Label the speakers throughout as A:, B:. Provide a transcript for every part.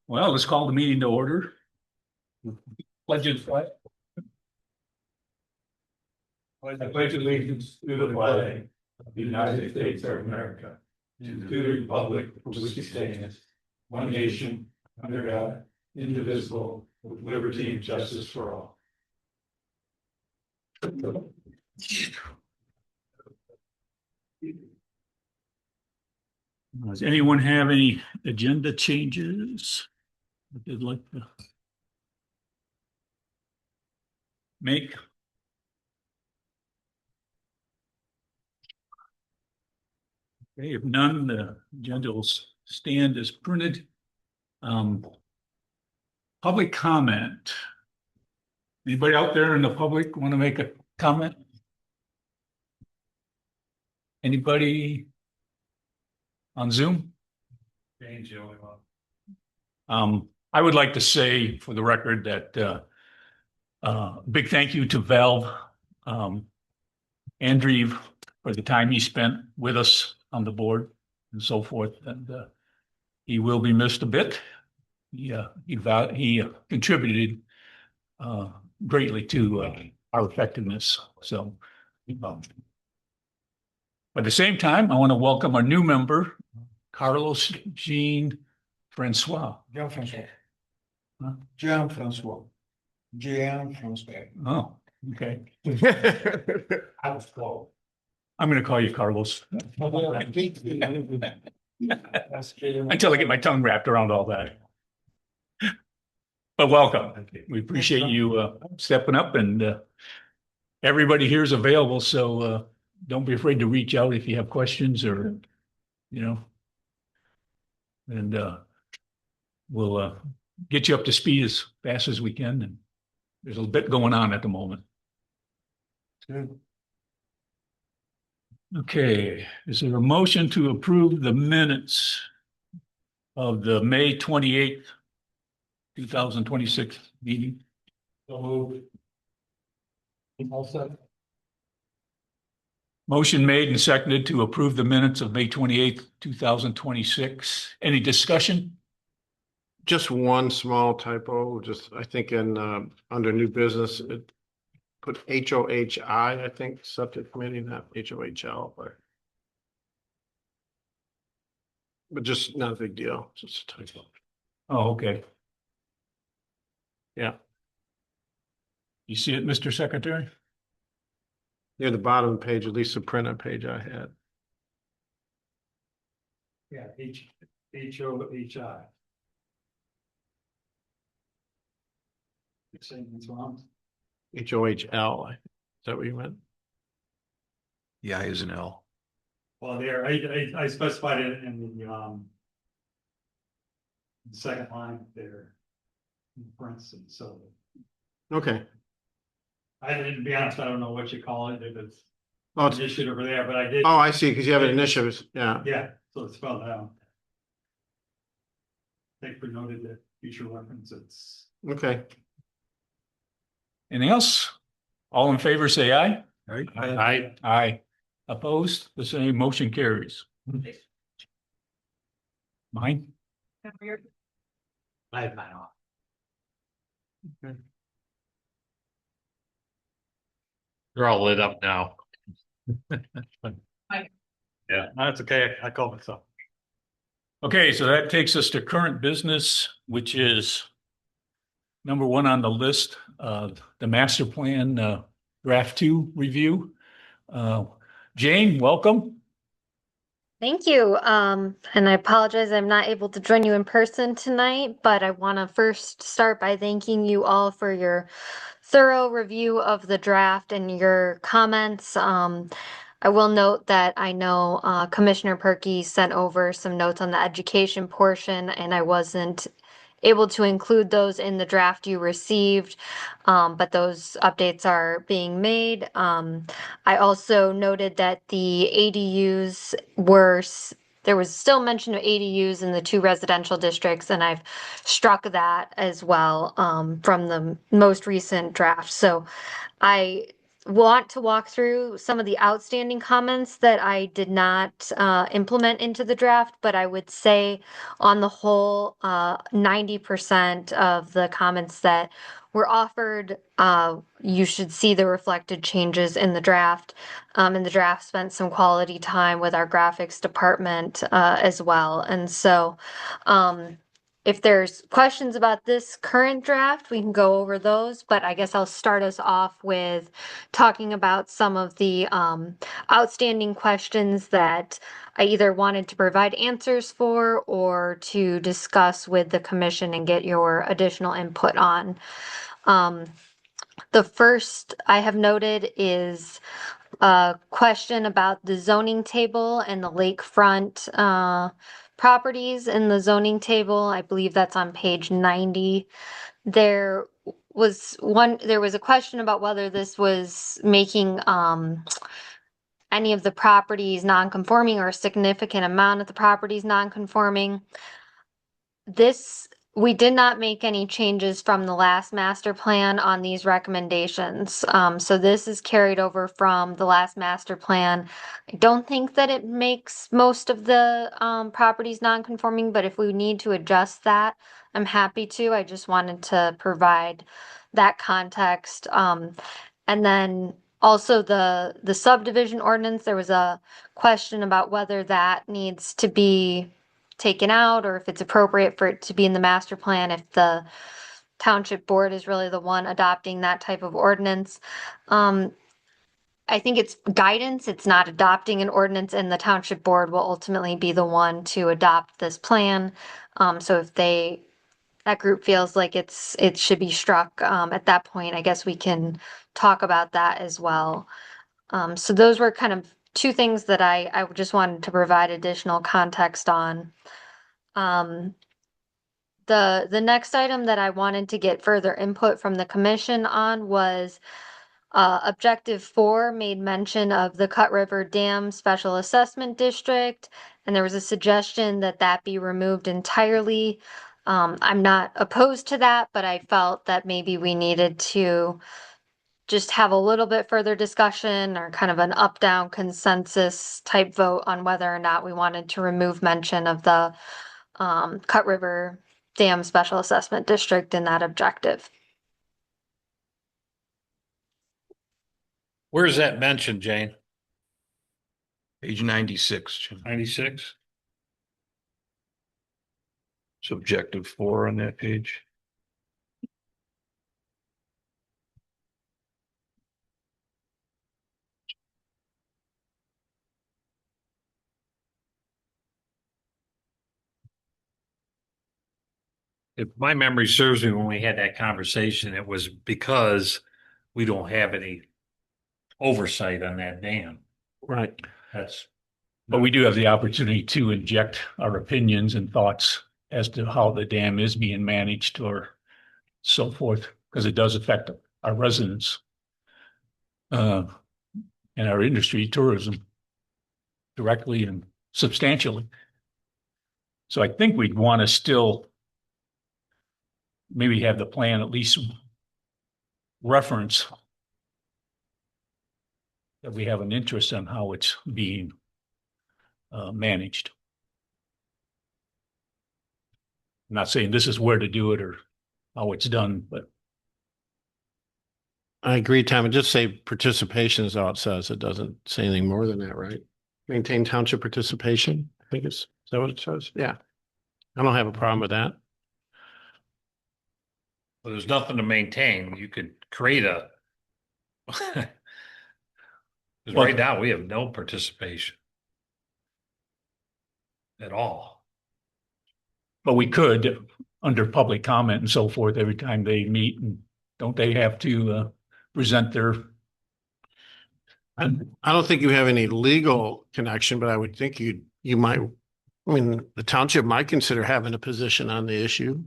A: Well, let's call the meeting to order. Pledge of flag. I pledge allegiance to the flag of the United States of America, and to the republic for which it stands, one nation, under God, indivisible, with liberty and justice for all. Does anyone have any agenda changes that they'd like to make? Okay, if none, the agenda will stand as printed. Public comment. Anybody out there in the public want to make a comment? Anybody on Zoom? James, the only one. I would like to say for the record that big thank you to Val Andreev for the time he spent with us on the board and so forth. And he will be missed a bit. He contributed greatly to our effectiveness. So, at the same time, I want to welcome our new member, Carlos Jean Francois.
B: Jean-Francois.
A: Huh?
B: Jean-Francois. Jean-Francois.
A: Oh, okay.
B: I was close.
A: I'm going to call you Carlos until I get my tongue wrapped around all that. But welcome. We appreciate you stepping up, and everybody here is available. So don't be afraid to reach out if you have questions or, and we'll get you up to speed as fast as we can. And there's a bit going on at the moment.
B: Good.
A: Okay, is there a motion to approve the minutes of the May 28th, 2026 meeting?
B: So moved. Also.
A: Motion made and seconded to approve the minutes of May 28th, 2026. Any discussion?
C: Just one small typo, I think in, under new business, it put HOHI, I think, subject committee, not HOHL, but just not a big deal, just a typo.
A: Oh, okay.
C: Yeah,
A: You see it, Mr. Secretary?
C: near the bottom of the page, at least the printed page I had.
B: Yeah, HOHI. You're saying it's wrong?
C: HOHL, is that what you meant?
D: Yeah, is an L.
B: Well, there, I specified it in the second line there. In parentheses, so
C: Okay.
B: I didn't, be honest, I don't know what you call it, if it's
C: Oh, it's,
B: initiative over there, but I did.
C: oh, I see, because you have an initiative, yeah.
B: Yeah, so it's spelled out. Thank you for noted that future reference, it's.
C: Okay.
A: Anything else? All in favor, say aye.
D: Right?
A: Aye. Aye. Opposed? The same motion carries. Mine?
B: I have mine off.
D: They're all lit up now.
B: Yeah, that's okay, I called myself.
A: Okay, so that takes us to current business, which is number one on the list, the master plan, draft 2 review. Jane, welcome.
E: Thank you. And I apologize I'm not able to join you in person tonight, but I want to first start by thanking you all for your thorough review of the draft and your comments. I will note that I know Commissioner Perky sent over some notes on the education portion, and I wasn't able to include those in the draft you received, but those updates are being made. I also noted that the ADUs there was still mention of ADUs in the 2 residential districts, and I've struck that as well from the most recent draft. So I want to walk through some of the outstanding comments that I did not implement into the draft, but I would say on the whole, 90% of the comments that were offered, you should see the reflected changes in the draft. And the draft spent some quality time with our graphics department as well. And so, if there's questions about this current draft, we can go over those, but I guess I'll start us off with talking about some of the outstanding questions that I either wanted to provide answers for or to discuss with the commission and get your additional input on. The first I have noted is a question about the zoning table and the lakefront properties in the zoning table. I believe that's on page 90. There there was a question about whether this was making any of the properties non-conforming or a significant amount of the properties non-conforming. We did not make any changes from the last master plan on these recommendations. So this is carried over from the last master plan. I don't think that it makes most of the properties non-conforming, but if we need to adjust that, I'm happy to. I just wanted to provide that context. And then also the subdivision ordinance, there was a question about whether that needs to be taken out or if it's appropriate for it to be in the master plan, if the township board is really the one adopting that type of ordinance. I think it's guidance, it's not adopting an ordinance, and the township board will ultimately be the one to adopt this plan. So if that group feels like it should be struck, at that point, I guess we can talk about that as well. So those were kind of two things that I just wanted to provide additional context on. The next item that I wanted to get further input from the commission on was objective 4 made mention of the Cut River Dam Special Assessment District, and there was a suggestion that that be removed entirely. I'm not opposed to that, but I felt that maybe we needed to just have a little bit further discussion or kind of an up-down consensus type vote on whether or not we wanted to remove mention of the Cut River Dam Special Assessment District in that objective.
D: Where's that mentioned, Jane?
F: Page 96, Jim.
D: 96?
F: It's objective 4 on that page.
D: If my memory serves me, when we had that conversation, it was because we don't have any oversight on that dam.
C: Right.
D: That's,
A: But we do have the opportunity to inject our opinions and thoughts as to how the dam is being managed or so forth, because it does affect our residents and our industry, tourism, directly and substantially. So I think we'd want to still maybe have the plan at least reference that we have an interest in how it's being managed. I'm not saying this is where to do it or how it's done, but
C: I agree, Tom. It just say participation is all it says. It doesn't say anything more than that, right? Maintain township participation. I think is that what it says? Yeah. I don't have a problem with that.
D: well, there's nothing to maintain. You could create a. Because
A: Well-
D: right now we have no participation at all.
A: but we could, under public comment and so forth, every time they meet, and don't they have to present their,
C: I don't think you have any legal connection, but I would think you might, I mean, the township might consider having a position on the issue.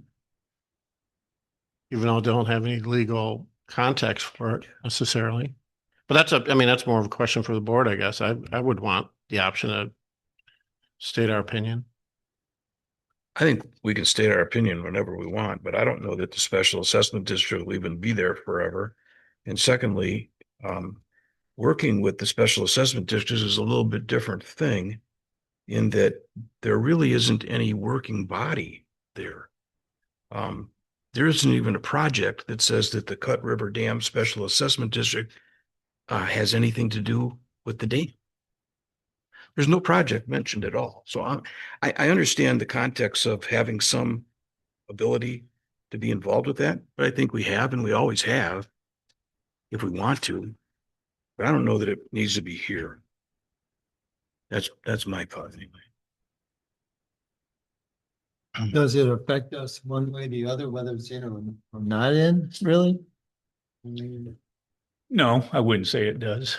C: Even though I don't have any legal context for it necessarily. But I mean, that's more of a question for the board, I guess. I would want the option to state our opinion.
F: I think we can state our opinion whenever we want, but I don't know that the special assessment district will even be there forever. And secondly, working with the special assessment districts is a little bit different thing in that there really isn't any working body there. There isn't even a project that says that the Cut River Dam Special Assessment District has anything to do with the dam. There's no project mentioned at all. So I understand the context of having some ability to be involved with that, but I think we have and we always have if we want to. But I don't know that it needs to be here. That's my thought anyway.
G: Does it affect us one way or the other, whether it's in or not in, really? I mean,
A: No, I wouldn't say it does.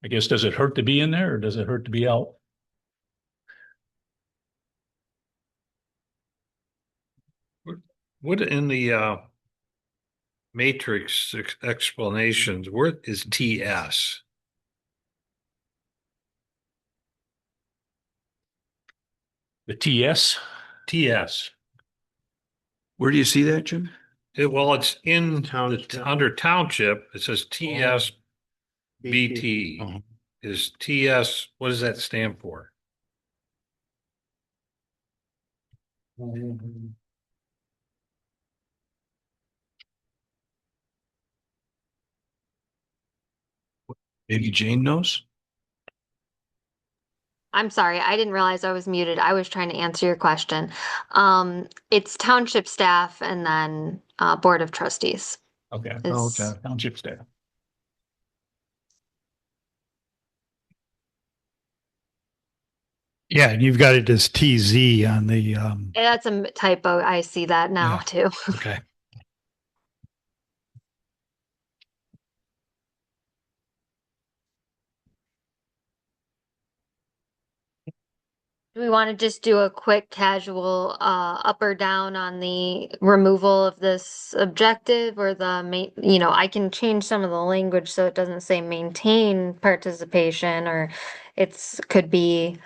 A: I guess, does it hurt to be in there or does it hurt to be out?
D: What in the matrix explanations, where is TS?
A: The TS?
D: TS.
F: Where do you see that, Jim?
D: Well, it's in
C: Township.
D: under township, it says TS BT.
C: Oh.
D: Is TS, what does that stand for?
F: Maybe Jane knows?
E: I'm sorry, I didn't realize I was muted. I was trying to answer your question. It's township staff and then board of trustees.
A: Okay.
E: Is-
A: Township staff.
B: Yeah, and you've got it as TZ on the,
E: That's a typo. I see that now
B: Yeah.
E: too.
B: okay.
E: Do we want to just do a quick casual up or down on the removal of this objective or the main, I can change some of the language so it doesn't say maintain participation or could be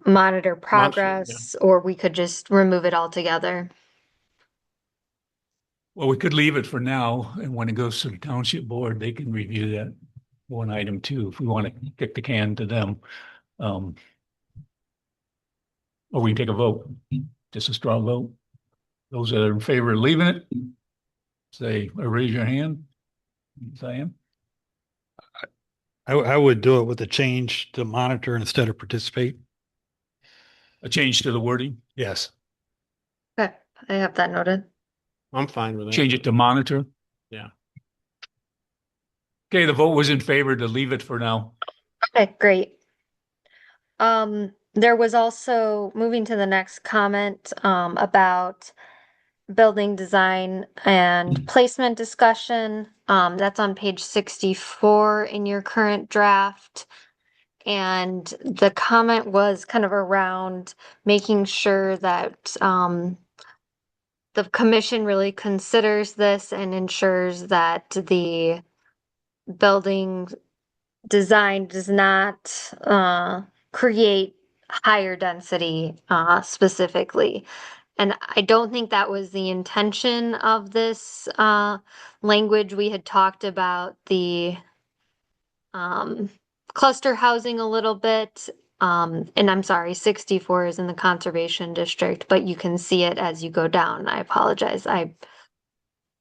E: monitor progress, or we could just remove it altogether.
A: Well, we could leave it for now, and when it goes to the township board, they can review that one item too, if we want to kick the can to them. Or we can take a vote, just a straw vote. Those that are in favor of leaving it, say, or raise your hand. Yes, I am.
B: I would do it with a change to monitor instead of participate.
A: A change to the wording,
B: Yes.
E: Okay, I have that noted.
C: I'm fine with that.
A: change it to monitor.
C: Yeah.
A: Okay, the vote was in favor to leave it for now.
E: Okay, great. There was also, moving to the next comment, about building design and placement discussion. That's on page 64 in your current draft. And the comment was kind of around making sure that, the commission really considers this and ensures that the building design does not create higher density specifically. And I don't think that was the intention of this language. We had talked about the cluster housing a little bit. And I'm sorry, 64 is in the conservation district, but you can see it as you go down. I apologize. I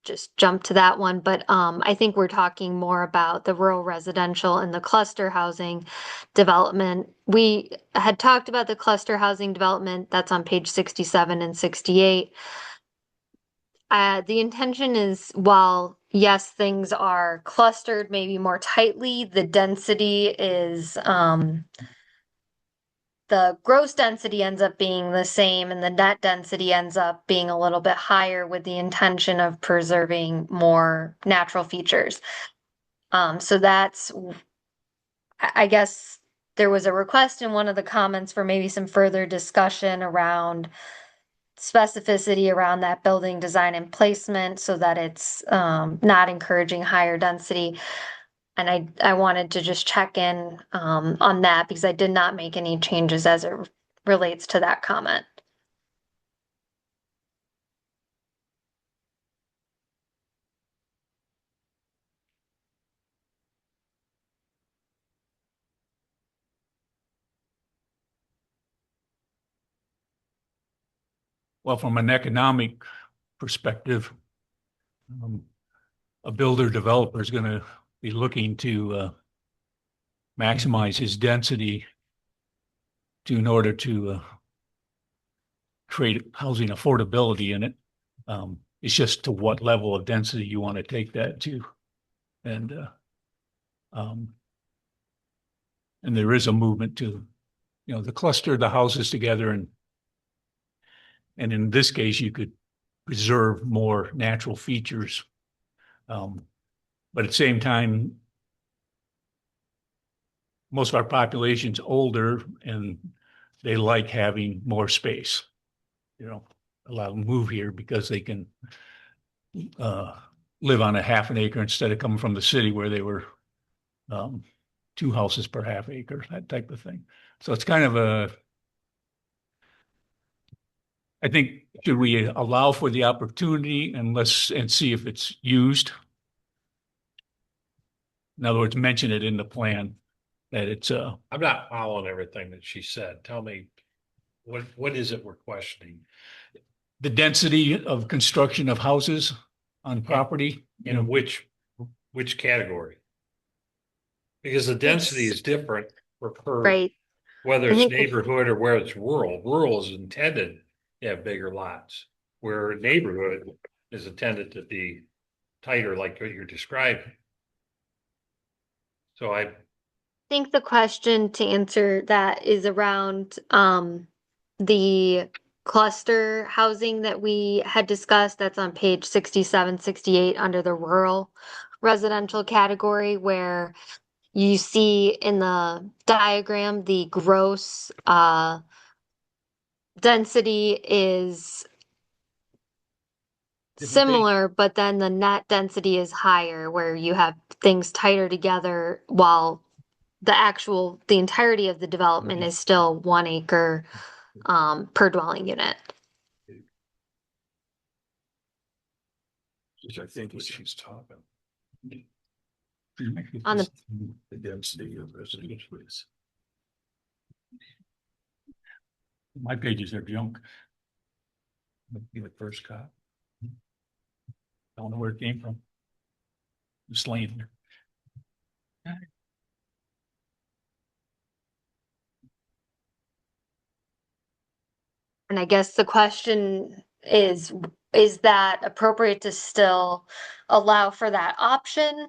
E: just jumped to that one, but I think we're talking more about the rural residential and the cluster housing development. We had talked about the cluster housing development, that's on page 67 and 68. The intention is, while yes, things are clustered maybe more tightly, the density is the gross density ends up being the same and the net density ends up being a little bit higher with the intention of preserving more natural features. So that's, I guess there was a request in one of the comments for maybe some further discussion around specificity around that building design and placement so that it's not encouraging higher density. And I wanted to just check in on that because I did not make any changes as it relates to that comment.
A: Well, from an economic perspective, um, a builder developer is going to be looking to maximize his density in order to create housing affordability in it. It's just to what level of density you want to take that to. And and there is a movement to, to cluster the houses together, and in this case, you could preserve more natural features. But at the same time, most of our population's older and they like having more space. Allow them to move here because they can live on a half an acre instead of coming from the city where they were 2 houses per half acre, that type of thing. So it's kind of I think, should we allow for the opportunity and see if it's used? In other words, mention it in the plan that it's
D: I'm not following everything that she said. Tell me, what is it we're questioning?
A: the density of construction of houses on property.
D: In which category? Because the density is different per,
E: Right.
D: whether
E: I
D: it's
E: think
D: neighborhood or whether it's rural. Rural is intended to have bigger lots, where a neighborhood is intended to be tighter, like what you're describing. So I
E: think the question to answer that is around the cluster housing that we had discussed. That's on page 67, 68 under the rural residential category, where you see in the diagram the gross density is similar, but then the net density is higher, where you have things tighter together while the entirety of the development is still 1 acre per dwelling unit.
F: Which I think what she's talking.
E: On the
F: density of residential is.
A: My pages are junk.
F: Be the first cop.
A: Don't know where it came from. Just laying there.
E: And I guess the question is that appropriate to still allow for that option?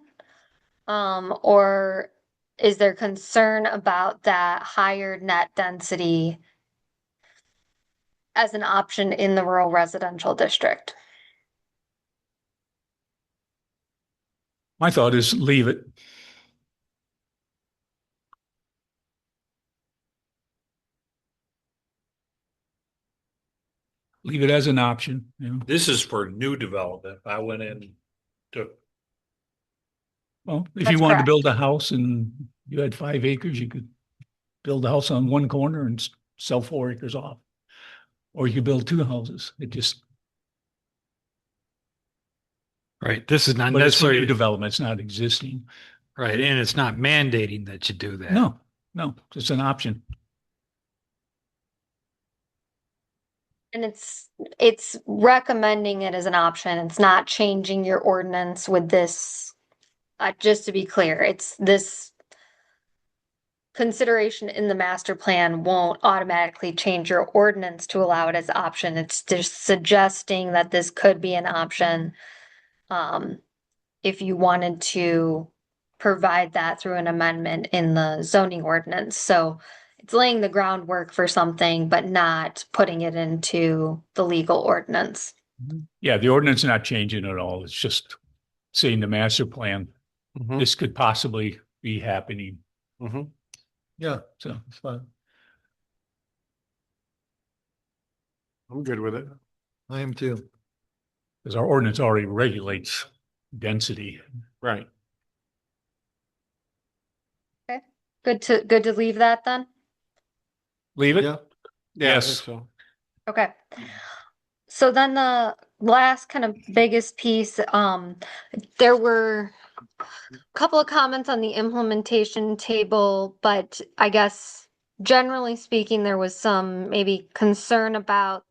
E: Or is there concern about that higher net density as an option in the rural residential district?
A: My thought is leave it. Leave it as an option.
D: this is for new development. If I went in to
A: Well, if
E: That's
A: you wanted to
E: correct.
A: build a house and you had 5 acres, you could build a house on one corner and sell 4 acres off. Or you could build 2 houses. It just,
H: Right. This is not
A: but it's for new
H: necessarily
A: development. It's not existing.
H: right. And it's not mandating that you do that.
A: No, it's an option.
E: And it's recommending it as an option. It's not changing your ordinance with this. Just to be clear, it's this consideration in the master plan won't automatically change your ordinance to allow it as option. It's just suggesting that this could be an option. If you wanted to provide that through an amendment in the zoning ordinance. So it's laying the groundwork for something, but not putting it into the legal ordinance.
A: Yeah, the ordinance is not changing at all. It's just saying the master plan,
C: Mhm.
A: this could possibly be happening.
C: Mhm.
G: Yeah,
A: So
G: it's fine.
C: I'm good with it.
G: I am too.
A: because our ordinance already regulates density.
C: Right.
E: Good to leave that then?
D: Leave it?
G: Yeah.
C: Yeah, I think
D: Yes.
C: so.
E: Okay. So then the last kind of biggest piece, there were a couple of comments on the implementation table, but I guess generally speaking, there was some maybe concern about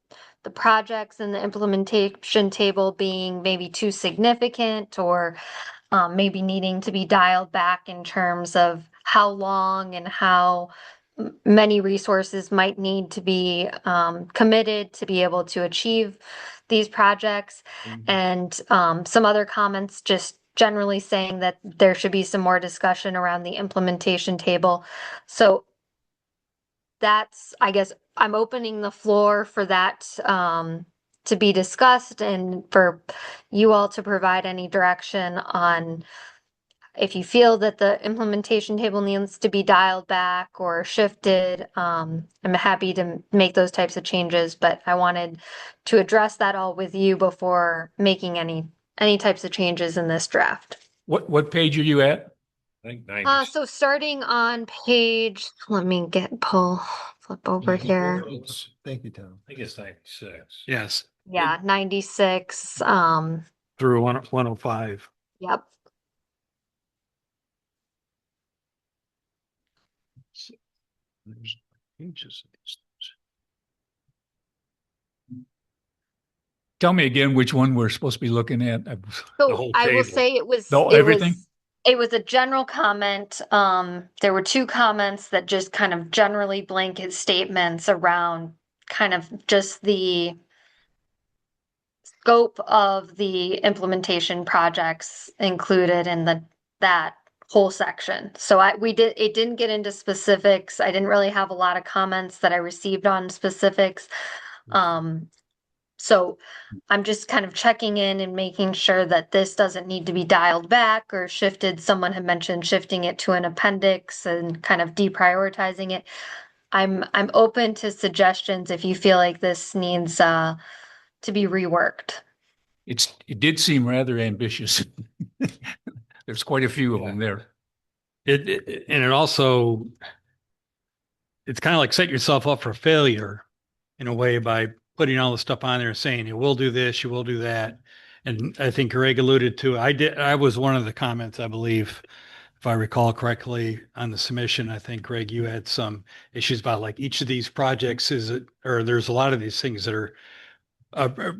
E: the projects in the implementation table being maybe too significant or maybe needing to be dialed back in terms of how long and how many resources might need to be committed to be able to achieve these projects. And some other comments just generally saying that there should be some more discussion around the implementation table. So that's, I guess, I'm opening the floor for that to be discussed and for you all to provide any direction on if you feel that the implementation table needs to be dialed back or shifted. I'm happy to make those types of changes, but I wanted to address that all with you before making any types of changes in this draft.
A: What page are you at?
D: I think 90.
E: So starting on page, let me flip over here.
G: Thank you, Tom.
D: I think it's 96.
H: Yes,
E: Yeah, 96.
H: through 105.
E: Yep.
F: There's pages of these things.
A: Tell me again which one we're supposed to be looking at.
E: So
H: whole
E: I will
H: table.
E: say it was
A: No,
E: it
A: everything?
E: was it was a general comment. There were two comments that just kind of generally blanket statements around kind of just the scope of the implementation projects included in that whole section. So it didn't get into specifics. I didn't really have a lot of comments that I received on specifics. So I'm just kind of checking in and making sure that this doesn't need to be dialed back or shifted. Someone had mentioned shifting it to an appendix and kind of deprioritizing it. I'm open to suggestions if you feel like this needs to be reworked.
A: It did seem rather ambitious. There's quite a few of them there.
H: And it also, it's kind of like set yourself up for failure in a way by putting all the stuff on there and saying, you will do this, you will do that. And I think Greg alluded to, I was one of the comments, I believe, if I recall correctly, on the submission. I think, Greg, you had some issues about like each of these projects or there's a lot of these things that are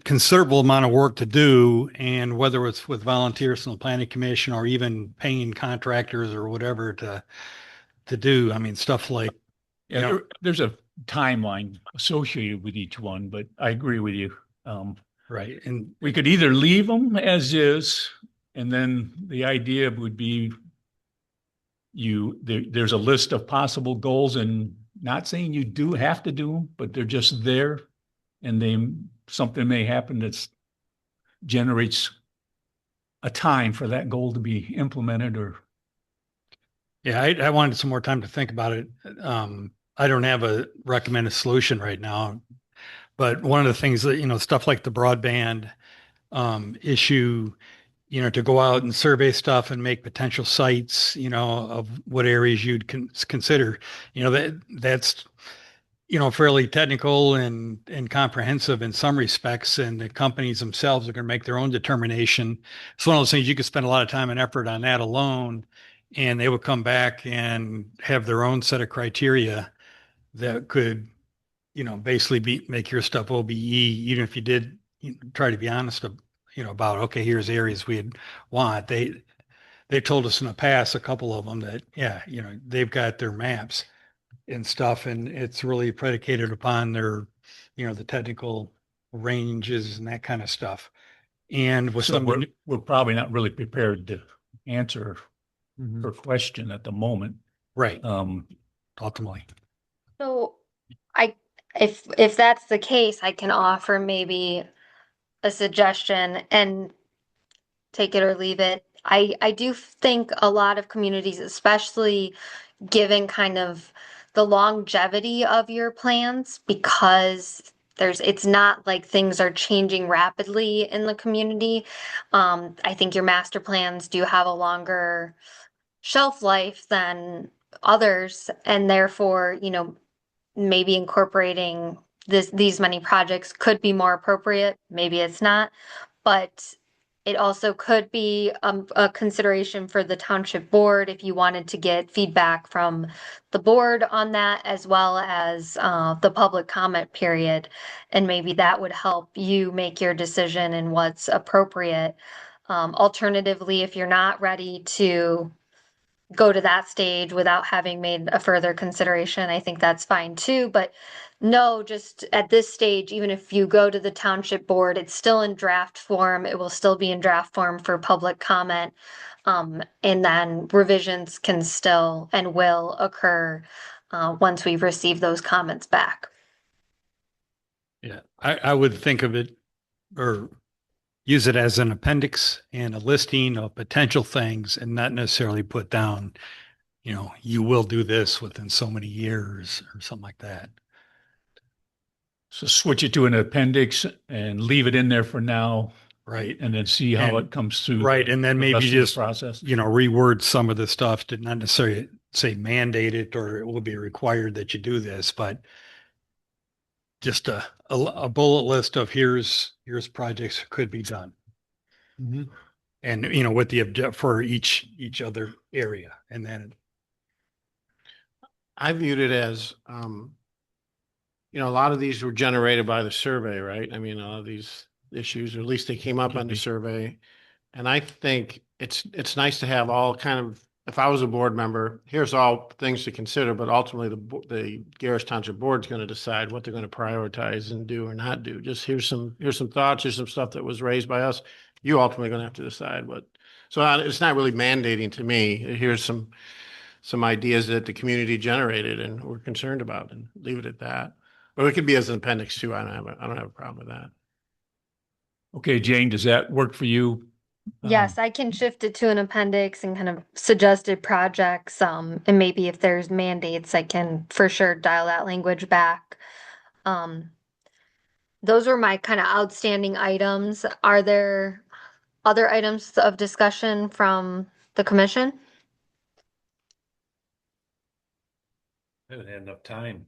H: considerable amount of work to do, and whether it's with volunteers from the planning commission or even paying contractors or whatever to do. I mean, stuff like,
A: Yeah,
H: you know,
A: there's a timeline associated with each one, but I agree with you.
H: right. And
A: We could either leave them as is, and then the idea would be there's a list of possible goals, and not saying you do have to do them, but they're just there, and something may happen that generates a time for that goal to be implemented. Or
H: yeah, I wanted some more time to think about it. I don't have a recommended solution right now, but one of the things that, stuff like the broadband issue, to go out and survey stuff and make potential sites, of what areas you'd consider, that's, fairly technical and comprehensive in some respects, and the companies themselves are going to make their own determination. It's one of those things you could spend a lot of time and effort on that alone, and they would come back and have their own set of criteria that could, basically make your stuff OBE, even if you did try to be honest, about, okay, here's areas we'd want. They told us in the past, a couple of them, that, yeah, they've got their maps and stuff, and it's really predicated upon their, the technical ranges and that kind of stuff. And with
A: so
H: some of the,
A: we're probably not really prepared to answer
H: Mhm.
A: her question at the moment.
H: Right, ultimately.
E: So if that's the case, I can offer maybe a suggestion and take it or leave it. I do think a lot of communities, especially given kind of the longevity of your plans, because it's not like things are changing rapidly in the community. I think your master plans do have a longer shelf life than others, and therefore, maybe incorporating these many projects could be more appropriate. Maybe it's not, but it also could be a consideration for the township board if you wanted to get feedback from the board on that, as well as the public comment period. And maybe that would help you make your decision in what's appropriate. Alternatively, if you're not ready to go to that stage without having made a further consideration, I think that's fine too. But no, just at this stage, even if you go to the township board, it's still in draft form. It will still be in draft form for public comment. And then revisions can still and will occur once we receive those comments back.
H: Yeah, I would think of it or use it as an appendix and a listing of potential things and not necessarily put down, you will do this within so many years or something like that.
A: So switch it to an appendix and leave it in there for now,
H: Right.
A: and then see how
H: And-
A: it comes through.
H: Right. And then
A: the
H: maybe
A: rest of the
H: just,
A: process.
H: reword some of the stuff to not necessarily say mandate it or it will be required that you do this, but just a bullet list of here's projects could be done. And, with the object for each other area. And then
C: I viewed it as, a lot of these were generated by the survey, right? I mean, a lot of these issues, or at least they came up on the survey. And I think it's nice to have all kind of, if I was a board member, here's all things to consider, but ultimately the Gerrish Township Board's going to decide what they're going to prioritize and do or not do. Just here's some thoughts, here's some stuff that was raised by us. You ultimately going to have to decide what. So it's not really mandating to me. Here's some ideas that the community generated and we're concerned about, and leave it at that. Or it could be as an appendix too. I don't have a problem with that.
A: Okay, Jane, does that work for you?
E: Yes, I can shift it to an appendix and kind of suggested projects. And maybe if there's mandates, I can for sure dial that language back. Those were my kind of outstanding items. Are there other items of discussion from the commission?
D: I haven't had enough time.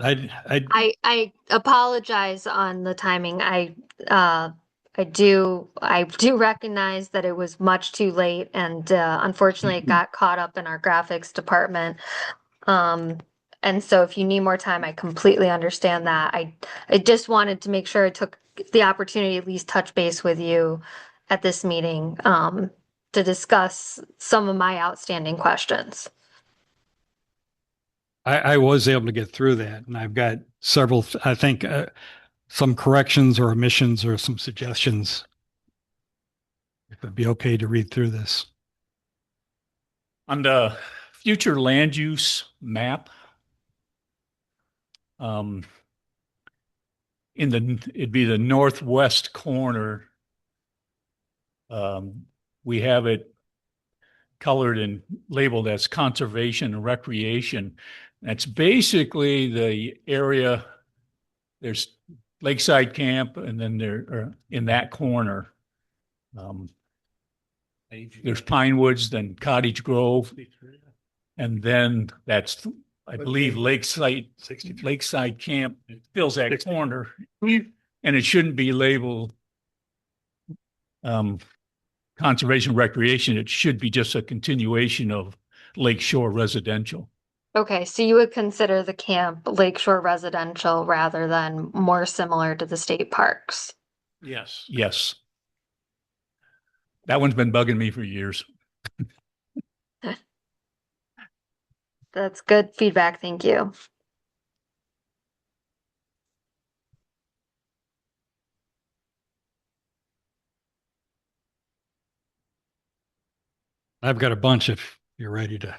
E: I apologize on the timing. I do recognize that it was much too late, and unfortunately it got caught up in our graphics department. And so if you need more time, I completely understand that. I just wanted to make sure I took the opportunity to at least touch base with you at this meeting to discuss some of my outstanding questions.
H: I was able to get through that, and I've got several, I think, some corrections or omissions or some suggestions. If it'd be okay to read through this.
A: On the future land use map, it'd be the northwest corner. We have it colored and labeled as conservation and recreation. That's basically the area. There's Lakeside Camp, and then there in that corner. There's Pine Woods, then Cottage Grove, and then that's, I believe, Lakeside Camp fills that corner, and it shouldn't be labeled conservation recreation. It should be just a continuation of Lakeshore residential.
E: Okay, so you would consider the camp Lakeshore residential rather than more similar to the state parks?
C: Yes.
A: Yes. That one's been bugging me for years.
E: That's good feedback. Thank you.
H: I've got a bunch if you're ready to.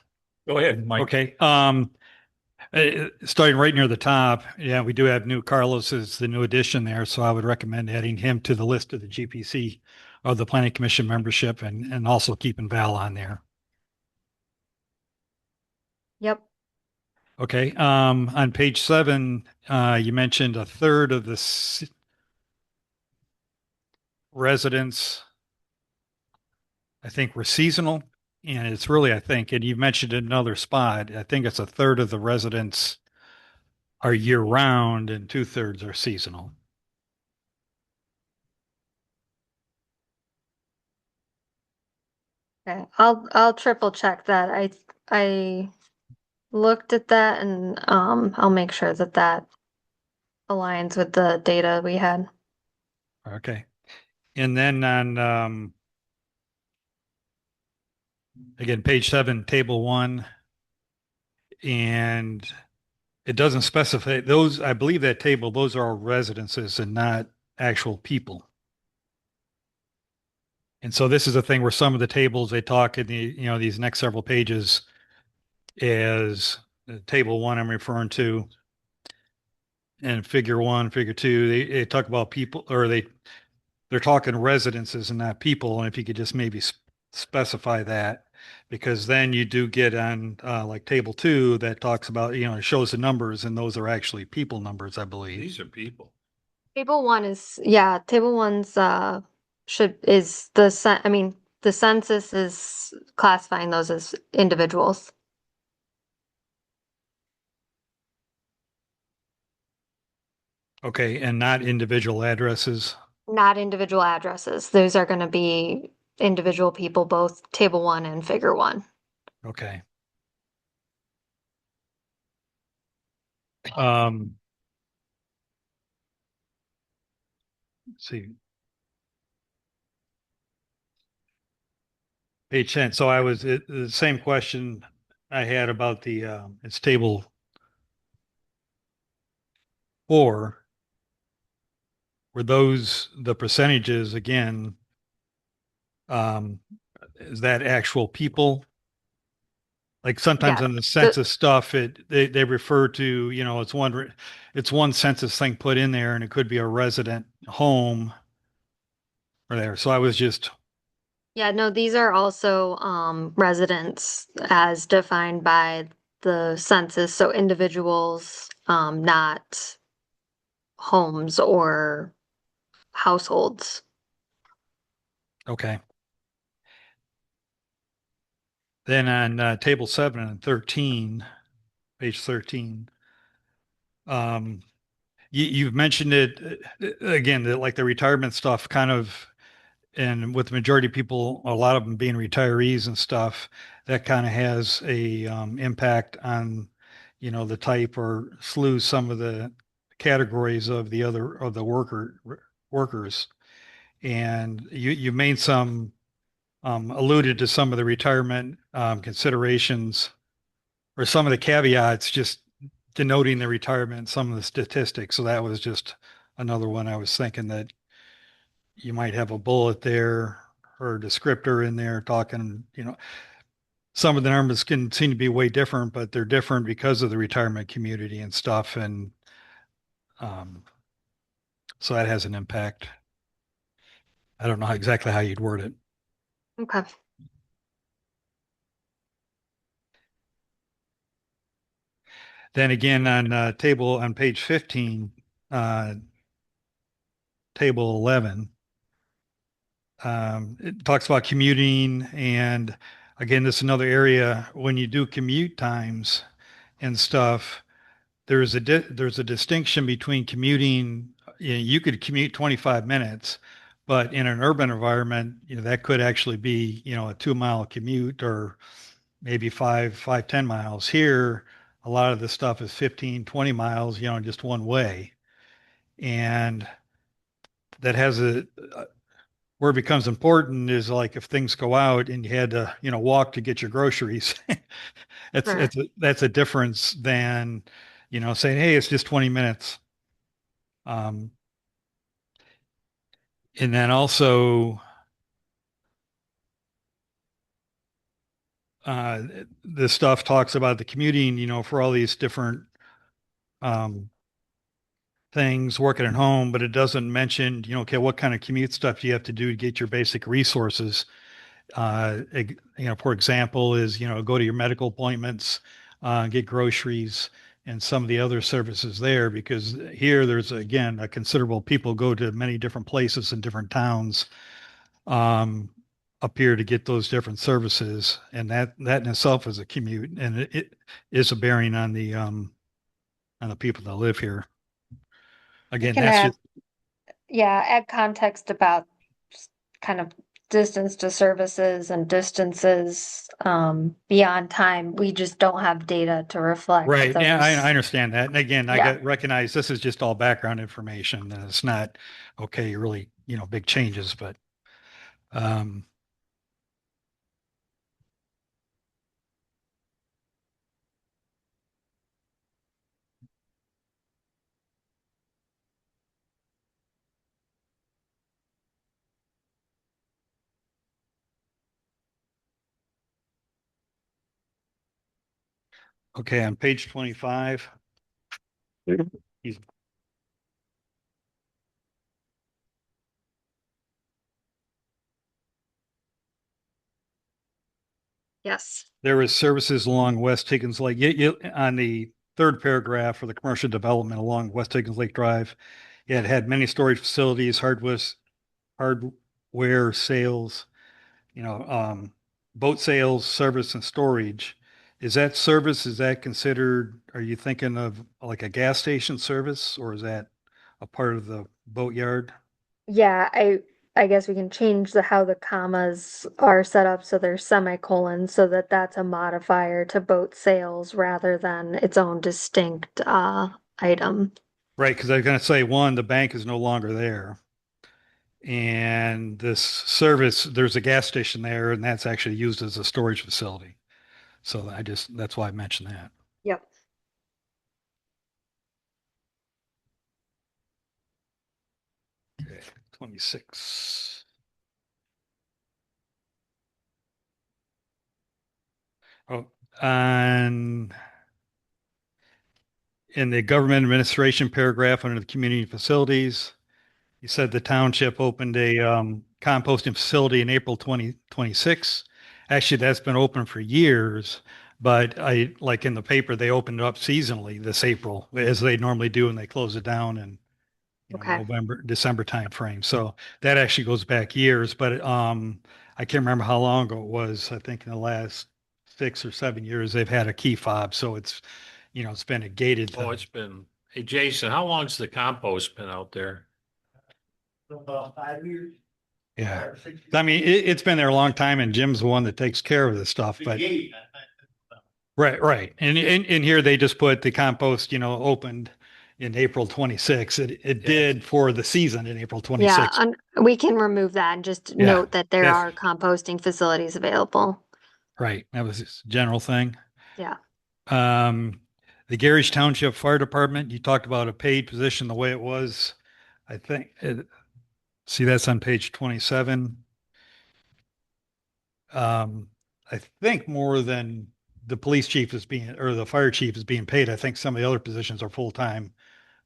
A: Go ahead, Mike.
H: Okay. Starting right near the top, yeah, we do have new Carlos is the new addition there, so I would recommend adding him to the list of the GPC of the Planning Commission membership, and also keeping Val on there.
E: Yep.
H: Okay. On page 7, you mentioned a third of the residents, I think, were seasonal. And it's really, I think, and you mentioned another spot, I think it's a third of the residents are year round and 2/3 are seasonal.
E: Okay, I'll triple check that. I looked at that and I'll make sure that that aligns with the data we had.
H: Okay. And then on, again, page 7, table 1, and it doesn't specify those, I believe that table, those are all residences and not actual people. And so this is the thing where some of the tables they talk in the, these next several pages is table 1 I'm referring to, and figure 1, figure 2, they talk about people, or they're talking residences and not people. And if you could just maybe specify that, because then you do get on like table 2 that talks about, it shows the numbers, and those are actually people numbers, I believe.
D: These are people.
E: Table 1 is, yeah, table 1's is I mean, the census is classifying those as individuals.
H: Okay, and not individual addresses.
E: Not individual addresses. Those are going to be individual people, both table 1 and figure 1.
H: Okay. Let's see. Page 10. So the same question I had about it's table 4, were those the percentages again, is that actual people? Like sometimes
E: Yeah.
H: on the census stuff, they refer to, it's one census thing put in there, and it could be a resident home or there. So I was just,
E: Yeah, no, these are also residents as defined by the census, so individuals, not homes or households.
H: okay. Then on table 7 and 13, page 13, um, you've mentioned it again, that like the retirement stuff kind of, and with the majority of people, a lot of them being retirees and stuff, that kind of has a impact on, the type or slew some of the categories of the other of the workers. And you made some alluded to some of the retirement considerations or some of the caveats, just denoting the retirement, some of the statistics. So that was just another one I was thinking that you might have a bullet there or a descriptor in there talking, some of the numbers can seem to be way different, but they're different because of the retirement community and stuff. And um, so that has an impact. I don't know exactly how you'd word it.
E: Okay.
H: Then again, on table on page 15, uh, table 11, it talks about commuting. And again, this is another area when you do commute times and stuff, there's a distinction between commuting. You could commute 25 minutes, but in an urban environment, that could actually be, a 2 mile commute, or maybe 10 miles. Here, a lot of the stuff is 15, 20 miles, just one way. And that has where it becomes important is like if things go out and you had to, walk to get your groceries.
E: Sure.
H: That's a difference than, saying, hey, it's just 20 minutes. Um, and then also, uh, the stuff talks about the commuting, for all these different um, things, working at home, but it doesn't mention, okay, what kind of commute stuff do you have to do to get your basic resources? For example, is, go to your medical appointments, get groceries and some of the other services there, because here there's again a considerable people go to many different places in different towns. Um, up here to get those different services. And that in itself is a commute, and it is a bearing on the people that live here.
E: You
H: Again,
E: can
H: that's
E: add,
H: just,
E: yeah, add context about kind of distance to services and distances beyond time. We just don't have data to reflect
H: right. Yeah, I
E: those.
H: understand that. And again,
E: Yeah.
H: recognize this is just all background information, and it's not, okay, really, big changes, but, um, okay, on page 25. he's-
E: Yes.
H: There is services along West Higgins Lake. On the third paragraph for the commercial development along West Higgins Lake Drive, it had many storage facilities, hardware sales, boat sales, service and storage. Is that service, is that considered, are you thinking of like a gas station service, or is that a part of the boat yard?
E: Yeah, I guess we can change how the commas are set up so they're semicolons so that that's a modifier to boat sales rather than its own distinct item.
H: Right, because I was going to say, one, the bank is no longer there. And this service, there's a gas station there, and that's actually used as a storage facility. So that's why I mentioned that.
E: Yep.
H: Okay, 26. Oh, and in the government administration paragraph under the community facilities, you said the township opened a composting facility in April 2026. Actually, that's been open for years, but like in the paper, they opened it up seasonally this April, as they normally do, and they close it down in
E: Okay.
H: November, December timeframe. So that actually goes back years, but I can't remember how long ago it was. I think in the last 6 or 7 years, they've had a key fob. So it's been a gated
D: Oh,
H: thing.
D: it's been, hey, Jason, how long's the compost been out there?
B: About 5 years.
H: Yeah.
B: or 6 years.
H: I mean, it's been there a long time, and Jim's the one that takes care of this stuff,
B: The
H: but
B: gate,
H: right. And in here, they just put the compost, opened in April 26. It did for the season in April 26.
E: Yeah, we can remove that and just
H: Yeah,
E: note that there
H: that's
E: are composting facilities available.
H: right. That was this general thing.
E: Yeah.
H: Um, the Gerrish Township Fire Department, you talked about a paid position the way it was. I think, see, that's on page 27. Um, I think more than the police chief is being, or the fire chief is being paid. I think some of the other positions are full-time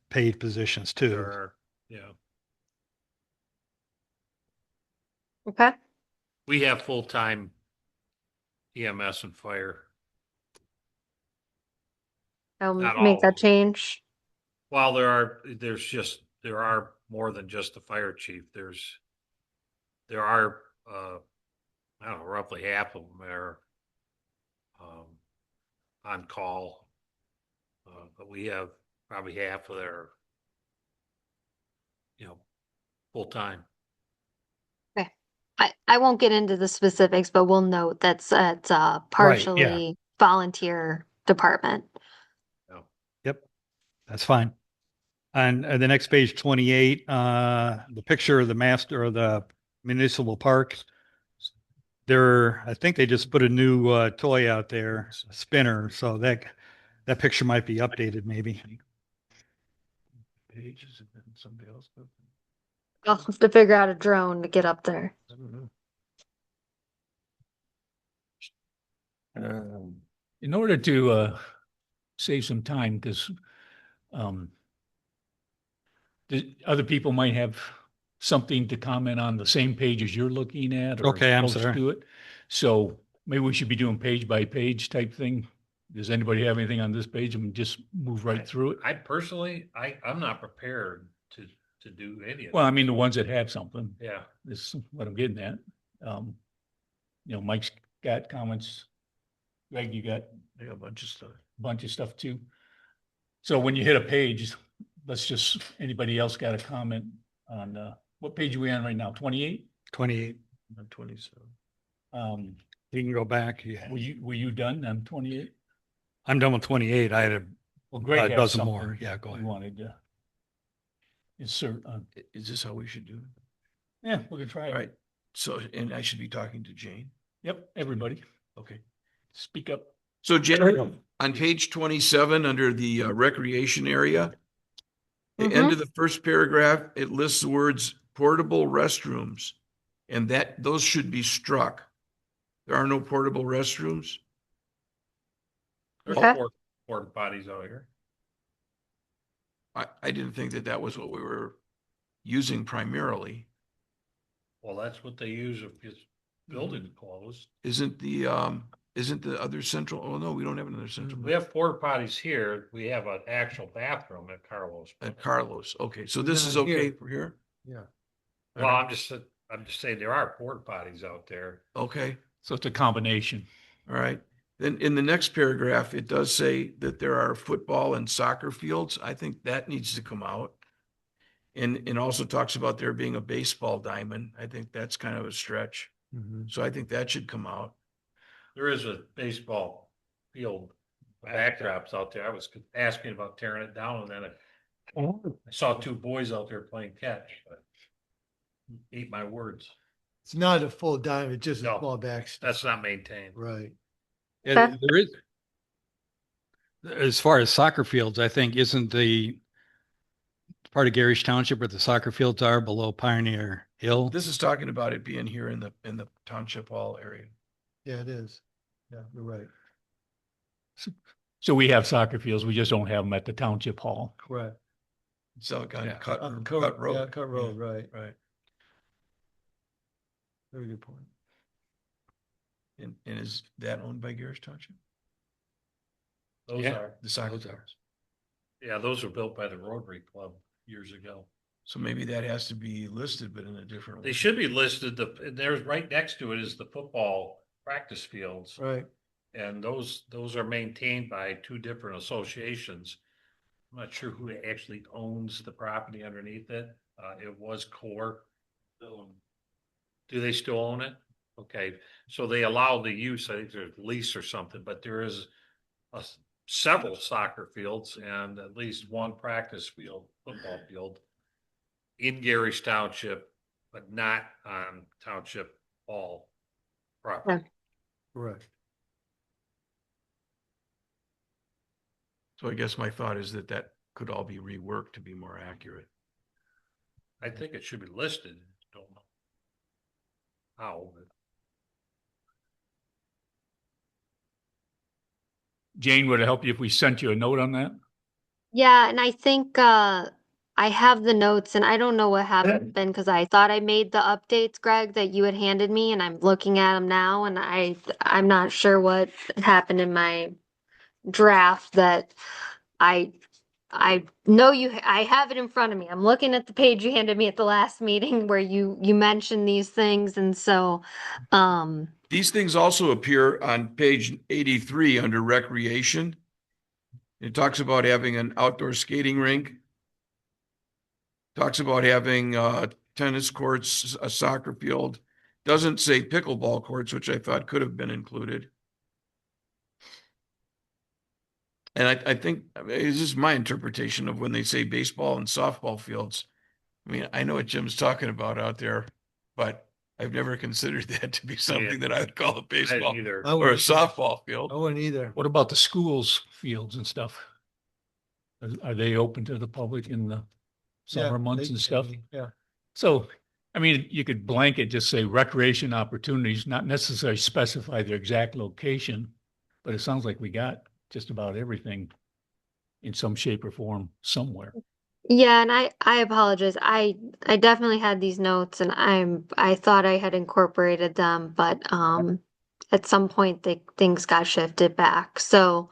H: paid positions too.
D: Sure. Yeah.
E: Okay.
D: We have full-time EMS and fire.
E: I'll
D: Not
E: make
D: all
E: that
D: of them.
E: change.
D: Well, there are more than just the fire chief. There are, I don't know, roughly half of them are, on call. But we have probably half of their, full-time.
E: Okay. I won't get into the specifics, but we'll note that's it's a partially volunteer department.
H: Yep, that's fine. On the next page, 28, the picture of the master of the municipal park. I think they just put a new toy out there, a spinner. So that picture might be updated, maybe.
F: Pages and then somebody else.
E: I'll have to figure out a drone to get up there.
F: I don't know.
I: In order to save some time, because other people might have something to comment on the same page as you're looking at or
H: Okay, I'm
I: close
H: sorry.
I: to it. So maybe we should be doing page by page type thing. Does anybody have anything on this page? I mean, just move right through it.
D: I personally, I'm not prepared to do any of
I: Well, I
D: that.
I: mean, the ones that have something,
D: Yeah.
I: this is what I'm getting at. You know, Mike's got comments. Greg, you got
F: I got a bunch of stuff.
I: a bunch of stuff too. So when you hit a page, let's just, anybody else got a comment on, what page are we on right now? 28?
H: 28.
F: I'm 27.
H: You can go back. Yeah.
I: Were you done on 28?
H: I'm done with 28. I had
I: Well,
H: a
I: Greg has
H: dozen
I: something
H: more. Yeah, go
I: he
H: ahead.
I: wanted to insert.
F: Is this how we should do it?
I: Yeah, we can try it.
F: All right. So, and I should be talking to Jane.
I: Yep, everybody,
F: Okay.
I: speak up.
F: So Jane, on page 27, under the recreation area, the end of the first paragraph, it lists the words portable restrooms, and those should be struck. There are no portable restrooms.
D: There's
E: Okay.
D: porta potties out here.
F: I didn't think that was what we were using primarily.
D: Well, that's what they use if it's building closed.
F: Isn't the other central? Oh no, we don't have another central.
D: We have porta potties here. We have an actual bathroom at Carlos.
F: At Carlos. Okay, so this is
G: Not
F: okay
G: here.
F: for here?
G: Yeah.
D: Well, I'm just saying there are porta potties out there.
F: Okay,
I: So it's a combination.
F: all right. Then in the next paragraph, it does say that there are football and soccer fields. I think that needs to come out. And also talks about there being a baseball diamond. I think that's kind of a stretch. So I think that should come out.
D: There is a baseball field backdrops out there. I was asking about tearing it down and then I saw two boys out there playing catch, but ate my words.
G: It's not a full dime, it's just a
D: No.
G: small backstop.
D: That's not maintained.
G: Right.
H: Yeah, there is. As far as soccer fields, I think isn't the part of Gerrish Township where the soccer fields are below Pioneer Hill?
F: This is talking about it being here in the township hall area.
G: Yeah, it is. Yeah, you're right.
I: So we have soccer fields, we just don't have them at the township hall.
G: Correct.
F: So it got
H: Yeah.
F: cut
G: Yeah,
F: road.
G: Cut Road, right.
F: Right.
G: Very good point.
F: And is that owned by Gerrish Township?
D: Those
H: Yeah.
D: are,
F: The soccer fields.
D: yeah, those were built by the Rotary Club years ago.
F: So maybe that has to be listed, but in a different way.
D: They should be listed, there's right next to it is the football practice fields.
G: Right.
D: And those are maintained by two different associations. I'm not sure who actually owns the property underneath it. It was Core. Do they still own it? Okay, so they allow the use, I think there's lease or something, but there is several soccer fields and at least one practice field, football field in Gerrish Township, but not on Township Hall property.
G: Correct.
F: So I guess my thought is that could all be reworked to be more accurate.
D: I think it should be listed. Don't know how, but
I: Jane, would it help you if we sent you a note on that?
E: Yeah, and I think I have the notes and I don't know what happened because I thought I made the updates, Greg, that you had handed me, and I'm looking at them now and I'm not sure what happened in my draft that I know I have it in front of me. I'm looking at the page you handed me at the last meeting where you mentioned these things, and so
F: These things also appear on page 83 under recreation. It talks about having an outdoor skating rink. Talks about having tennis courts, a soccer field. Doesn't say pickleball courts, which I thought could have been included. And I think, I mean, it's just my interpretation of when they say baseball and softball fields. I mean, I know what Jim's talking about out there, but I've never considered that to be something that I would call a
D: I
F: baseball
D: didn't either.
G: I
F: or a
G: wouldn't,
F: softball
G: I
F: field.
G: wouldn't either.
I: What about the schools fields and stuff? Are they open to the public in the
G: Yeah,
I: summer months
G: they
I: and
G: can
I: stuff?
G: be, yeah.
I: So, I mean, you could blanket, just say recreation opportunities, not necessarily specify their exact location, but it sounds like we got just about everything in some shape or form somewhere.
E: yeah, and I apologize. I definitely had these notes and I thought I had incorporated them, but at some point things got shifted back. So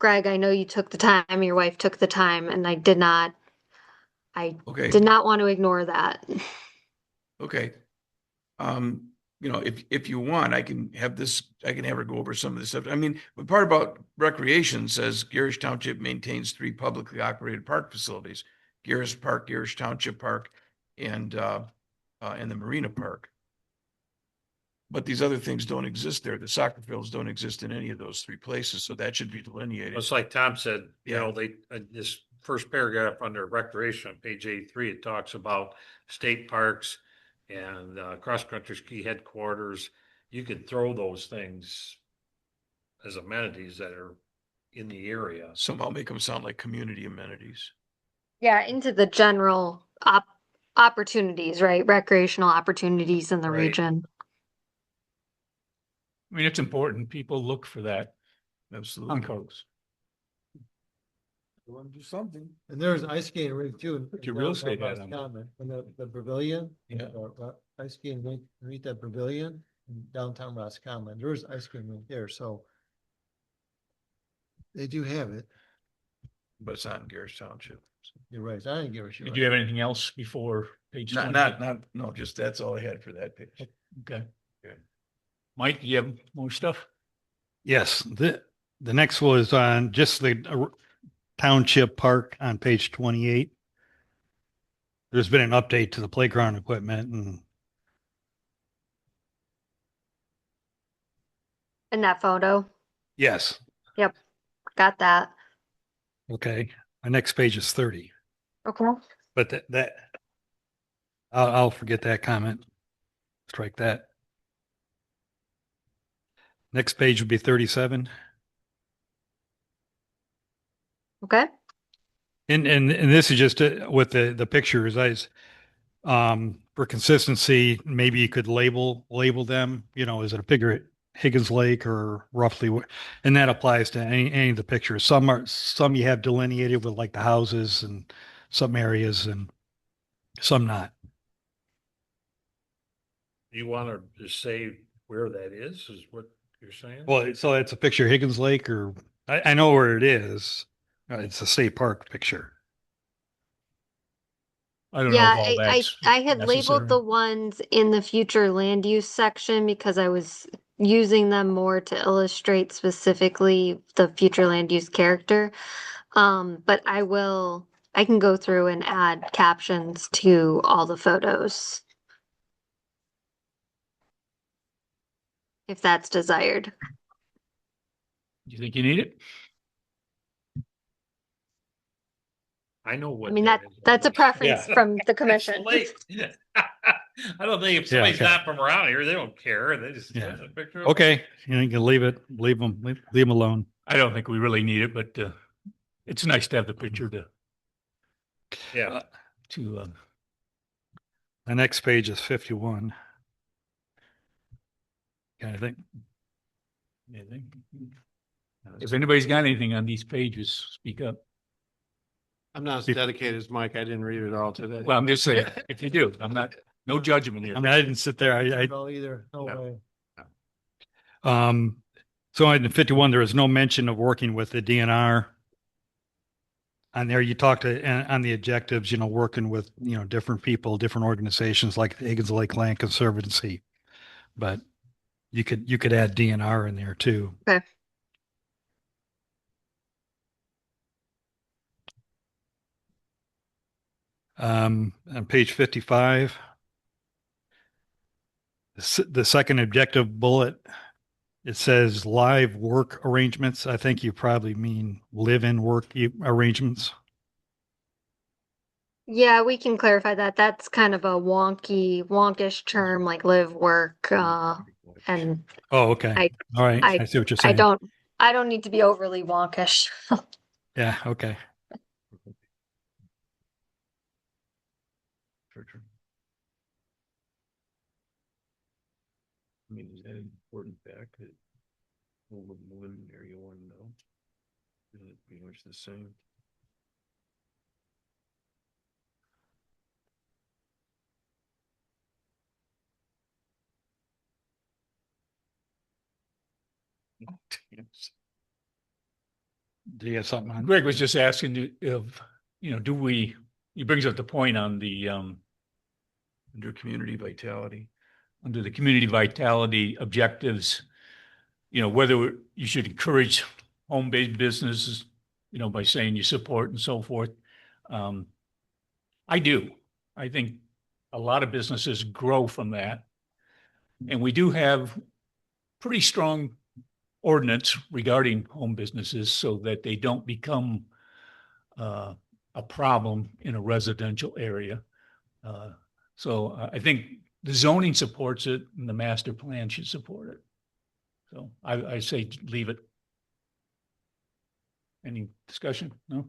E: Greg, I know you took the time, your wife took the time, and I did not
F: Okay.
E: want to ignore that.
F: Okay. you know, if you want, I can have her go over some of this stuff. I mean, the part about recreation says Gerrish Township maintains 3 publicly operated park facilities: Gerrish Park, Gerrish Township Park, and the Marina Park. But these other things don't exist there. The soccer fields don't exist in any of those 3 places, so that should be delineated.
D: It's like Tom said, you
F: Yeah.
D: know, this first paragraph under recreation on page 83, it talks about state parks and cross-country ski headquarters. You could throw those things as amenities that are in the area.
F: Somehow make them sound like community amenities.
E: Yeah, into the general opportunities, right? Recreational opportunities in the
D: Right.
E: region.
I: I mean, it's important. People look for that on
F: Absolutely.
I: coast.
G: You want to do something. And there's ice skating rink too.
I: Put your real estate
G: downtown
I: hat on.
G: Roscommon, in the pavilion.
F: Yeah.
G: Ice skating rink, underneath that pavilion in downtown Roscommon. There's ice skating rink there, so. They do have it.
F: But it's not in Gerrish Township.
G: You're right. I didn't give a shit.
I: Did you have anything else before page 20?
F: No, just that's all I had for that page.
I: Okay.
F: Okay.
I: Mike, do you have more stuff?
H: Yes, the next was on just the township park on page 28. There's been an update to the playground equipment and
E: In that photo.
H: yes.
E: Yep. Got that.
H: Okay. My next page is 30,
E: Okay.
H: but I'll forget that comment. Strike that. Next page would be 37.
E: Okay.
H: And this is just with the pictures. For consistency, maybe you could label them. You know, is it a figure at Higgins Lake or roughly? And that applies to any of the pictures. Some you have delineated with like the houses and some areas, and some not.
D: You want to just say where that is what you're saying?
H: Well, so it's a picture of Higgins Lake, or I know where it is. It's a state park picture.
I: I don't know
E: Yeah,
I: if all that's
E: I had labeled
I: necessary.
E: the ones in the future land use section because I was using them more to illustrate specifically the future land use character. But I can go through and add captions to all the photos. If that's desired.
I: Do you think you need it?
D: I know what.
E: I mean,
D: that is.
E: that's a preference
D: Yeah.
E: from the commission.
D: Lake. I don't think if
H: Yeah,
D: somebody's
H: okay.
D: not from around here, they don't care. They just
H: Yeah.
D: send a picture. Of
H: Okay, you can leave them alone.
I: I don't think we really need it, but it's nice to have the picture
D: Yeah.
I: to
H: The next page is 51. Kind of thing.
I: if anybody's got anything on these pages, speak up.
C: I'm not as dedicated as Mike. I didn't read it all today.
I: Well, I'm just saying, if you do, no judgment here.
H: I mean, I didn't sit there.
G: No, either. No way.
H: So in 51, there is no mention of working with the DNR. On there, you talked on the objectives, you know, working with, you know, different people, different organizations like the Higgins Lake Land Conservancy. But you could add DNR in there too.
E: Okay.
H: On page 55, the second objective bullet, it says live work arrangements. I think you probably mean live-in work arrangements.
E: Yeah, we can clarify that. That's kind of a wonkish term like live, work, and
H: Oh, okay. All right. I see what you're saying.
E: I don't need to be overly wonkish.
H: Yeah. Okay.
F: I mean, is that an important fact that we'll live in area 1 though? Is it pretty much the same?
H: Do you have something on?
I: Greg was just asking if, he brings up the point on the,
F: Under community vitality.
I: under the community vitality objectives, whether you should encourage home-based businesses, by saying you support and so forth. I do. I think a lot of businesses grow from that. And we do have pretty strong ordinance regarding home businesses so that they don't become a problem in a residential area. So I think the zoning supports it and the master plan should support it. So I say leave it. Any discussion? No?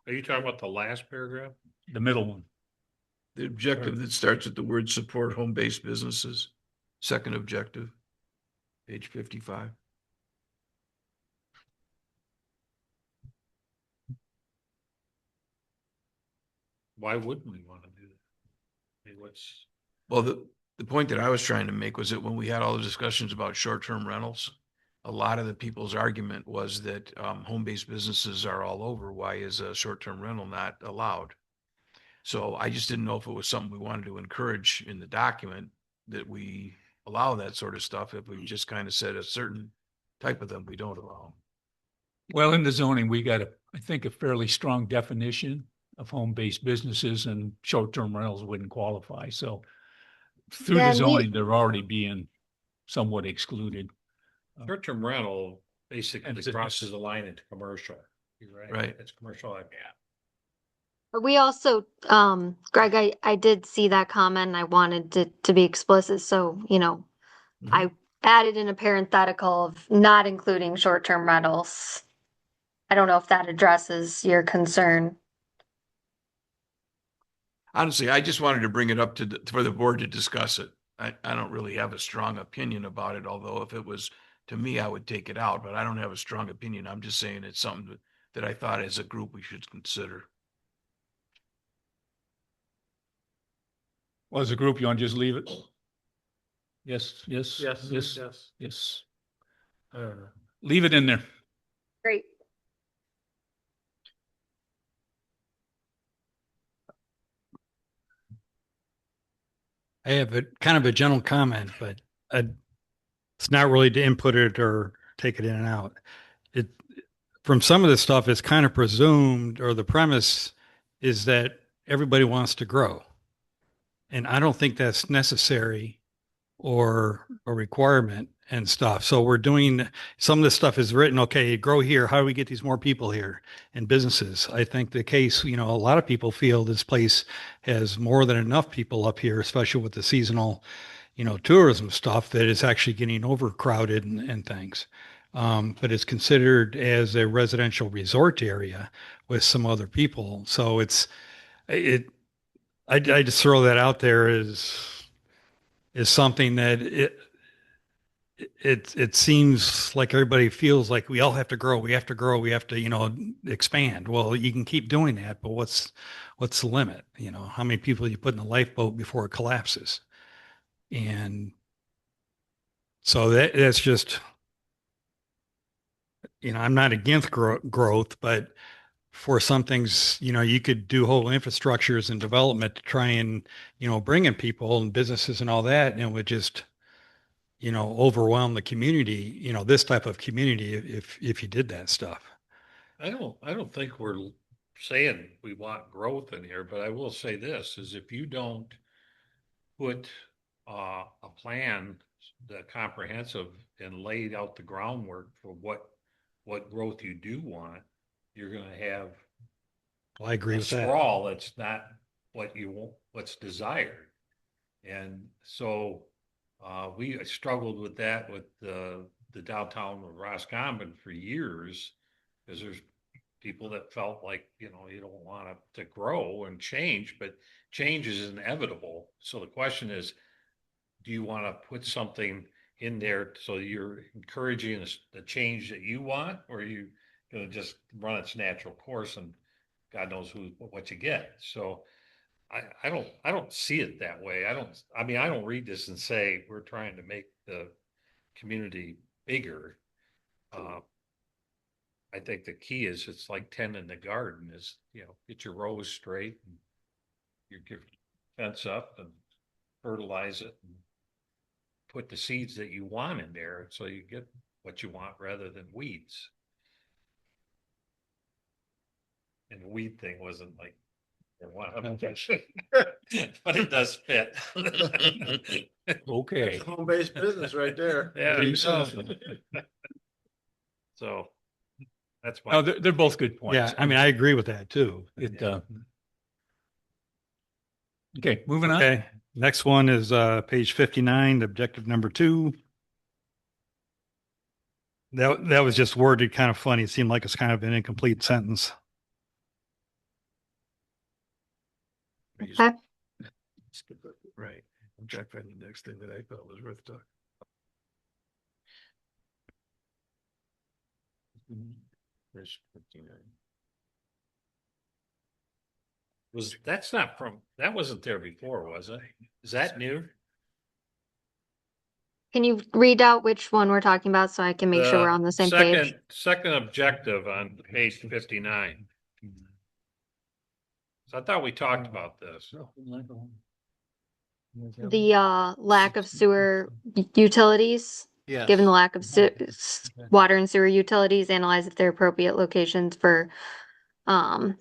D: Are you talking about the last paragraph?
I: The middle one.
F: The objective that starts with the word support home-based businesses, second objective, page 55.
D: Why wouldn't we want to do that? I mean, what's,
F: Well, the point that I was trying to make was that when we had all the discussions about short-term rentals, a lot of the people's argument was that home-based businesses are all over. Why is a short-term rental not allowed? So I just didn't know if it was something we wanted to encourage in the document that we allow that sort of stuff. If we just kind of said a certain type of them, we don't allow.
I: Well, in the zoning, we got I think a fairly strong definition of home-based businesses, and short-term rentals wouldn't qualify. So through
E: Yeah,
I: the zoning, they're already being somewhat excluded.
D: short-term rental basically
I: And business.
D: crosses the line into commercial. You're right.
F: Right.
D: It's commercial. Yeah.
E: We also, Greg, I did see that comment and I wanted to be explicit. So, I added in a parenthetical of not including short-term rentals. I don't know if that addresses your concern.
F: Honestly, I just wanted to bring it up for the board to discuss it. I don't really have a strong opinion about it, although if it was to me, I would take it out, but I don't have a strong opinion. I'm just saying it's something that I thought as a group we should consider.
I: Well, as a group, you want to just leave it? Yes, yes,
C: Yes,
I: yes,
C: yes.
I: yes. Leave it in there.
E: Great.
H: I have a kind of a general comment, but it's not really to input it or take it in and out. It from some of the stuff, it's kind of presumed, or the premise is that everybody wants to grow, and I don't think that's necessary or a requirement and stuff. So we're doing some of this stuff is written, okay, grow here. How do we get these more people here and businesses? I think the case, a lot of people feel this place has more than enough people up here, especially with the seasonal, tourism stuff, that it's actually getting overcrowded and things. But it's considered as a residential resort area with some other people. So I just throw that out there as something that it seems like everybody feels like we all have to grow, we have to grow, we have to, expand. Well, you can keep doing that, but what's the limit? How many people you put in a lifeboat before it collapses? And so that's just, I'm not against growth, but for some things, you could do whole infrastructures and development to try and, bring in people and businesses and all that, and it would just, overwhelm the community, this type of community if you did that stuff.
D: I don't think we're saying we want growth in here, but I will say this is if you don't put a plan, the comprehensive, and laid out the groundwork for what growth you do want, you're gonna have
H: Well, I agree
D: a
H: with that.
D: sprawl that's not what you want, what's desired. And so we struggled with that with the downtown of Roscommon for years, because there's people that felt like, you don't want to grow and change, but change is inevitable. So the question is, do you want to put something in there so you're encouraging the change that you want, or are you going to just run its natural course and God knows what you get? So I don't see it that way. I don't read this and say we're trying to make the community bigger. I think the key is it's like tending the garden is, get your rows straight and you fence up and fertilize it and put the seeds that you want in there, so you get what you want rather than weeds. And the weed thing wasn't like, one of them. But it does fit.
I: Okay.
C: Home-based business right there.
D: Yeah. you go. So that's
I: No,
D: why.
I: they're both good points.
H: Yeah, I mean, I agree with that too.
I: It, okay, moving on.
H: Okay, next one is page 59, objective number 2. That was just worded kind of funny. It seemed like it's kind of an incomplete sentence.
E: Okay.
F: Right. I'm trying to find the next thing that I thought was worth talking. There's 59.
D: That's not from, that wasn't there before, was it? Is that new?
E: Can you read out which one we're talking about so I can make sure we're on the same page?
D: Second objective on page 59. So I thought we talked about this.
E: The lack of sewer utilities,
C: Yes.
E: given the lack of water and sewer utilities, analyze if they're appropriate locations for, let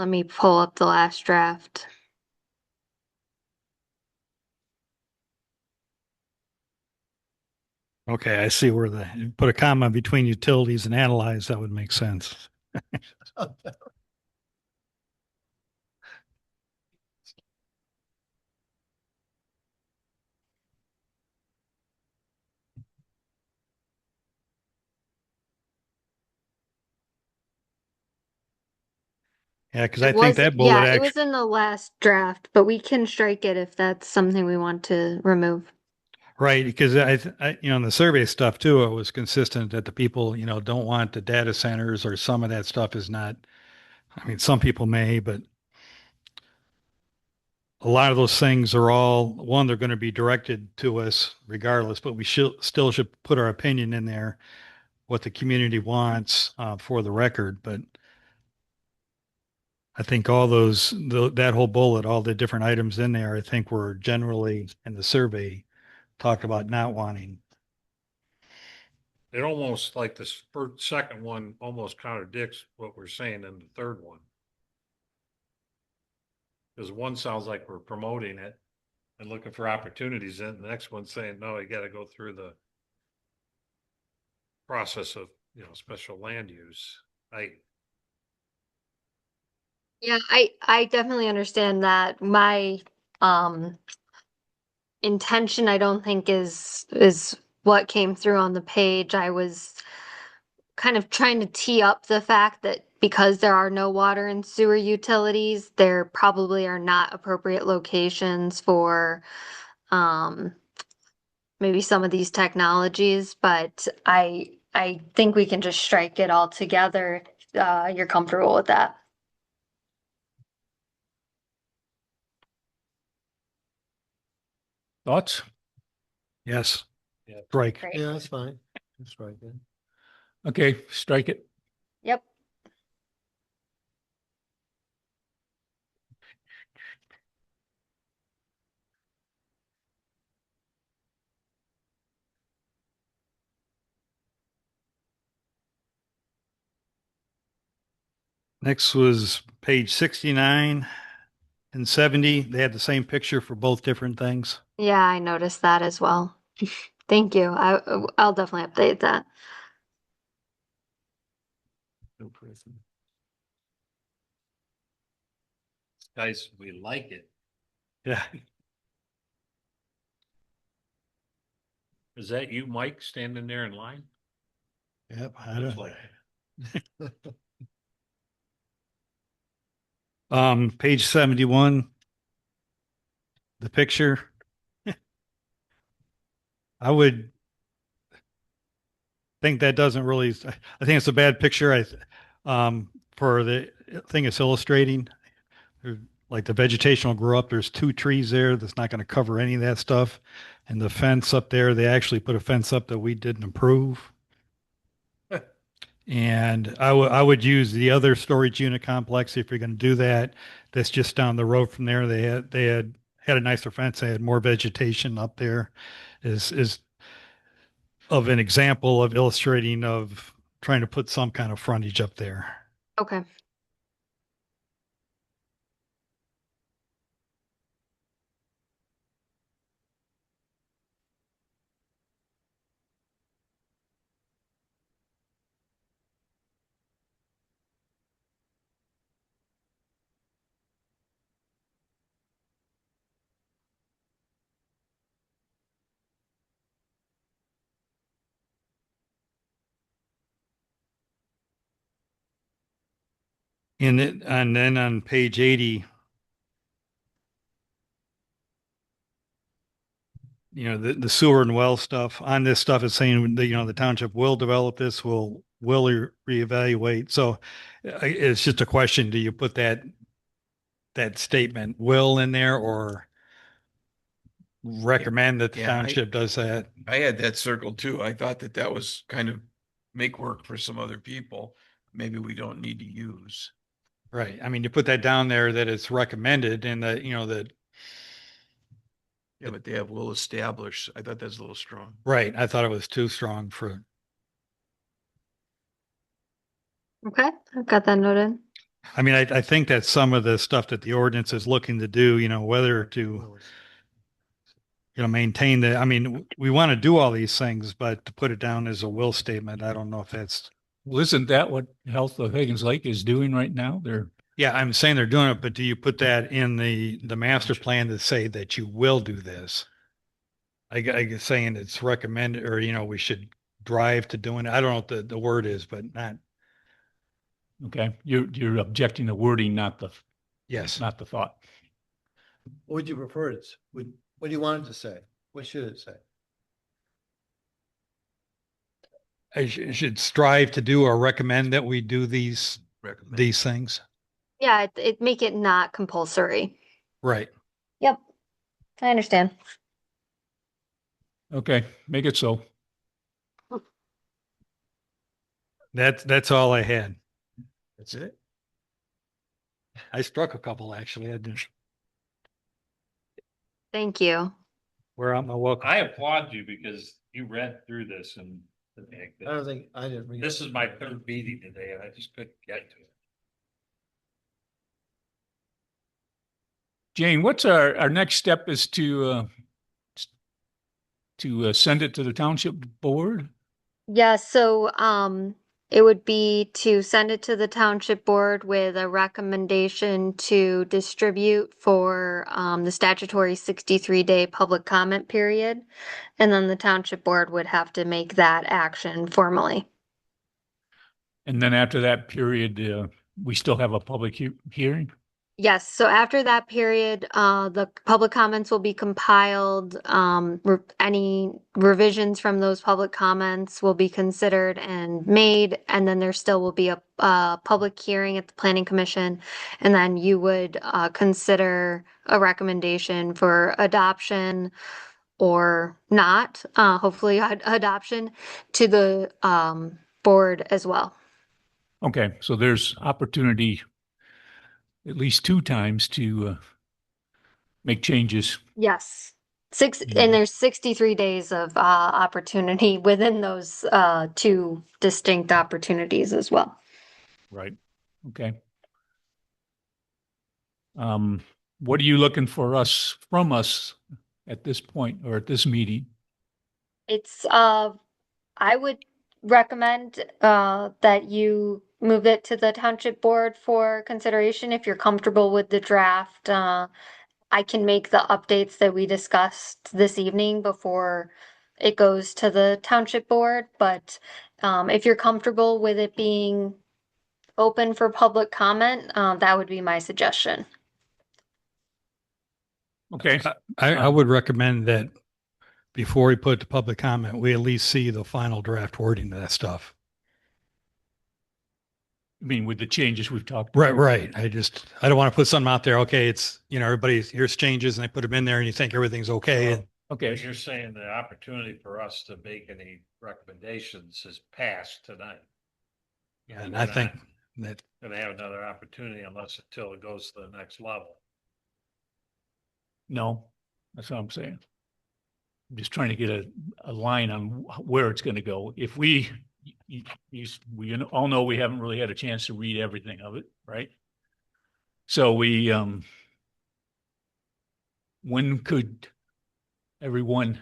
E: me pull up the last draft.
H: Okay, I see where put a comma between utilities and analyze. That would make sense. Yeah, because I think that bullet
E: Yeah, it
H: actually,
E: was in the last draft, but we can strike it if that's something we want to remove.
H: right, because in the survey stuff too, it was consistent that the people, don't want the data centers, or some of that stuff is not, I mean, some people may, but a lot of those things are all, one, they're going to be directed to us regardless, but we still should put our opinion in there, what the community wants for the record. But I think all that whole bullet, all the different items in there, I think were generally in the survey talked about not wanting.
D: It almost like this second one almost contradicts what we're saying in the third one. Because one sounds like we're promoting it and looking for opportunities, and the next one's saying, no, you gotta go through the process of, special land use.
E: Yeah, I definitely understand that. My intention, I don't think is what came through on the page. I was kind of trying to tee up the fact that because there are no water and sewer utilities, there probably are not appropriate locations for maybe some of these technologies, but I think we can just strike it all together. You're comfortable with that?
I: Thoughts?
H: Yes.
D: Yeah.
H: Strike.
E: Great.
G: Yeah, that's fine. That's right then.
I: Okay, strike it.
E: Yep.
H: Next was page 69 and 70. They had the same picture for both different things.
E: Yeah, I noticed that as well. Thank you. I'll definitely update that.
D: Guys, we like it.
H: Yeah.
D: Is that you, Mike, standing there in line?
H: Yep.
D: Looks like
H: Page 71, the picture. I would think that doesn't really, I think it's a bad picture. For the thing it's illustrating, like the vegetation will grow up. There's 2 trees there. That's not going to cover any of that stuff. And the fence up there, they actually put a fence up that we didn't approve. And I would use the other storage unit complex if you're going to do that. That's just down the road from there. They had had a nicer fence, they had more vegetation up there is of an example of illustrating of trying to put some kind of frontage up there.
E: Okay.
H: And then on page 80, the sewer and well stuff on this stuff is saying that, the township will develop this, will reevaluate. So it's just a question. Do you put that statement will in there or recommend that the
F: Yeah,
H: township does that?
F: I had that circled too. I thought that was kind of make work for some other people. Maybe we don't need to use.
H: Right. I mean, you put that down there that it's recommended and that, that,
F: Yeah, but they have will establish. I thought that's a little strong.
H: right. I thought it was too strong for,
E: Okay. I've got that noted.
H: I mean, I think that some of the stuff that the ordinance is looking to do, whether to, maintain the, I mean, we want to do all these things, but to put it down as a will statement, I don't know if that's,
I: Well, isn't that what Health of Higgins Lake is doing right now? They're,
H: yeah, I'm saying they're doing it, but do you put that in the master plan to say that you will do this? I guess saying it's recommended or, we should drive to doing it. I don't know what the word is, but not,
I: okay, you're objecting the wording,
H: yes.
I: not the thought.
G: What would you prefer it? What do you want it to say? What should it say?
H: I should strive to do or recommend that we do these
F: Recommend.
H: things.
E: Yeah, it make it not compulsory.
H: Right.
E: Yep. I understand.
I: Okay, make it so.
H: That's all I had.
F: That's it.
H: I struck a couple actually. I didn't.
E: Thank you.
H: Where am I welcome?
D: I applaud you because you read through this and the fact
G: I don't
D: that
G: think I didn't read.
D: this is my third meeting today and I just couldn't get to it.
I: Jane, what's our next step is to send it to the township board?
E: Yeah, so it would be to send it to the township board with a recommendation to distribute for the statutory 63-day public comment period. And then the township board would have to make that action formally.
I: And then after that period, we still have a public hearing?
E: Yes, so after that period, the public comments will be compiled. Any revisions from those public comments will be considered and made, and then there still will be a public hearing at the planning commission, and then you would consider a recommendation for adoption or not, hopefully adoption to the board as well.
I: Okay, so there's opportunity at least 2 times to make changes.
E: Yes. And there's 63 days of opportunity within those two distinct opportunities as well.
I: Right. Okay. What are you looking from us at this point or at this meeting?
E: It's I would recommend that you move it to the township board for consideration if you're comfortable with the draft. I can make the updates that we discussed this evening before it goes to the township board, but if you're comfortable with it being open for public comment, that would be my suggestion.
I: Okay.
H: I would recommend that before we put the public comment, we at least see the final draft wording of that stuff.
I: I mean, with the changes we've talked
H: Right,
I: about.
H: right. I don't want to put something out there. Okay, it's, here's changes and they put them in there and you think everything's okay. And
I: Okay.
D: Because you're saying the opportunity for us to make any recommendations is passed tonight.
H: and I think that,
D: Gonna have another opportunity until it goes to the next level.
I: No, that's what I'm saying. I'm just trying to get a line on where it's going to go. If we all know we haven't really had a chance to read everything of it, right? So when could everyone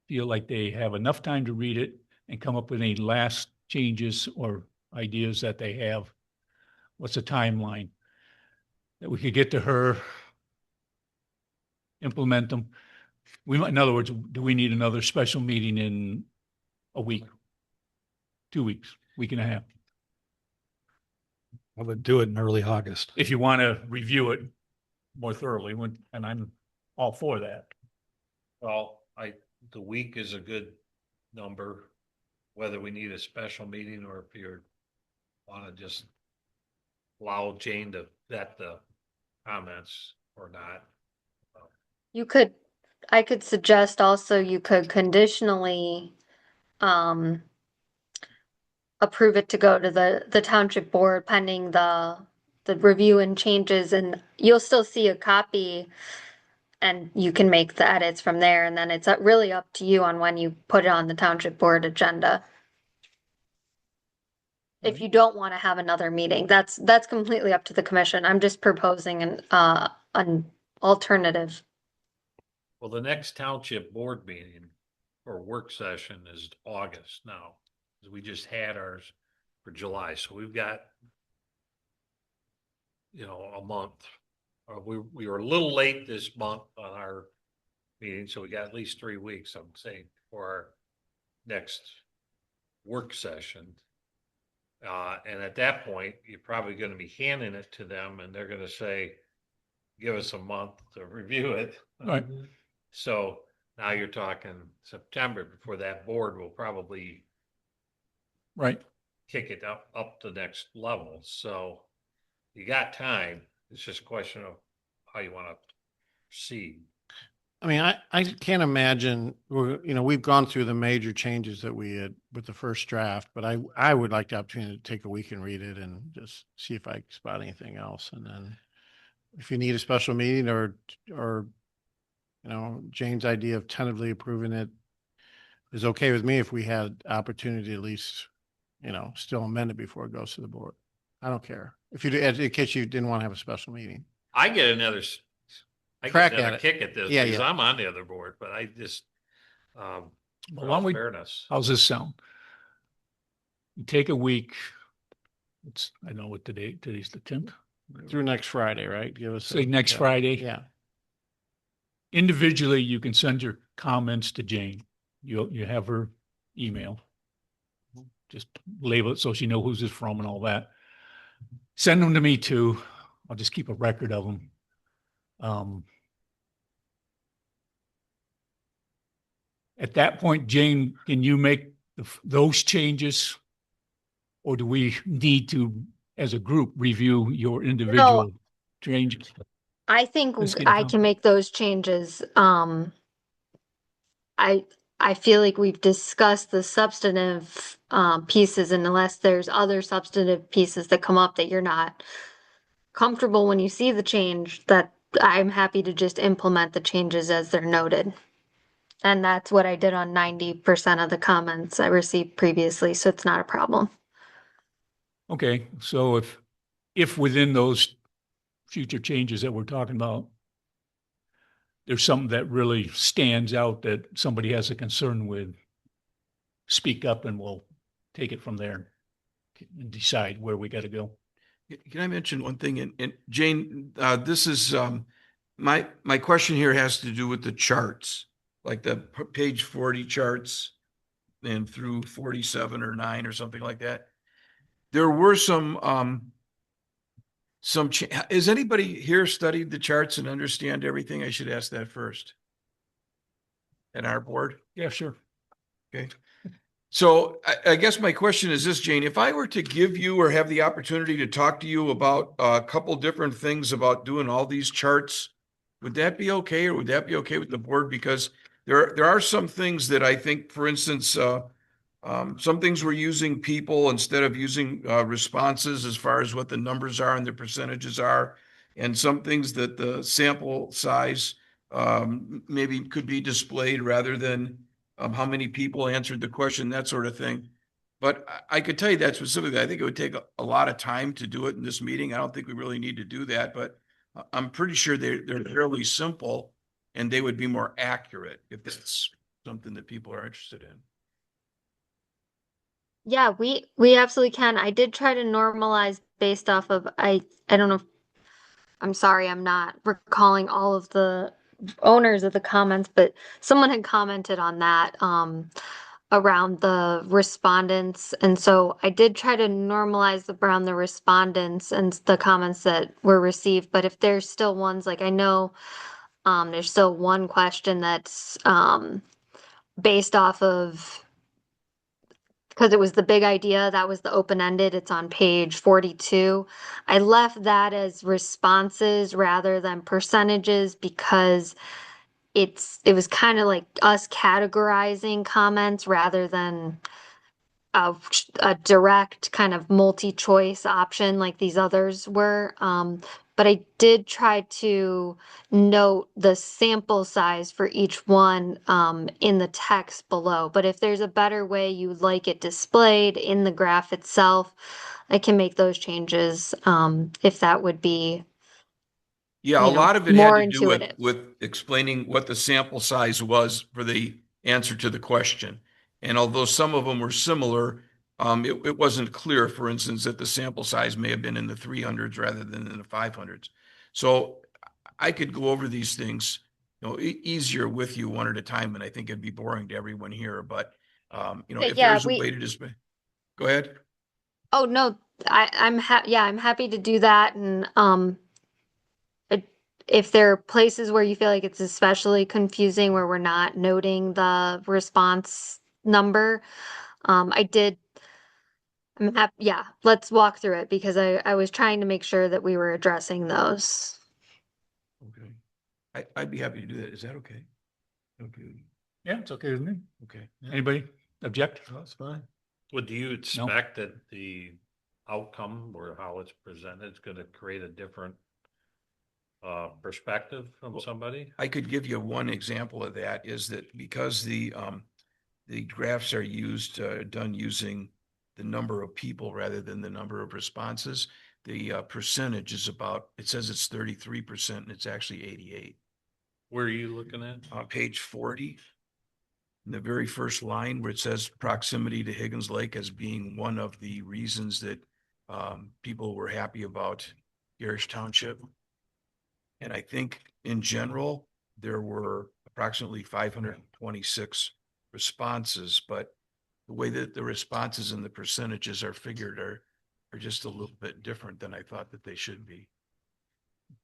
I: feel like they have enough time to read it and come up with any last changes or ideas that they have? What's the timeline that we could get to her, implement them? We might, in other words, do we need another special meeting in a week, 2 weeks, week and a half?
H: I would do it in early August.
I: If you want to review it more thoroughly, and I'm all for that.
D: Well, the week is a good number, whether we need a special meeting or if you want to just allow Jane to vet the comments or not.
E: I could suggest also you could conditionally approve it to go to the township board pending the review and changes, and you'll still see a copy and you can make the edits from there, and then it's really up to you on when you put it on the township board agenda. If you don't want to have another meeting, that's completely up to the commission. I'm just proposing an alternative.
D: Well, the next township board meeting or work session is August now. 'Cause we just had ours for July, so we've got, a month. We were a little late this month on our meeting, so we got at least 3 weeks, I'm saying, for our next work session. And at that point, you're probably going to be handing it to them and they're going to say, give us a month to review it.
I: Right.
D: So now you're talking September before that board will probably
I: Right.
D: kick it up to the next level. So you got time. It's just a question of how you want to proceed.
C: I mean, I can't imagine, we've gone through the major changes that we had with the first draft, but I would like the opportunity to take a week and read it and just see if I can spot anything else. And then if you need a special meeting or, Jane's idea of tentatively approving it is okay with me if we had opportunity to at least, still amend it before it goes to the board. I don't care. In case you didn't want to have a special meeting.
D: I get another
C: Crack at it.
D: kick at this
C: Yeah,
D: because
C: yeah.
D: I'm on the other board, but I just,
I: Well,
D: for
I: why don't
D: all
I: we-
D: fairness.
I: How's this sound? You take a week. I know what today's the 10th.
C: Through next Friday, right? Give us.
I: Say next Friday.
C: Yeah.
I: Individually, you can send your comments to Jane. You have her email. Just label it so she knows who's it from and all that. Send them to me too. I'll just keep a record of them. At that point, Jane, can you make those changes? Or do we need to, as a group, review your individual changes?
E: I think
I: Let's get it
E: I
I: done.
E: can make those changes. I feel like we've discussed the substantive pieces, and unless there's other substantive pieces that come up that you're not comfortable when you see the change, that I'm happy to just implement the changes as they're noted. And that's what I did on 90% of the comments I received previously, so it's not a problem.
I: Okay, so if within those future changes that we're talking about, there's something that really stands out that somebody has a concern with, speak up and we'll take it from there and decide where we got to go.
F: Can I mention one thing? And Jane, this is, my question here has to do with the charts, like the page 40 charts and through 47 or 9 or something like that. There were has anybody here studied the charts and understand everything? I should ask that first. At our board?
I: Yeah, sure.
F: Okay. So I guess my question is this, Jane, if I were to give you or have the opportunity to talk to you about a couple different things about doing all these charts, would that be okay? Or would that be okay with the board? Because there are some things that I think, for instance, some things we're using people instead of using responses as far as what the numbers are and the percentages are. And some things that the sample size maybe could be displayed rather than how many people answered the question, that sort of thing. But I could tell you that specifically. I think it would take a lot of time to do it in this meeting. I don't think we really need to do that, but I'm pretty sure they're fairly simple and they would be more accurate if it's something that people are interested in.
E: Yeah, we absolutely can. I did try to normalize based off of I don't know if, I'm sorry, I'm not recalling all of the owners of the comments, but someone had commented on that around the respondents. And so I did try to normalize around the respondents and the comments that were received. But if there's still ones like I know there's still one question that's based off of because it was the big idea, that was the open-ended, it's on page 42. I left that as responses rather than percentages because it was kind of like us categorizing comments rather than a direct kind of multi-choice option like these others were. But I did try to note the sample size for each one in the text below. But if there's a better way you'd like it displayed in the graph itself, I can make those changes if that would be
F: Yeah, a
E: you know,
F: lot of it had
E: more
F: to do
E: intuitive.
F: with explaining what the sample size was for the answer to the question. And although some of them were similar, it wasn't clear, for instance, that the sample size may have been in the 300s rather than in the 500s. So I could go over these things, easier with you one at a time, and I think it'd be boring to everyone here. But if
E: Yeah,
F: there's a way to display, go ahead.
E: oh no, I'm happy to do that. And it- if there are places where you feel like it's especially confusing where we're not noting the response number, I did. I'm happy. Yeah, let's walk through it because I was trying to make sure that we were addressing those.
F: Okay. I'd be happy to do that. Is that okay? Okay.
I: Yeah, it's okay with me.
F: Okay.
I: Anybody object?
G: That's fine.
D: Well, do you expect that the outcome or how it's presented is gonna create a different perspective from somebody?
F: I could give you one example of that is that because the graphs are done using the number of people rather than the number of responses, the percentage is it says it's 33% and it's actually 88.
D: Where are you looking at?
F: On page 40, in the very first line where it says proximity to Higgins Lake as being one of the reasons that people were happy about Gerrish Township. And I think in general, there were approximately 526 responses, but the way that the responses and the percentages are figured are just a little bit different than I thought that they should be.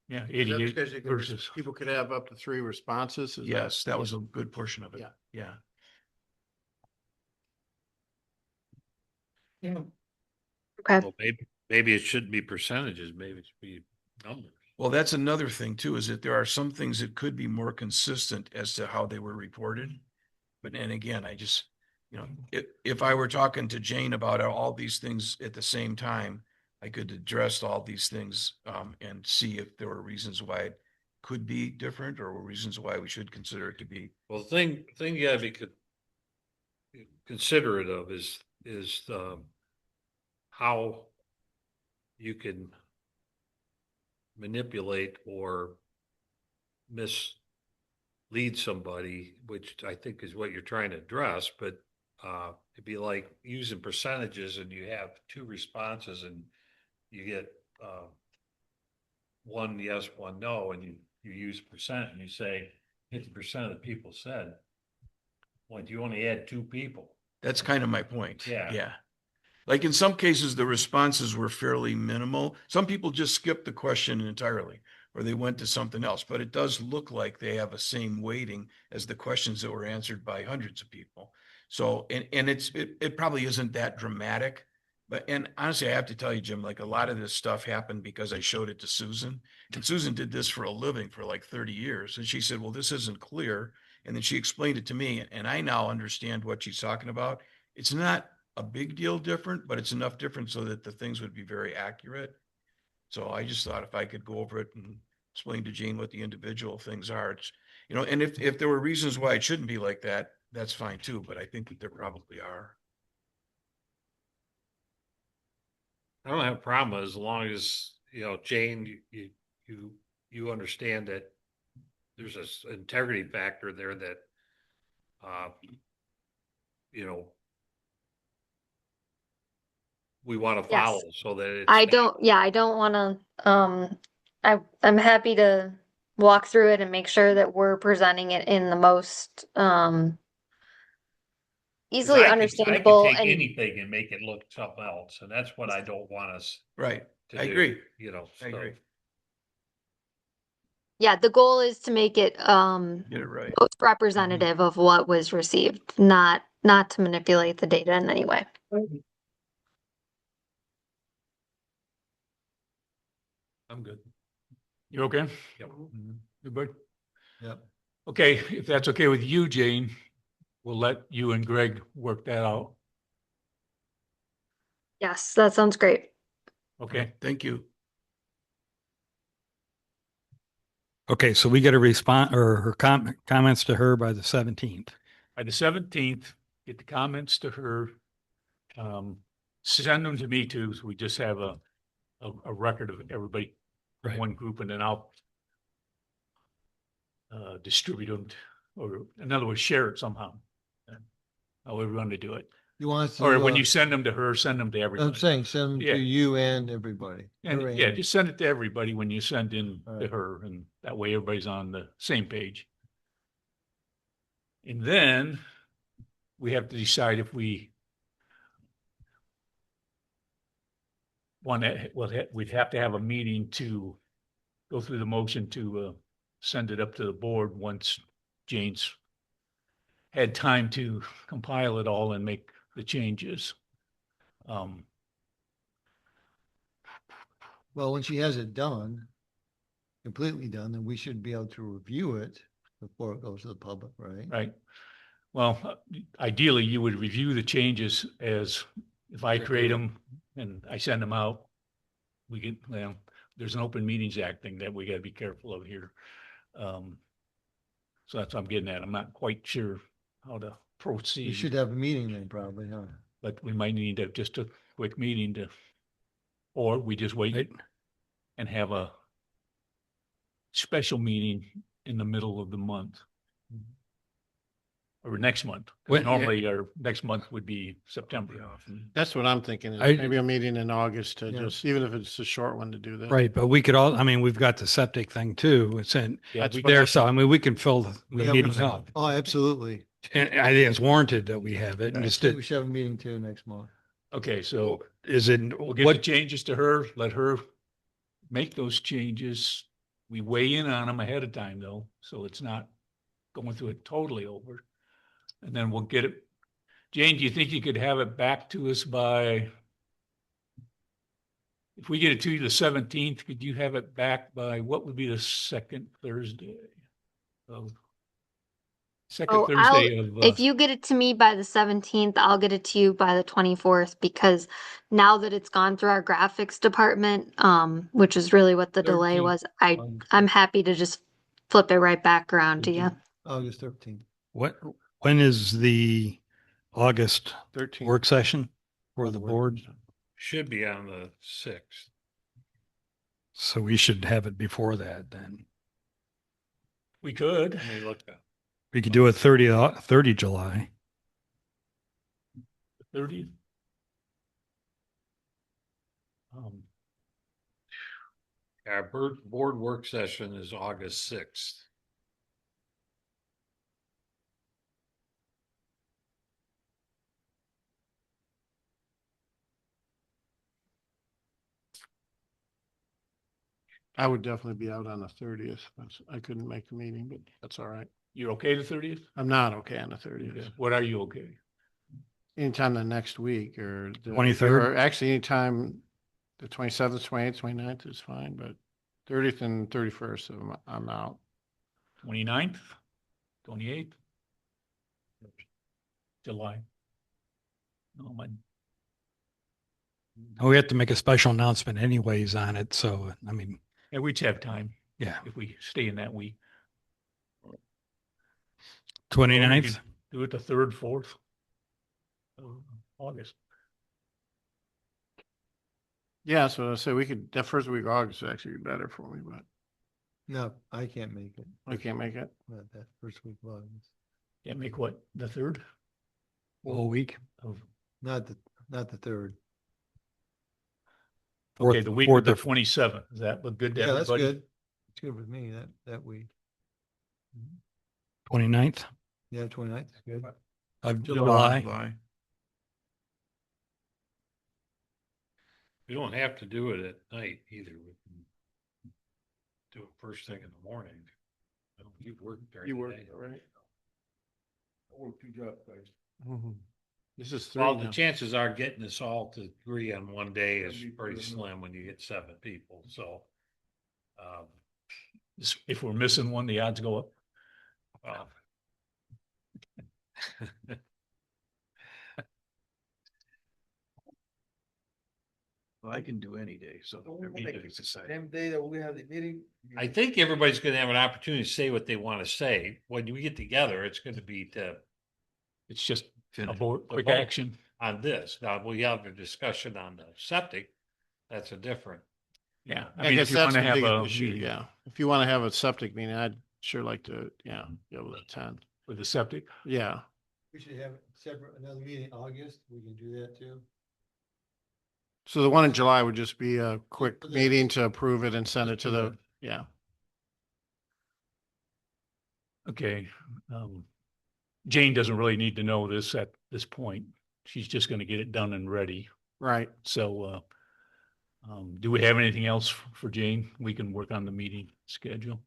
I: Yeah,
C: Is that
I: 88
C: because
I: versus.
C: people could have up to 3 responses?
F: Yes, that was a good portion of it.
C: Yeah.
F: Yeah.
E: Okay.
D: Well, maybe it shouldn't be percentages, maybe it should be numbers.
F: Well, that's another thing too, is that there are some things that could be more consistent as to how they were reported. But and again, I just, if I were talking to Jane about all these things at the same time, I could address all these things and see if there were reasons why it could be different or reasons why we should consider it to be.
D: Well, the thing you gotta be considerate of is how you can manipulate or mislead somebody, which I think is what you're trying to address, but it'd be like using percentages and you have 2 responses and you get one yes, one no, and you use percent and you say 50% of the people said, well, you only had 2 people.
F: That's kind of my point.
D: Yeah.
F: Yeah. Like in some cases, the responses were fairly minimal. Some people just skipped the question entirely, or they went to something else, but it does look like they have a same weighting as the questions that were answered by hundreds of people. So, and it probably isn't that dramatic, but, and honestly, I have to tell you, Jim, like a lot of this stuff happened because I showed it to Susan, and Susan did this for a living for like 30 years. And she said, well, this isn't clear. And then she explained it to me, and I now understand what she's talking about. It's not a big deal different, but it's enough different so that the things would be very accurate. So I just thought if I could go over it and explain to Jane what the individual things are, You know, and if there were reasons why it shouldn't be like that, that's fine too, but I think that there probably are.
D: I don't have a problem as long as, you know, Jane, you understand that there's this integrity factor there that, you know, we want to
E: Yes.
D: follow so that it's.
E: I don't wanna, I'm happy to walk through it and make sure that we're presenting it in the most,
D: 'Cause
E: easily
D: I can
E: understandable
D: take
E: and,
D: anything and make it look something else, and that's what I don't want us
F: Right.
D: to
F: I
D: do,
F: agree.
D: you know.
F: I
D: so.
F: agree.
E: yeah, the goal is to make it,
F: Get it right.
E: most representative of what was received, not to manipulate the data in any way.
D: I'm good.
I: You okay?
D: Yep.
I: Everybody?
G: Yep.
I: Okay, if that's okay with you, Jane, we'll let you and Greg work that out.
E: Yes, that sounds great.
I: Okay,
F: Thank you.
H: Okay, so we get a response or her comments to her by the 17th.
I: by the 17th, get the comments to her. Send them to me too, so we just have a record of everybody from
H: Right.
I: one group, and then I'll distribute them, or in other words, share it somehow. However you want to do it.
G: You want us to,
I: Or when you send them to her, send them to
G: I'm
I: everybody.
G: saying, send them
I: Yeah.
G: to you and everybody.
I: And
G: Her
I: yeah,
G: and-
I: just send it to everybody when you send in
G: All
I: to
G: right.
I: her, and that way everybody's on the same page. And then we have to decide if we want to, well, we'd have to have a meeting to go through the motion to send it up to the board once Jane's had time to compile it all and make the changes.
G: Well, when she has it done, completely done, then we should be able to review it before it goes to the public, right?
I: Right. Well, ideally, you would review the changes as if I create them and I send them out. We get, well, there's an Open Meetings Act thing that we got to be careful of here. So that's what I'm getting at. I'm not quite sure how to proceed.
G: You should have a meeting then probably, huh?
I: But we might need to just a quick meeting to, or we just wait
H: Right.
I: and have a special meeting in the middle of the month. Or next month. 'Cause
H: When-
I: normally our next month would be September.
C: That's what I'm thinking. Is
H: I-
C: maybe a meeting in August to
G: Yeah.
C: just, even if it's a short one to do this.
H: Right, but we could all, I mean, we've got the septic thing too. It's in
I: Yeah,
C: That's
I: we-
C: what
H: there, so I mean, we can fill the
G: Yeah,
H: meetings up.
G: Oh, absolutely.
H: And I think it's warranted that we have it. And
G: I
H: just,
G: think we should have a meeting too next month.
I: Okay, so
H: is it,
I: we'll get the
H: what,
I: changes to her, let her make those changes. We weigh in on them ahead of time though, so it's not going through it totally over. And then we'll get it. Jane, do you think you could have it back to us by, if we get it to you the 17th, could you have it back by, what would be the second Thursday? Second
E: Oh,
I: Thursday of,
E: if you get it to me by the 17th, I'll get it to you by the 24th, because now that it's gone through our graphics department, which is really what the delay
I: 13th.
E: was, I'm happy to just flip it right back around to you.
G: August 13th.
H: when is the August
C: 13.
H: work session for the board?
D: Should be on the 6th.
H: So we should have it before that then.
I: we could.
D: Let me look at
H: We could do it 30 July.
I: 30th.
D: our board work session is August 6th.
C: I would definitely be out on the 30th. I couldn't make the meeting, but that's all right.
I: You're okay the 30th?
C: I'm not okay on the 30th.
I: What are you okay?
C: Anytime the next week or
H: 23rd?
C: or actually anytime the 27th, 28th, 29th is fine, but 30th and 31st, I'm out.
I: 29th, 28th? July. No,
H: We have to make a special announcement anyways on it. So, I mean,
I: yeah, we'd have time
H: yeah.
I: if we stay in that week.
H: 29th.
I: Do it the 3rd, 4th of August.
C: Yeah, so we could, that first week of August would actually be better for me, but
G: No, I can't make it.
C: I can't make it.
G: Not that first week of August.
I: Can't make what, the 3rd
H: The whole week.
I: of,
G: Not the third.
I: okay, the week of
H: fourth
I: the
H: of-
I: 27th. Does that look good to
G: Yeah, that's
I: everybody?
G: good. It's good with me that week.
H: 29th
G: Yeah, 29th is good.
H: of July.
F: July.
D: We don't have to do it at night either. We can do it first thing in the morning. You work during
C: You
D: the
C: work,
D: day.
C: right?
A: I work 2 jobs, guys.
C: Mhm. This is 3
D: Well, the
C: now.
D: chances are getting us all to agree on one day is pretty slim when you get 7 people, so. Um,
I: If we're missing one, the odds go up.
D: well,
F: Well, I can do any day, so everybody's decided.
G: Same day that we have the meeting.
D: I think everybody's gonna have an opportunity to say what they want to say. When we get together, it's gonna be
I: It's just a
F: Finish.
I: quick
D: vote.
I: action.
D: on this. Now, we have a discussion on the septic. That's a different.
I: Yeah.
C: I
I: I mean,
C: guess
I: if you want
C: that's
I: to
C: the
I: have
C: biggest
I: a
C: issue,
I: meeting
C: yeah. If you want to have a septic meeting, I'd sure like to, yeah, be able to attend.
I: with the septic,
C: Yeah,
G: We should have separate, another meeting in August. We can do that too.
C: so the one in July would just be a quick
G: For the-
C: meeting to approve it and send it
G: Just
C: to
G: do
C: the,
G: that.
C: yeah.
I: okay. Jane doesn't really need to know this at this point. She's just going to get it done and ready.
C: Right.
I: So, do we have anything else for Jane? We can work on the meeting schedule.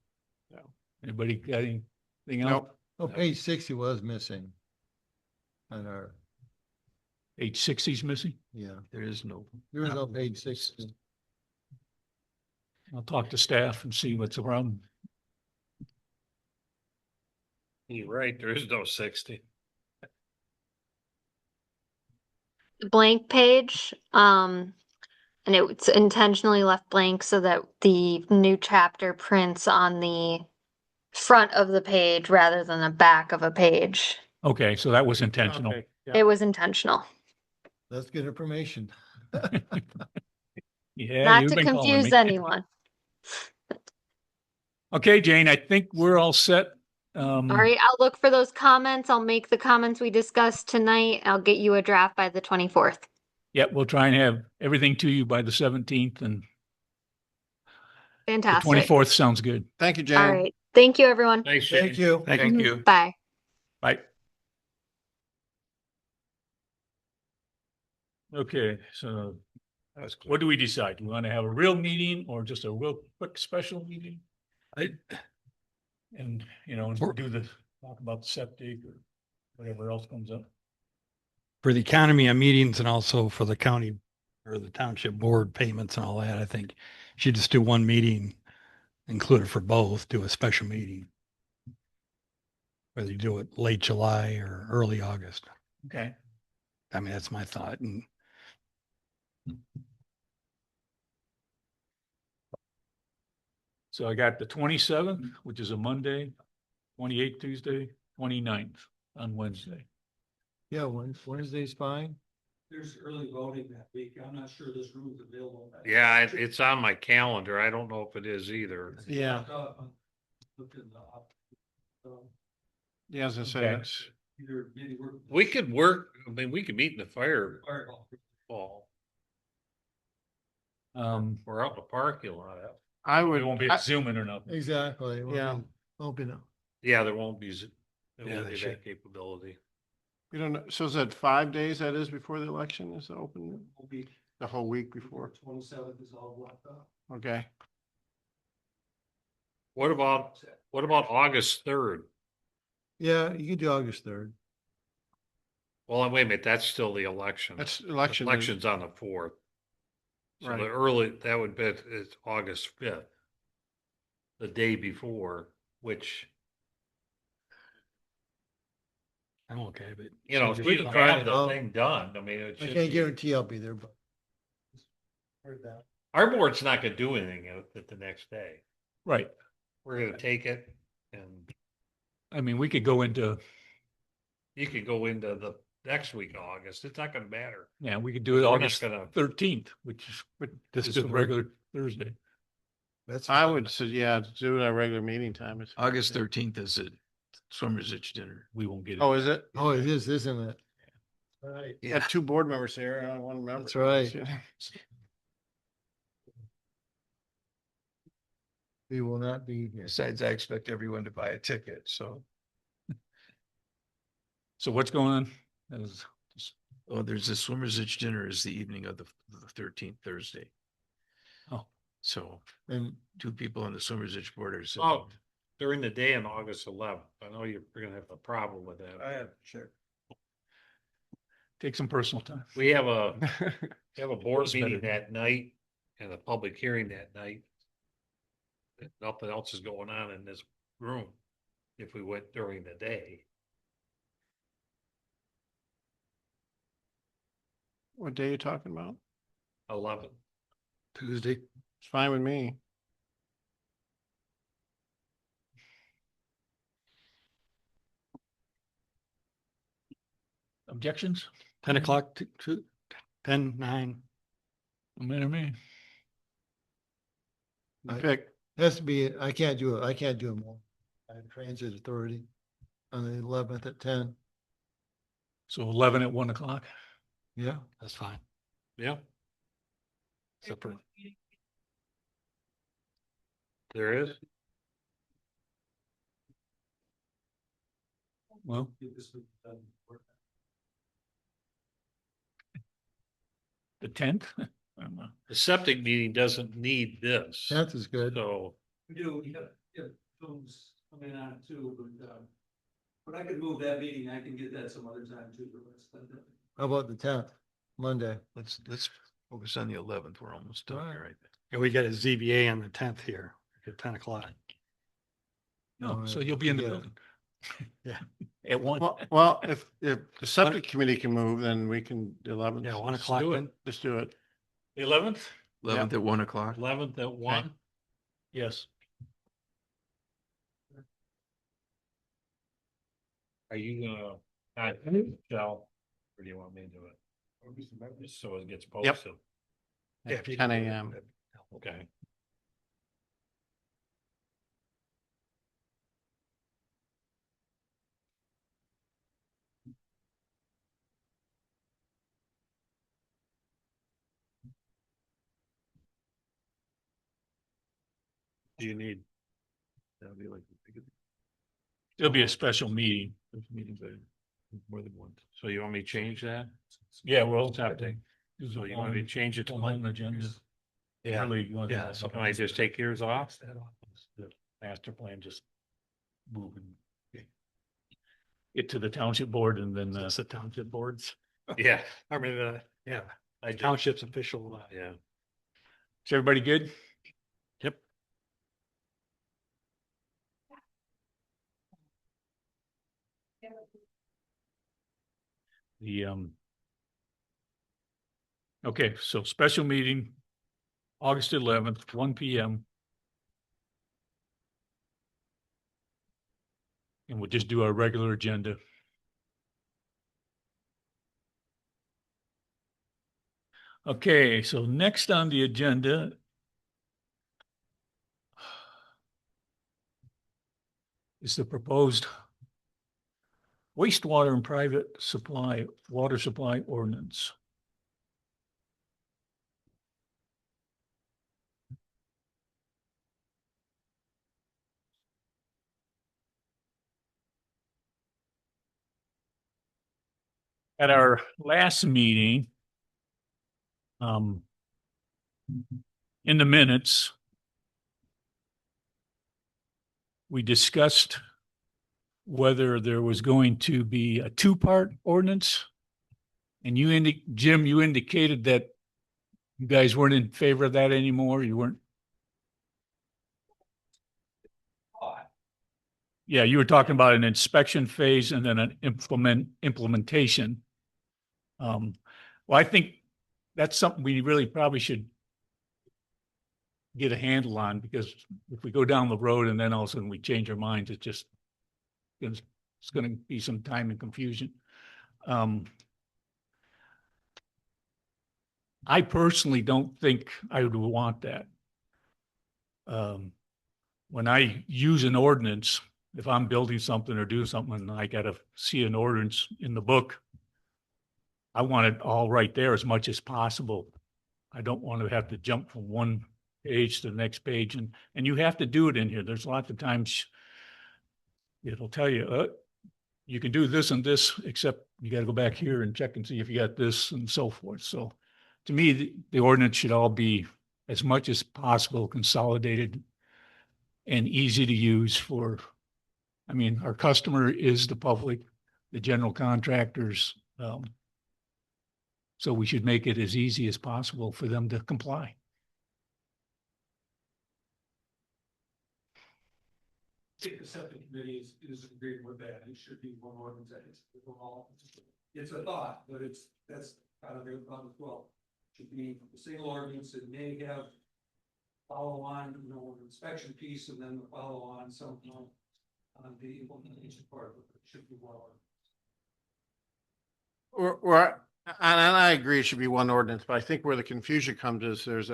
C: No.
I: Anybody got anything else?
C: Nope.
G: Oh, page 60 was missing. On our,
I: Page 60 is missing.
G: yeah,
F: There is no.
G: there is no page 60.
I: I'll talk to staff and see what's the problem.
D: You're right, there is no 60.
E: The blank page, and it's intentionally left blank so that the new chapter prints on the front of the page rather than the back of a page.
I: Okay, so that was intentional.
C: Okay, yeah.
E: It was intentional,
G: That's good information.
I: Yeah,
E: not
I: you've
E: to
I: been calling
E: confuse
I: me.
E: anyone.
I: Okay, Jane, I think we're all set.
E: All right, I'll look for those comments. I'll make the comments we discussed tonight. I'll get you a draft by the 24th.
I: Yeah, we'll try and have everything to you by the 17th, and the
E: Fantastic.
I: 24th sounds good.
C: Thank you, Jane.
E: All right. Thank you, everyone.
D: Thanks, Shane.
G: Thank you.
F: Thank
E: Mhm.
F: you.
E: Bye.
I: Bye. Okay, so what do we decide? Do we want to have a real meeting or just a real quick special meeting? And, talk about the septic or whatever else comes up.
H: For the economy of meetings and also for the county or the township board payments and all that, I think you should just do one meeting, include it for both, do a special meeting. Whether you do it late July or early August.
I: Okay.
H: I mean, that's my thought. And
I: So I got the 27th, which is a Monday, 28th Tuesday, 29th on Wednesday.
G: Yeah, Wednesday's fine.
B: There's early voting that week. I'm not sure this room is available.
D: Yeah, it's on my calendar. I don't know if it is either.
C: Yeah.
B: Look in the
C: Yeah, as I say,
I: Okay.
C: that's,
B: either maybe work.
D: We could work, I mean, we could meet in the fire
B: Fire hall.
D: hall.
I: We
D: We're out in the parking lot.
C: I would,
I: won't be
C: I-
I: zooming or nothing.
G: Exactly.
C: Yeah.
G: Open.
D: Yeah, there won't be, there
H: Yeah,
D: won't
H: they
D: be
H: should.
D: that capability.
C: we don't know, so is that 5 days that is before the election is open?
B: Will be
C: The whole week before?
B: 27th is all blocked up.
C: Okay.
D: What about August 3rd?
G: Yeah, you can do August 3rd.
D: Well, wait a minute, that's still the election.
C: That's election.
D: Election's on the 4th. So
C: Right.
D: the early, that would be, it's August 5th. The day before, which,
H: I'm okay, but.
D: if we can have the thing done, I mean, it
G: I
D: should
G: can't
D: be.
G: guarantee I'll be there, but. Heard that.
D: Our board's not gonna do anything at the next day.
I: Right.
D: We're gonna take it and
I: I mean, we could go into,
D: You could go into the next week of August. It's not gonna matter.
I: yeah, we could do it
D: We're not
I: August
D: gonna-
I: 13th, which is
H: Just
I: just
H: do
I: a
H: the
I: regular Thursday.
G: That's.
C: I would say, yeah, do our regular meeting time. It's-
F: August 13th is a Swimmer's Itch dinner.
I: We won't get it.
C: Oh, is it?
G: Oh, it is, isn't it?
C: Right. You got two board members here. I don't want to remember.
G: That's right. We will not be here.
F: Besides, I expect everyone to buy a ticket, so.
I: So what's going on? That was just-
F: Oh, there's a Swimmer's Itch dinner is the evening of the 13th, Thursday.
I: Oh.
F: So
G: And
F: two people on the Swimmer's Itch board are.
D: Oh, during the day on August 11th. I know you're gonna have a problem with that.
C: have, sure.
I: Take some personal time.
D: We have a board
I: Feels better.
D: meeting that night and a public hearing that night. Nothing else is going on in this room if we went during the day.
C: What day are you talking about?
D: 11.
F: Tuesday.
C: It's fine with me.
I: Objections?
H: 10 o'clock to 10, 9.
I: No matter me.
C: You
G: I-
C: pick.
G: has to be, I can't do it. I can't do it more. I have transit authority on the 11th at 10.
I: So 11 at 1 o'clock.
G: Yeah.
H: That's fine.
D: Yeah,
H: Separate.
D: there is.
I: Well, the 10th. I don't know.
D: The septic meeting doesn't need this.
G: 10th is good.
D: So
B: We do, we have films coming on too, but I could move that meeting, I can get that some other time too.
G: How about the 10th, Monday?
F: Let's focus on the 11th. We're almost done here, right?
H: And we got a ZBA on the 10th here at 10 o'clock.
I: No, so you'll be in the
G: Yeah.
I: building.
H: Yeah.
I: At 1.
C: Well, if the septic committee can move, then we can, 11.
H: Yeah, 1
C: Let's
H: o'clock
C: do it.
H: then.
C: Let's do it.
D: the 11th,
F: 11th at 1 o'clock.
D: 11th at 1.
I: Yes.
D: Are you gonna, Michelle, or do you want me to do it? Just so it gets
C: Yep.
D: posted.
C: Yeah, 10 a.m.
D: Okay.
C: Do you need?
F: That'll be like.
I: There'll be a special meeting.
F: Meetings, more than one.
D: So you want me to change that?
I: Yeah, well.
D: Septic. So you want me to change it to
I: on the agenda.
D: Yeah.
I: Really, you want
F: Yeah,
I: that
F: so
D: Can I just take yours off?
I: The master plan, just moving it to the township board and then
H: That's the township boards.
D: Yeah.
H: I mean, yeah,
D: I just,
H: township's official.
D: yeah.
I: is everybody good?
H: Yep.
I: The okay, so special meeting, August 11th, 1 PM. And we'll just do our regular agenda. Okay, so next on the agenda is the proposed wastewater and private supply, water supply ordinance. At our last meeting, in the minutes, we discussed whether there was going to be a two-part ordinance. And Jim, you indicated that you guys weren't in favor of that anymore. You weren't. Yeah, you were talking about an inspection phase and then an implementation. Well, I think that's something we really probably should get a handle on, because if we go down the road and then all of a sudden we change our minds, it just It's going to be some time and confusion. I personally don't think I would want that. When I use an ordinance, if I'm building something or doing something and I got to see an ordinance in the book, I want it all right there as much as possible. I don't want to have to jump from one page to the next page, and you have to do it in here. There's lots of times it'll tell you, you can do this and this, except you got to go back here and check and see if you got this and so forth. So to me, the ordinance should all be as much as possible consolidated and easy to use for, I mean, our customer is the public, the general contractors. So we should make it as easy as possible for them to comply.
B: I think the septic committee is agreeing with that. It should be one ordinance that is overall. It's a thought, but that's kind of their thought as well. Should be a single ordinance. It may have follow on, inspection piece, and then the follow on some, on the implementation part, but it should be well.
C: Or, and I agree, it should be one ordinance, but I think where the confusion comes is there's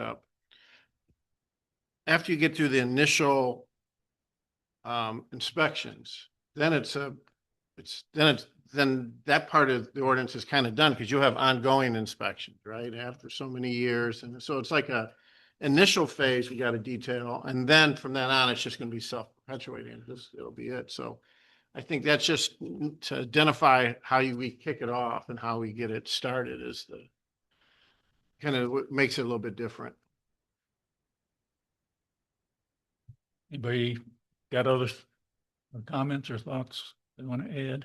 C: after you get through the initial inspections, then then that part of the ordinance is kind of done because you have ongoing inspections, right? After so many years. And so it's like a initial phase, we got to detail. And then from then on, it's just going to be self-perpetuating. It'll be it. So I think that's just to identify how we kick it off and how we get it started is the kind of what makes it a little bit different.
I: Anybody got other comments or thoughts they want to add?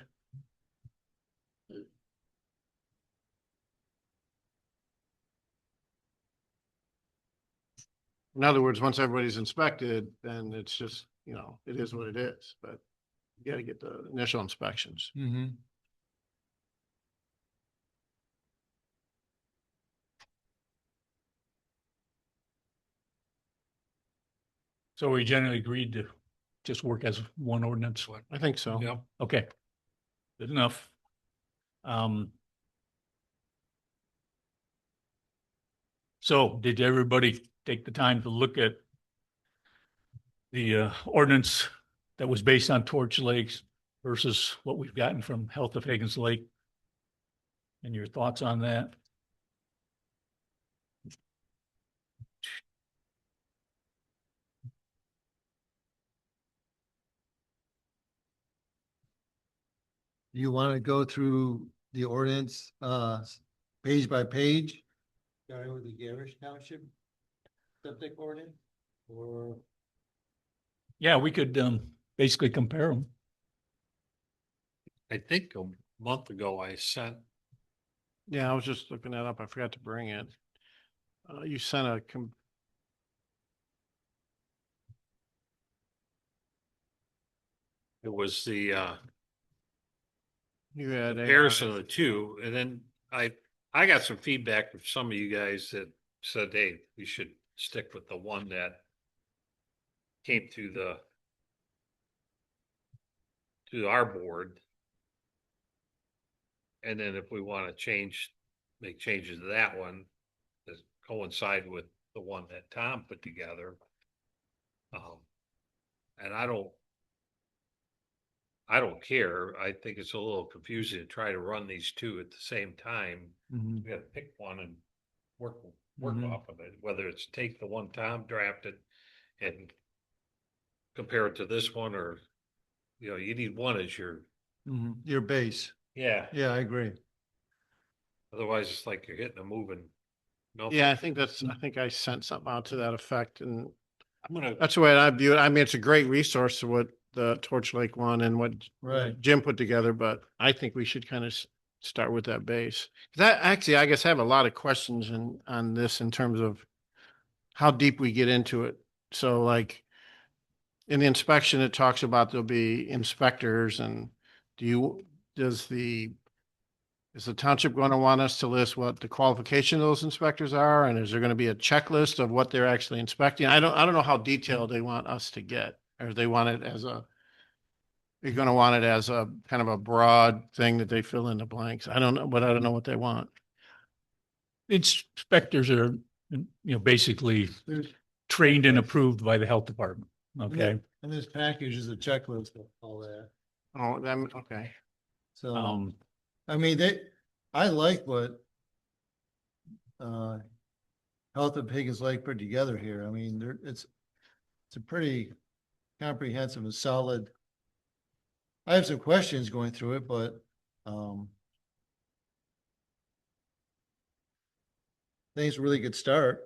C: In other words, once everybody's inspected, then it's just, it is what it is, but you got to get the initial inspections.
G: Mm-hmm.
I: So we generally agreed to just work as one ordinance.
C: I think so.
D: Yeah.
I: Okay. Good enough. So did everybody take the time to look at the ordinance that was based on Torch Lakes versus what we've gotten from Health of Higgins Lake? And your thoughts on that?
G: You want to go through the ordinance, page by page? Starting with the Gerrish Township septic ordinance, or?
I: Yeah, we could basically compare them.
D: I think a month ago I sent,
C: Yeah, I was just looking that up. I forgot to bring it. You sent
D: it was the
C: you had
D: comparison of the two, and then I got some feedback from some of you guys that said, hey, we should stick with the one that came to our board. And then if we want to make changes to that one, to coincide with the one that Tom put together. And I don't care. I think it's a little confusing to try to run these two at the same time.
G: Mhm.
D: We got to pick one and work
G: Mhm.
D: off of it, whether it's take the one Tom drafted and compare it to this one, or, you need one as your,
G: Your base.
D: yeah.
G: Yeah, I agree.
D: Otherwise it's like you're hitting a moving. No.
C: Yeah, I think I sent something out to that effect, and
D: I'm gonna,
C: that's the way I view it. I mean, it's a great resource to what the Torch Lake one and what
G: Right.
C: Jim put together, but I think we should kind of start with that base. That actually, I guess I have a lot of questions on this in terms of how deep we get into it. So like in the inspection, it talks about there'll be inspectors, and is the township going to want us to list what the qualification of those inspectors are? And is there going to be a checklist of what they're actually inspecting? I don't know how detailed they want us to get, or they want it as you're gonna want it as a kind of a broad thing that they fill in the blanks. I don't know, but I don't know what they want.
I: Inspectors are, basically
G: There's,
I: trained and approved by the health department. Okay.
G: and this package is a checklist of all that.
C: Oh, them, okay.
G: So,
I: Um,
G: I mean, I like what Health of Higgins Lake put together here. I mean, it's a pretty comprehensive and solid. I have some questions going through it, but, I think it's a really good start.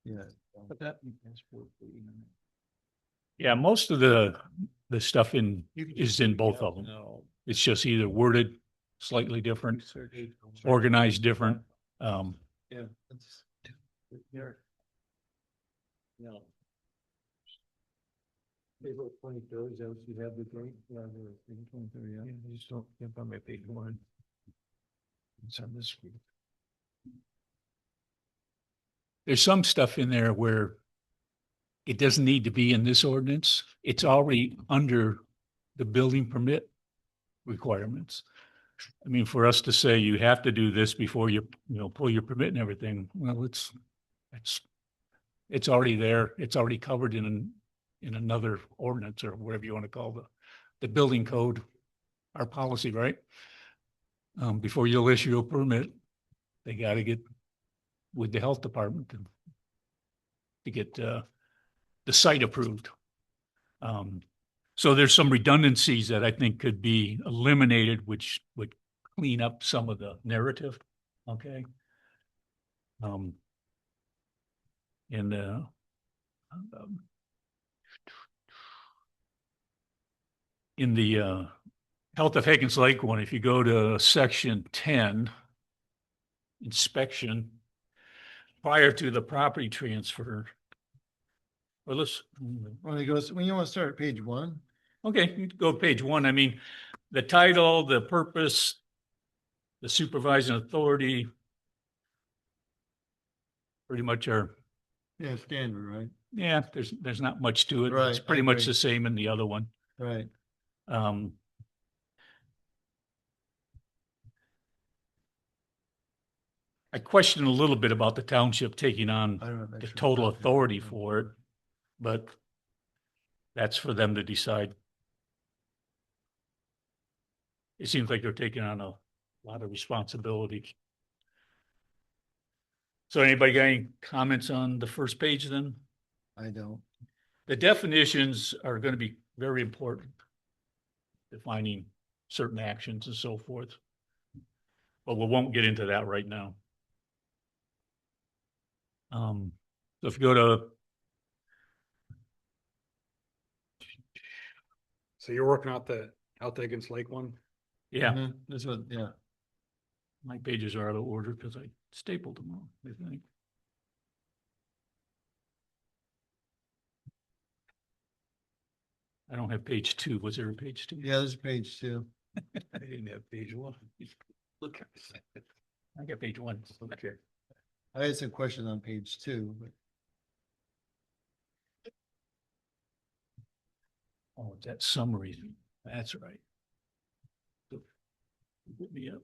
G: Yeah.
I: yeah, most of the stuff is in both of them. It's just either worded slightly different, organized different.
G: Yeah.
C: No.
G: April 23rd, is that what you have the date? Yeah, April 23rd, yeah.
F: I just don't get on my page one. It's on this week.
I: There's some stuff in there where it doesn't need to be in this ordinance. It's already under the building permit requirements. I mean, for us to say you have to do this before you pull your permit and everything, well, it's already there. It's already covered in another ordinance or whatever you want to call the building code, our policy, right? Before you'll issue a permit, they got to get with the health department to get the site approved. So there's some redundancies that I think could be eliminated, which would clean up some of the narrative. Okay. And in the Health of Higgins Lake one, if you go to section 10, inspection, prior to the property transfer. Well,
G: When you want to start at page 1,
I: okay, you go to page 1. I mean, the title, the purpose, the supervising authority, pretty much are,
G: yeah, standard, right?
I: yeah, there's not much to it.
G: Right,
I: It's
G: I
I: pretty much
G: agree.
I: the same in the other one.
G: Right.
I: I question a little bit about the township taking on
G: I don't know.
I: the total authority for it, but that's for them to decide. It seems like they're taking on a lot of responsibility. So anybody got any comments on the first page then?
G: I don't.
I: The definitions are going to be very important. Defining certain actions and so forth. But we won't get into that right now. So if you go to,
H: So you're working out the Health Higgins Lake one?
I: yeah,
G: Mhm. That's what, yeah.
I: my pages are out of order because I stapled them all, I think. I don't have page 2. Was there a page 2?
G: Yeah, there's page 2.
F: I didn't have page one. Look.
I: I got page 1.
F: Okay.
G: I had some questions on page 2, but
I: Oh, it's that summary. That's right. Put me up.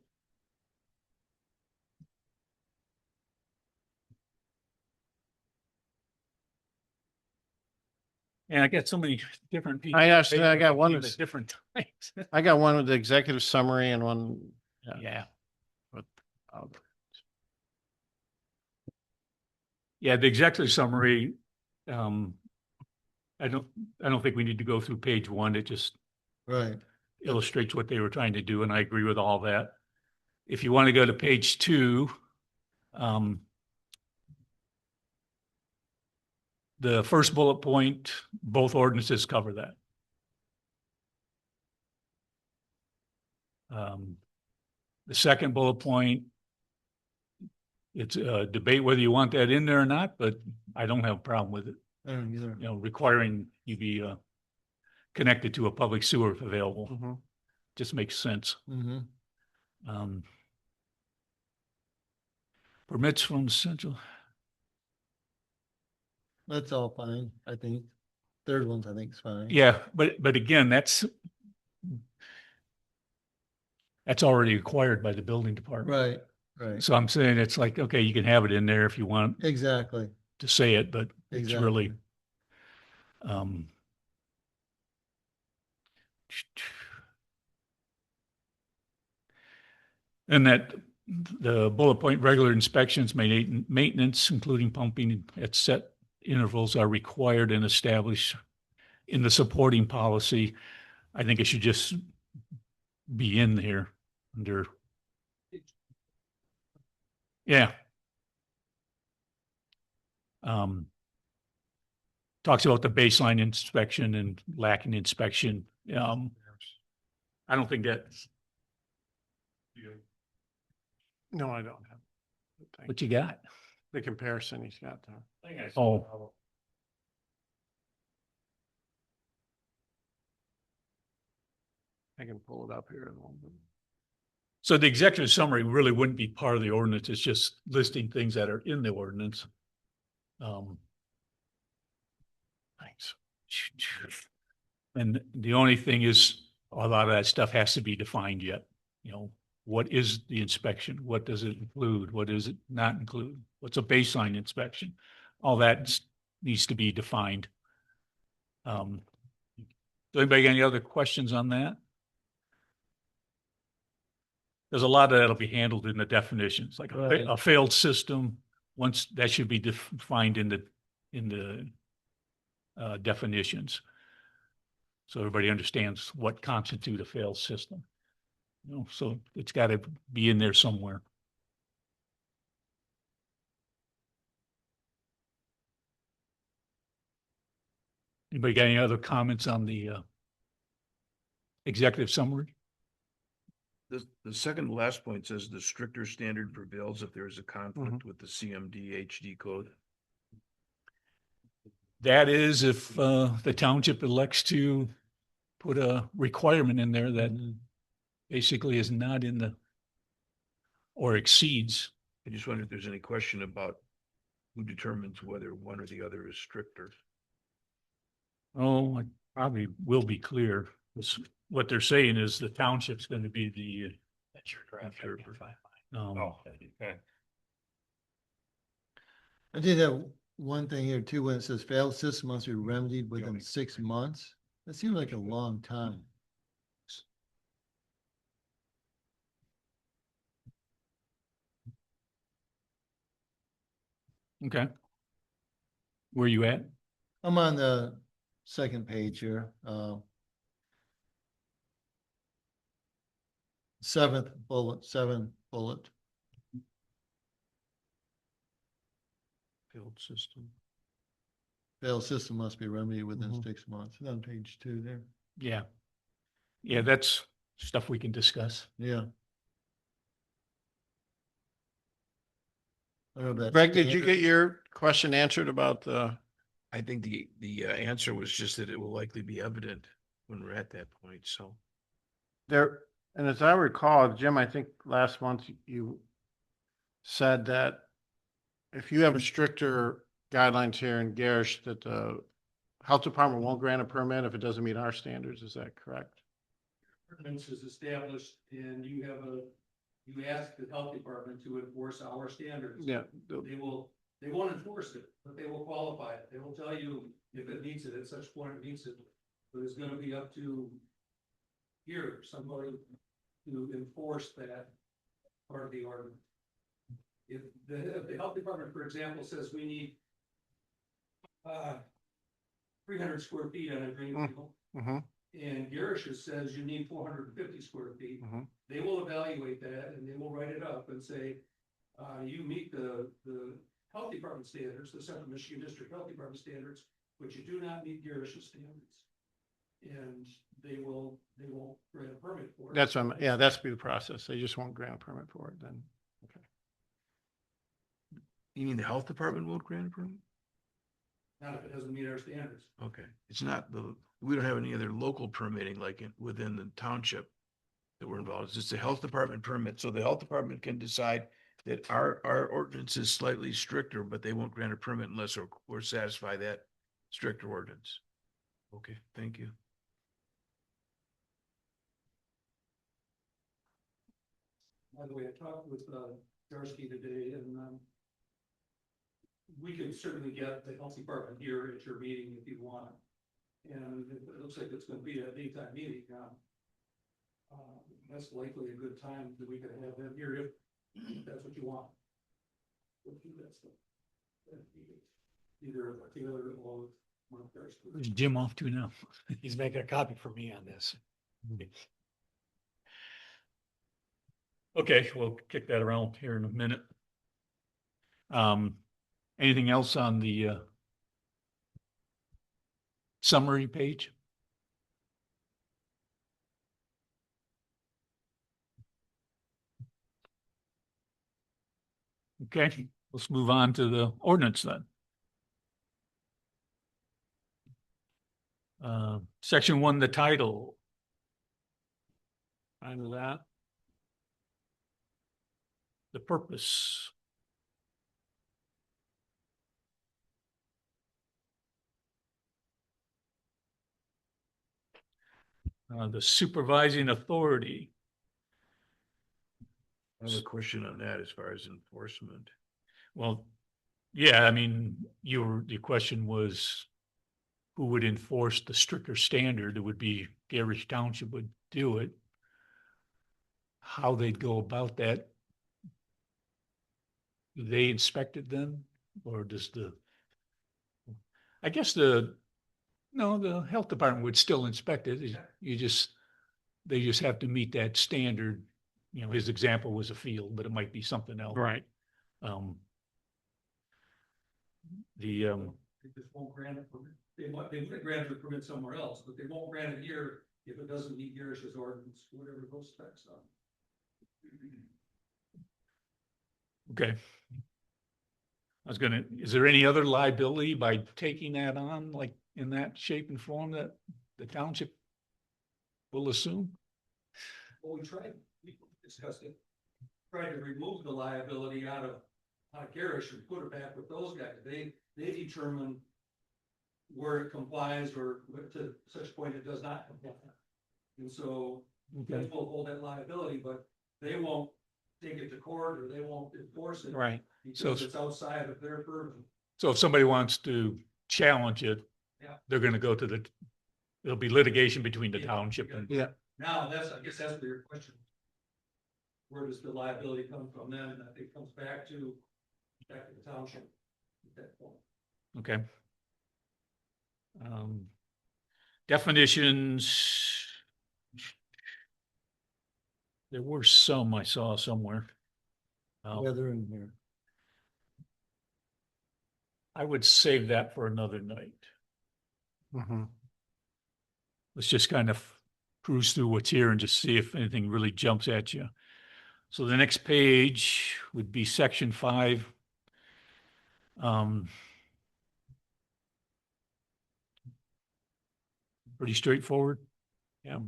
I: And I got so many different people.
C: I got one
I: at
C: that's-
I: different times.
C: I got one with the executive summary and one,
I: Yeah.
C: but
I: Yeah, the executive summary, I don't think we need to go through page 1. It just
G: right.
I: illustrates what they were trying to do, and I agree with all that. If you want to go to page 2, the first bullet point, both ordinances cover that. The second bullet point, it's a debate whether you want that in there or not, but I don't have a problem with it.
G: I don't either.
I: Requiring you be connected to a public sewer if available.
C: Mhm.
I: Just makes sense.
G: Mm-hmm.
I: Permits from central.
G: That's all fine, I think. Third one's, I think, is fine.
I: Yeah, but again, that's already acquired by the building department.
G: Right, right.
I: So I'm saying it's like, okay, you can have it in there if you want
G: Exactly,
I: to say it, but it's
G: exactly.
I: really, um, and that the bullet point regular inspections, maintenance, including pumping at set intervals are required and established in the supporting policy. I think it should just be in there under, yeah. Talks about the baseline inspection and lacking inspection. I don't think that's
C: No, I don't have.
I: what you got.
C: The comparison he's got there.
I: Oh,
C: I can pull it up here in a moment.
I: so the executive summary really wouldn't be part of the ordinance. It's just listing things that are in the ordinance.
C: Thanks.
I: And the only thing is, a lot of that stuff has to be defined yet. You know, what is the inspection? What does it include? What does it not include? What's a baseline inspection? All that needs to be defined. Does anybody got any other questions on that? There's a lot of that'll be handled in the definitions, like
G: Right.
I: a failed system. Once that should be defined in the definitions. So everybody understands what constitutes a failed system. You know, so it's got to be in there somewhere. Anybody got any other comments on the executive summary?
F: The second to last point says the stricter standard prevails if there is a conflict with the CMD HD code.
I: That is if the township elects to put a requirement in there that basically is not in the, or exceeds.
F: I just wonder if there's any question about who determines whether one or the other is stricter.
I: Oh, it probably will be clear. What they're saying is the township's going to be the.
D: That's your draft.
I: Okay.
G: I did have one thing here too, when it says failed system must be remedied within 6 months. That seems like a long time.
I: Okay. Where you at?
G: I'm on the second page here. Seventh bullet.
F: Failed system.
G: Failed system must be remedied within 6 months. It's on page 2 there.
I: Yeah. Yeah, that's stuff we can discuss.
G: Yeah. I don't know if that's
C: Greg, did you
G: standard.
C: get your question answered about the?
F: I think the answer was just that it will likely be evident when we're at that point, so.
C: There, and as I recall, Jim, I think last month you said that if you have stricter guidelines here in Gerrish, that the health department won't grant a permit if it doesn't meet our standards. Is that correct?
B: Ordinance is established and you ask the health department to enforce our standards.
C: Yeah.
B: They won't enforce it, but they will qualify it. They will tell you if it meets it, at such point it meets it. But it's gonna be up to somebody to enforce that part of the ordinance. If the health department, for example, says we need 300 square feet on a green field,
C: Mm-hmm.
B: and Gerrish says you need 450 square feet,
C: Mhm.
B: they will evaluate that and they will write it up and say, you meet the health department standards, the Central Michigan District Health Department standards, but you do not meet Gerrish's standards. And they will grant a permit for it.
C: That's that's be the process. They just won't grant a permit for it then. Okay.
F: You mean the health department won't grant a permit?
B: Not if it doesn't meet our standards.
F: Okay, it's not we don't have any other local permitting like within the township that we're involved. It's just a health department permit, so the health department can decide that our ordinance is slightly stricter, but they won't grant a permit unless we're satisfy that stricter ordinance. Okay, thank you.
B: By the way, I talked with, Jarsky today and, we can certainly get the health department here at your meeting if you want. And it looks like it's gonna be a daytime meeting, that's likely a good time that we could have them here if that's what you want. Either Taylor or Mark Jarsky.
I: Where's Jim off to now?
C: He's making a copy for me on this.
I: Okay, we'll kick that around here in a minute. Anything else on the summary page? Okay, let's move on to the ordinance then. Section 1, the title.
C: Fine with that.
I: The purpose. The supervising authority.
F: I have a question on that as far as enforcement.
I: Well, yeah, I mean, your question was who would enforce the stricter standard? It would be Gerrish Township would do it. How they'd go about that? Do they inspect it then? Or does I guess the health department would still inspect it. They just have to meet that standard. You know, his example was a field, but it might be something else.
C: Right.
B: They just won't grant a permit. They would grant a permit somewhere else, but they won't grant it here if it doesn't meet Gerrish's ordinance, whatever those specs are.
I: Okay. Is there any other liability by taking that on, like in that shape and form that the township will assume?
B: Well, we discussed it, tried to remove the liability out of Gerrish and put it back with those guys. They determine where it complies or to such point it does not comply. And so they will hold that liability, but they won't take it to court or they won't enforce it.
C: Right.
B: Because it's outside of their purview.
I: So if somebody wants to challenge it,
B: Yeah.
I: they're gonna go to there'll be litigation between the
B: Yeah.
I: township and.
C: Yeah.
B: Now, I guess that's your question. Where does the liability come from then? And I think it comes back to the township at that point.
I: Okay. Definitions. There were some I saw somewhere.
G: Weather in here.
I: I would save that for another night.
C: Mhm.
I: Let's just kind of cruise through what's here and just see if anything really jumps at you. So the next page would be section 5. Pretty straightforward. Yeah.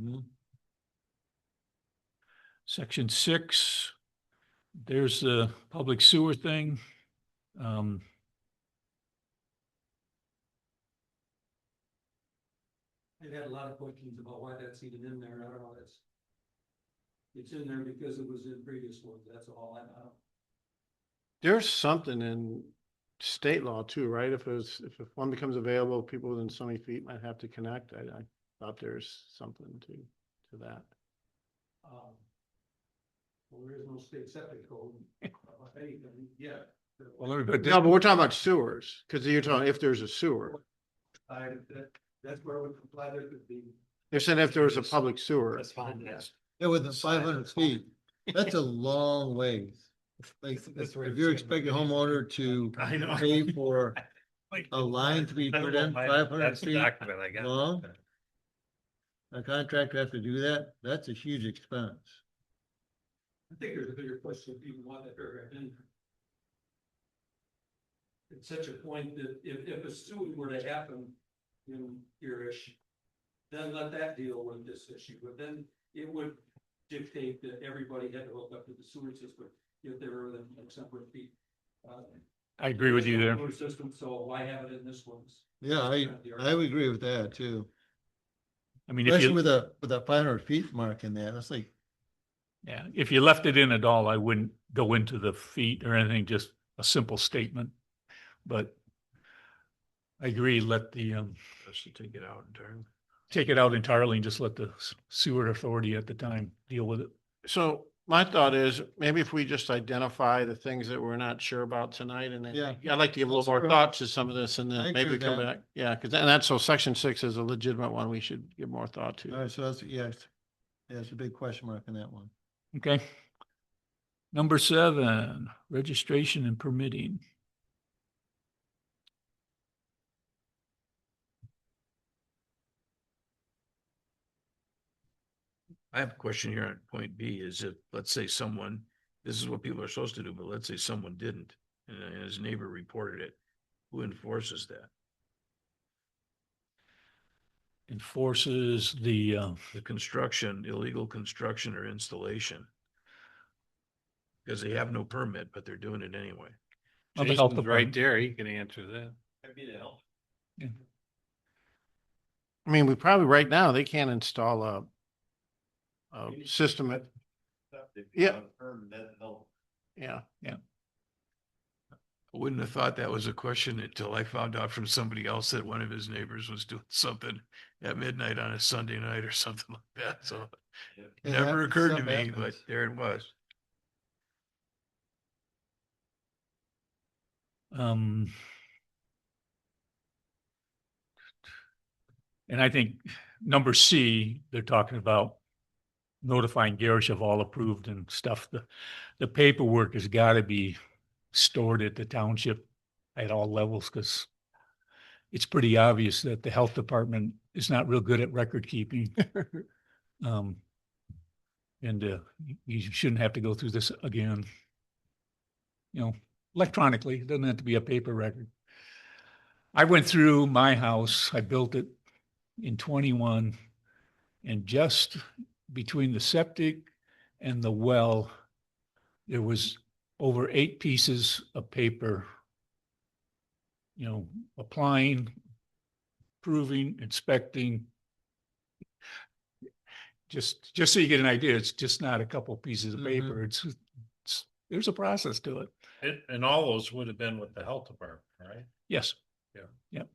I: Section 6, there's the public sewer thing.
B: They've had a lot of questions about why that's even in there. I don't know, it's in there because it was in previous ones. That's all I know.
C: There's something in state law too, right? If one becomes available, people within so many feet might have to connect. I thought there's something to that.
B: Well, there is no state septic code. Anything yet.
I: Well, let me put
C: No, but we're talking about sewers, because you're talking if there's a sewer.
B: That's where it would comply. There could be.
C: They're saying if there was a public sewer.
D: That's fine, yes.
G: Yeah, within 500 feet, that's a long ways. Like, if you're expecting a homeowner to
D: I know.
G: pay for a line to be put in 500
D: That's the
G: feet
D: document I got.
G: long, a contractor have to do that, that's a huge expense.
B: I think there's a bigger question if you want that paragraph in. It's such a point that if a sewer were to happen in Gerrish, then let that deal with this issue, but then it would dictate that everybody had to hook up to the sewer system. get there than separate feet.
I: I agree with you there.
B: Sewer System, so why have it in this one?
G: Yeah, I would agree with that too.
I: I mean, if
G: Especially
I: you,
G: with that 500 feet mark in there, that's like,
I: yeah, if you left it in at all, I wouldn't go into the feet or anything, just a simple statement. But I agree, let the,
F: Just to take it out entirely.
I: take it out entirely and just let the sewer authority at the time deal with it.
C: So my thought is maybe if we just identify the things that we're not sure about tonight and then
G: Yeah.
C: I'd like to give a little more
G: Sure.
C: thought to some of this and
G: I
C: then
G: agree
C: maybe we
G: with
C: come
G: that.
C: back. Yeah, because and that's so section 6 is a legitimate one we should give more thought
G: all
C: to.
G: right, so that's, yes. Yeah, it's a big question mark on that one.
I: Okay. Number 7, registration and permitting.
F: I have a question here on point B is if, let's say someone, this is what people are supposed to do, but let's say someone didn't and his neighbor reported it, who enforces that?
I: Enforces
F: The construction, illegal construction or installation. Because they have no permit, but they're doing it anyway.
I: Well, the health
C: Jason's right
I: department.
C: there. He can answer that.
I: Yeah.
C: I mean, we probably right now, they can't install a system at, yeah. Yeah.
F: I wouldn't have thought that was a question until I found out from somebody else that one of his neighbors was doing something at midnight on a Sunday night or something like that. So it never occurred to
G: Stuff
F: me,
G: happens.
F: but there it was.
I: And I think number C, they're talking about notifying Gerrish of all approved and stuff. The paperwork has got to be stored at the township at all levels because it's pretty obvious that the health department is not real good at record keeping. And you shouldn't have to go through this again. You know, electronically, it doesn't have to be a paper record. I went through my house, I built it in 21, and just between the septic and the well, there was over 8 pieces of paper, you know, applying, proving, inspecting. Just so you get an idea, it's just not a couple pieces of paper. It's there's a process to it.
D: And all those would have been with the health department, right?
I: Yes.
D: Yeah.
I: Yep.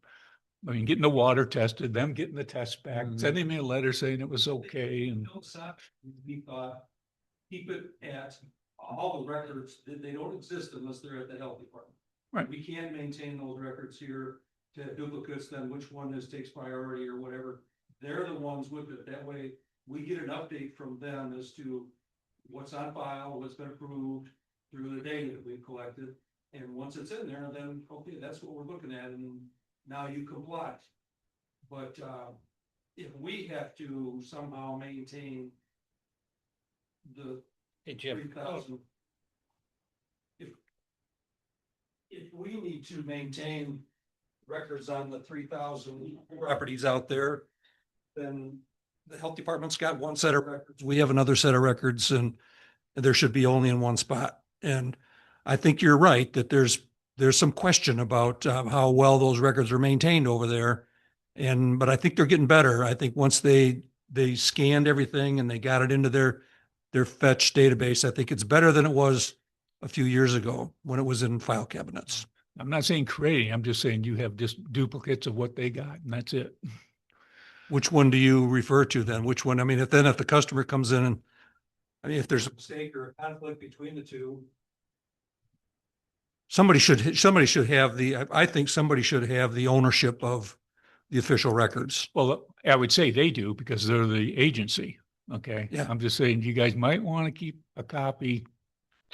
I: I mean, getting the water tested, them getting the test back, sending me a letter saying it was okay. And
B: We thought, keep it at all the records, they don't exist unless they're at the health department.
I: Right.
B: We can't maintain those records here to have duplicates, then which one takes priority or whatever. They're the ones with it. That way we get an update from them as to what's on file, what's been approved through the data that we've collected. And once it's in there, then, okay, that's what we're looking at, and now you comply. But, if we have to somehow maintain the
D: Hey, Jim.
B: 3,000. If we need to maintain records on the 3,000 properties out there, then the health department's got one set of records. We have another set of records, and there should be only in one spot. And I think you're right that there's some question about how well those records are maintained over there. But I think they're getting better. I think once they scanned everything and they got it into their fetch database, I think it's better than it was a few years ago when it was in file cabinets.
I: I'm not saying creating, I'm just saying you have just duplicates of what they got and that's it.
B: Which one do you refer to then? Which one? I mean, if the customer comes in and, I mean, if there's a mistake or a conflict between the two. Somebody should have I think somebody should have the ownership of the official records.
I: Well, I would say they do because they're the agency. Okay.
B: Yeah.
I: I'm just saying you guys might want to keep a copy,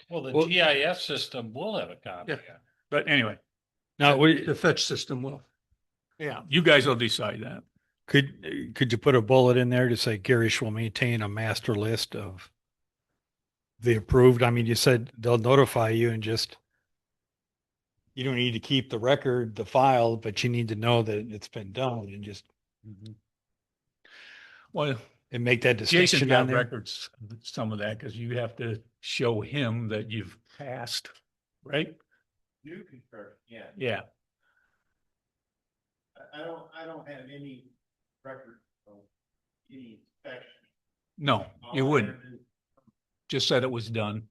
D: Well, the GIS system will have a copy.
I: Yeah. but anyway,
H: Now,
B: The fetch system will.
C: Yeah.
I: you guys will decide that.
H: could you put a bullet in there to say Gerrish will maintain a master list of the approved? I mean, you said they'll notify you and just, you don't need to keep the record, the file, but you need to know that it's been done and just,
I: Well,
H: and make that
I: Jason's
H: distinction
I: got
H: on there.
I: records, some of that, because you have to show him that you've passed, right?
C: You concur, yeah.
I: Yeah,
C: I don't have any record of any inspection.
I: no, you wouldn't. Just said it was done.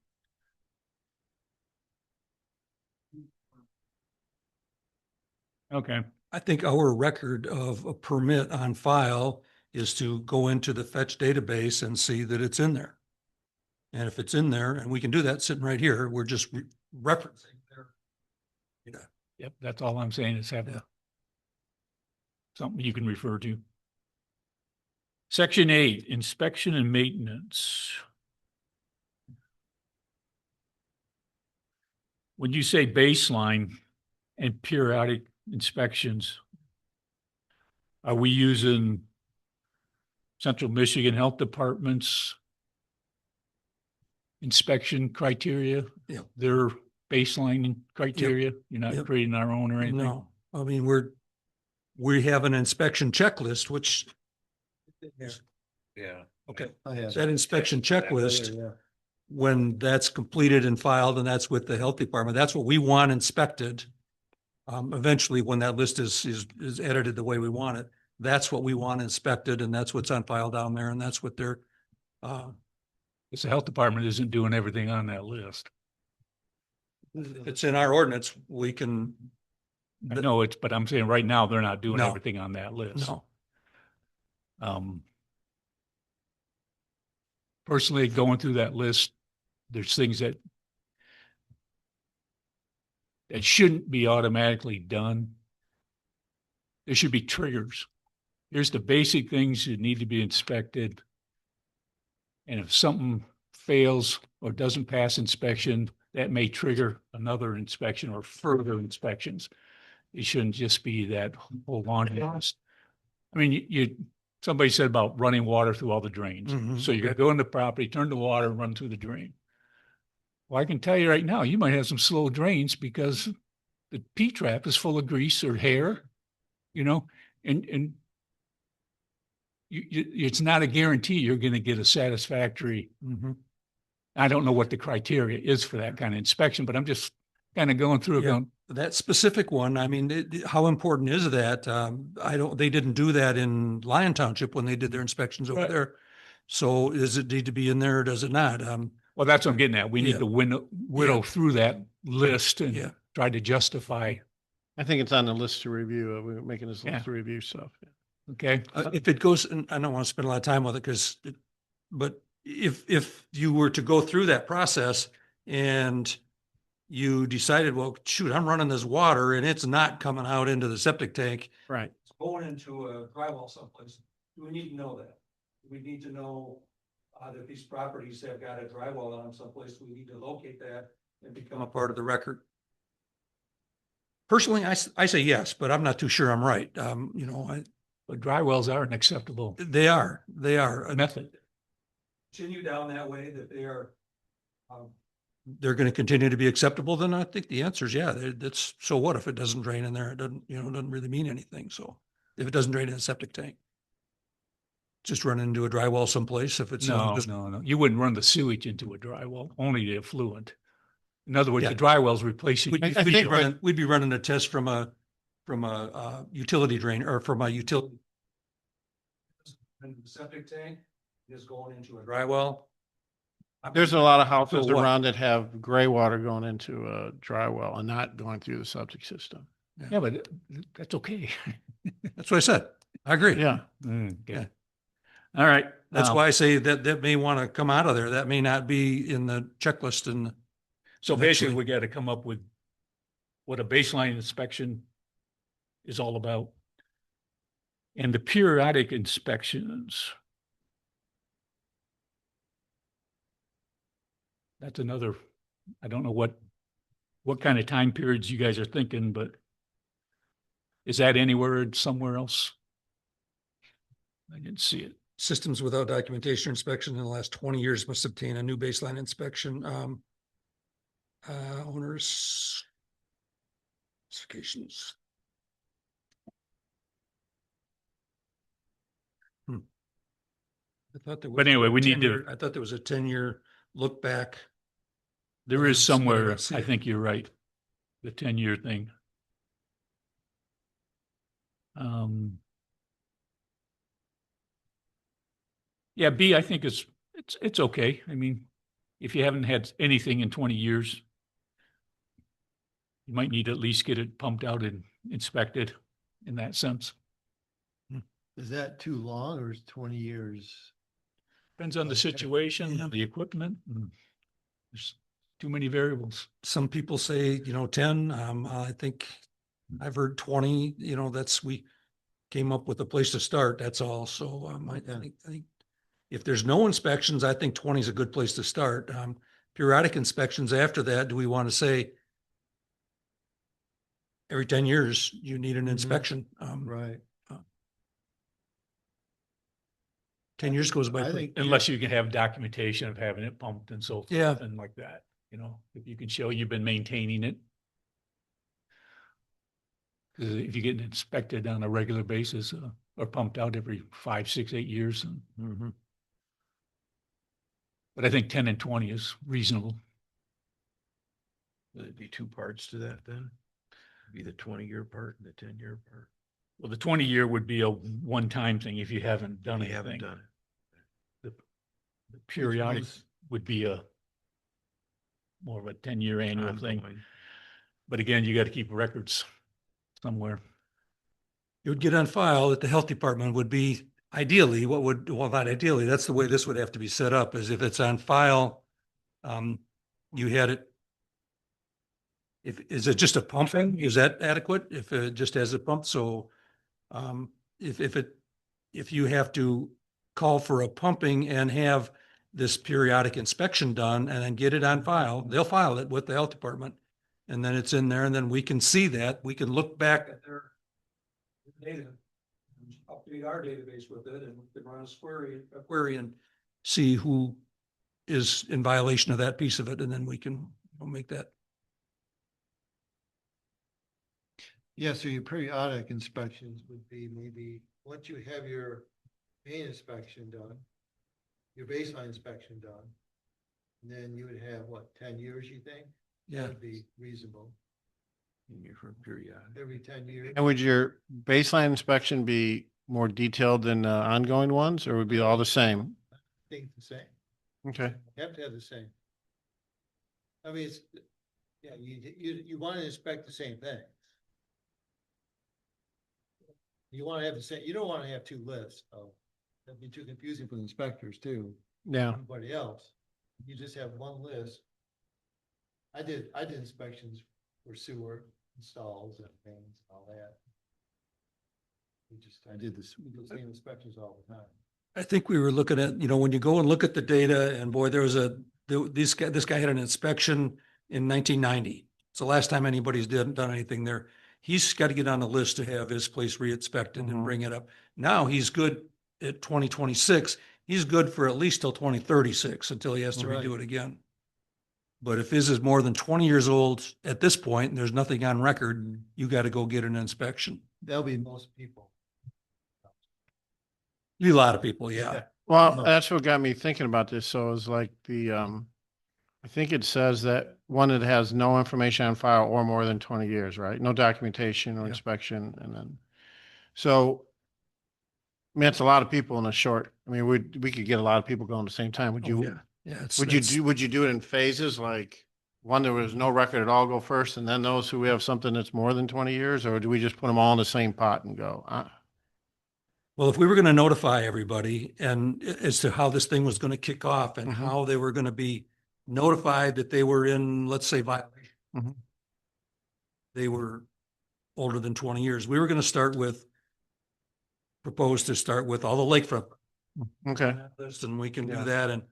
I: Okay,
J: I think our record of a permit on file is to go into the fetch database and see that it's in there. And if it's in there, and we can do that sitting right here, we're just referencing there.
I: yep, that's all I'm saying is have
J: Yeah.
I: something you can refer to. Section 8, inspection and maintenance. When you say baseline and periodic inspections, are we using Central Michigan Health Department's inspection criteria?
J: Yeah.
I: Their baseline criteria? You're not
J: Yep.
I: creating our own or anything?
J: No, I mean, we have an inspection checklist, which.
D: Yeah.
J: Okay,
G: I have
J: that inspection checklist,
G: Yeah.
J: when that's completed and filed, and that's with the health department, that's what we want inspected. Eventually, when that list is edited the way we want it, that's what we want inspected, and that's what's on file down there, and that's what they're,
I: Because the health department isn't doing everything on that list.
J: if it's in our ordinance, we can.
I: I know it's, but I'm saying right now, they're not doing
J: No.
I: everything on that list.
J: No,
I: Personally, going through that list, there's things that shouldn't be automatically done. There should be triggers. Here's the basic things that need to be inspected. And if something fails or doesn't pass inspection, that may trigger another inspection or further inspections. It shouldn't just be that whole laundry list. I mean, somebody said about running water through all the drains.
J: Mhm.
I: So you're gonna go in the property, turn the water, and run through the drain. Well, I can tell you right now, you might have some slow drains because the P-trap is full of grease or hair, and it's not a guarantee you're gonna get a satisfactory.
J: Mhm.
I: I don't know what the criteria is for that kind of inspection, but I'm just kind of going through it
J: Yeah.
I: going,
J: That specific one, I mean, how important is that? They didn't do that in Lyon Township when they did their inspections over
I: Right.
J: there. So does it need to be in there or does it not?
I: well, that's what I'm getting at. We
J: Yeah.
I: need to whittle through that list
J: Yeah.
I: and try to justify,
C: I think it's on the list to review. We're making this
I: Yeah.
C: list to review stuff.
I: okay?
J: If it goes, and I don't want to spend a lot of time with it but if you were to go through that process and you decided, well, shoot, I'm running this water and it's not coming out into the septic tank.
C: Right.
J: It's going into a drywall someplace. Do we need to know that? Do we need to know that these properties have got a drywall on them someplace? We need to locate that and become a part of the record. Personally, I say yes, but I'm not too sure I'm right.
I: But dry wells are an acceptable
J: They are.
I: method.
J: Continue down that way, that they're going to continue to be acceptable, then I think the answer is yeah. That's, so what if it doesn't drain in there? It doesn't really mean anything. So if it doesn't drain in a septic tank, just run into a dry well someplace. If it's
I: No,
J: just,
I: no. You wouldn't run the sewage into a dry well, only the effluent. In other words,
J: Yeah.
I: the dry well's replacing.
J: we'd,
C: I
J: we'd be
C: think
J: running, we'd be running a test from a utility drain or from a utility. And the septic tank is going into a dry well.
C: There's a lot of houses
J: So what?
C: around that have gray water going into a dry well and not going through the septic system.
I: Yeah, but that's okay.
J: That's what I said. I agree.
C: Yeah.
I: Okay.
J: Yeah.
I: All right.
J: That's why I say that may want to come out of there. That may not be in the checklist and.
I: So basically,
J: eventually-
I: we got to come up with what a baseline inspection is all about. And the periodic inspections. That's another, I don't know what kind of time periods you guys are thinking, but is that anywhere, somewhere else? I didn't see it.
J: Systems without documentation or inspection in the last 20 years must obtain a new baseline inspection. Owners. Specifications. I thought there was.
I: But anyway, we need to-
J: 10-year I thought there was a 10-year look back.
I: There is
J: Submit it,
I: somewhere,
J: let's see
I: I
J: it.
I: think you're right. The 10-year thing. Yeah, B, I think it's okay. I mean, if you haven't had anything in 20 years, you might need to at least get it pumped out and inspected in that sense.
G: Is that too long or is 20 years?
I: Depends on the situation,
J: Yeah.
I: the equipment. There's too many variables.
J: Some people say, 10, I think I've heard 20, we came up with a place to start, that's all. So, I think if there's no inspections, I think 20 is a good place to start. Periodic inspections after that, do we want to say every 10 years you need an inspection?
G: Right.
J: 10 years goes by.
G: I
J: quick.
G: think,
I: Unless you can have documentation of having it pumped and so
J: Yeah.
I: forth and like that, if you can show you've been maintaining it. 'Cause if you get inspected on a regular basis, or pumped out every 5, 6, 8 years. But I think 10 and 20 is reasonable.
F: Would it be two parts to that then? Be the 20-year part and the 10-year part?
I: Well, the 20-year would be a one-time thing if you haven't done
F: You haven't
I: anything.
F: done it.
I: The periodic
G: ones?
I: would be more of a 10-year annual thing.
F: Ongoing.
I: But again, you got to keep records somewhere.
J: It would get on file that the health department would be ideally, not ideally, that's the way this would have to be set up, is if it's on file, you had it. Is it just a pumping? Is that adequate? If it just has a pump? So, if you have to call for a pumping and have this periodic inspection done and then get it on file, they'll file it with the health department. And then it's in there and then we can see that, we can look back at their data, update our database with it, and we can run a query and see who is in violation of that piece of it, and then we'll make that.
G: Yeah, so your periodic inspections would be maybe, once you have your main inspection done, your baseline inspection done, and then you would have, 10 years, you think?
J: Yeah.
G: That would be reasonable,
F: In your period.
G: every 10 years.
C: And would your baseline inspection be more detailed than ongoing ones, or would be all the same?
G: I think the same.
C: Okay.
G: You have to have the same. I mean, you want to inspect the same thing. You want to have the same, you don't want to have two lists, that'd be too confusing for the inspectors too.
C: Yeah.
G: Everybody else, you just have one list. I did inspections for sewer installs and things and all that. I did we do the same inspections all the time.
J: I think we were looking at, when you go and look at the data, and boy, this guy had an inspection in 1990. It's the last time anybody's done anything there. He's got to get on the list to have his place re-inspected and bring it up. Now he's good at 2026. He's good for at least till 2036 until he has to
G: Right.
J: redo it again. But if his is more than 20 years old at this point and there's nothing on record, you got to go get an inspection.
G: That'll be most people.
J: A lot of people, yeah.
C: Well, that's what got me thinking about this. So it's like I think it says that one that has no information on file or more than 20 years, right? No documentation or
J: Yeah.
C: inspection. And then, so, I mean, it's a lot of people in a short, I mean, we could get a lot of people going at the same time. Would you,
J: Yeah.
C: would you do it in phases? Like one, there was no record at all go first, and then those who have something that's more than 20 years, or do we just put them all in the same pot and go?
J: Well, if we were going to notify everybody and as to how this thing was going to kick off and
C: Mhm.
J: how they were going to be notified that they were in, let's say, violation.
C: Mhm.
J: They were older than 20 years. We were going to propose to start with all the lakefront
C: Okay.
J: list, and we can
C: Yeah.
J: do that and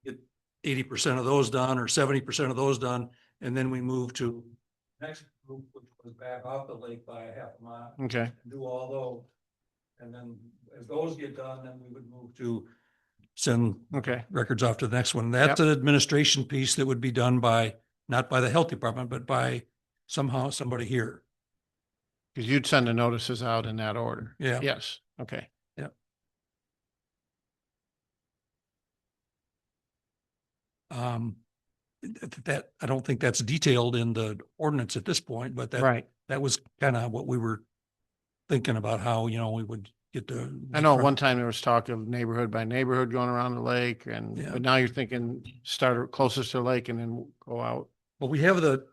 J: get 80% of those done or 70% of those done. And then we move to next group, which was back off the lake by a half mile.
C: Okay.
J: Do all those. And then as those get done, then we would move to send
C: Okay.
J: records off to the next one. That's an administration piece that would be done not by the health department, but by somebody here.
C: Because you'd send the notices out in that order.
J: Yeah.
C: Yes. Okay.
J: that, I don't think that's detailed in the ordinance at this point, but
C: Right.
J: that was kind of what we were thinking about, how, we would get the.
C: I know at one time there was talk of neighborhood by neighborhood going around the lake and,
J: Yeah.
C: but now you're thinking start closest to the lake and then go out.
J: Well, we have the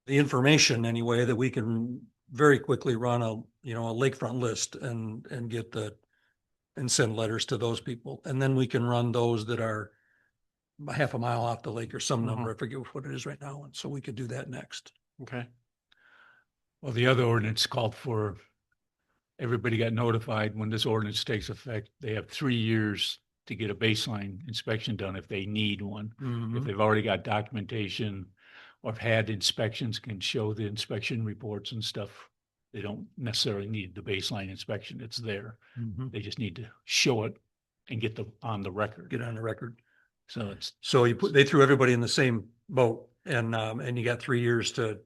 J: information anyway, that we can very quickly run a lakefront list and get and send letters to those people. And then we can run those that are half a mile off the lake or some number. I forget what it is right now. And so we could do that next.
C: Okay.
I: Well, the other ordinance called for, everybody got notified when this ordinance takes effect. They have 3 years to get a baseline inspection done if they need one. If they've already got documentation or have had inspections, can show the inspection reports and stuff. They don't necessarily need the baseline inspection. It's there. They just need to show it and get on the record.
J: Get on the record.
I: So it's,
J: So they threw everybody in the same boat, and you got 3 years to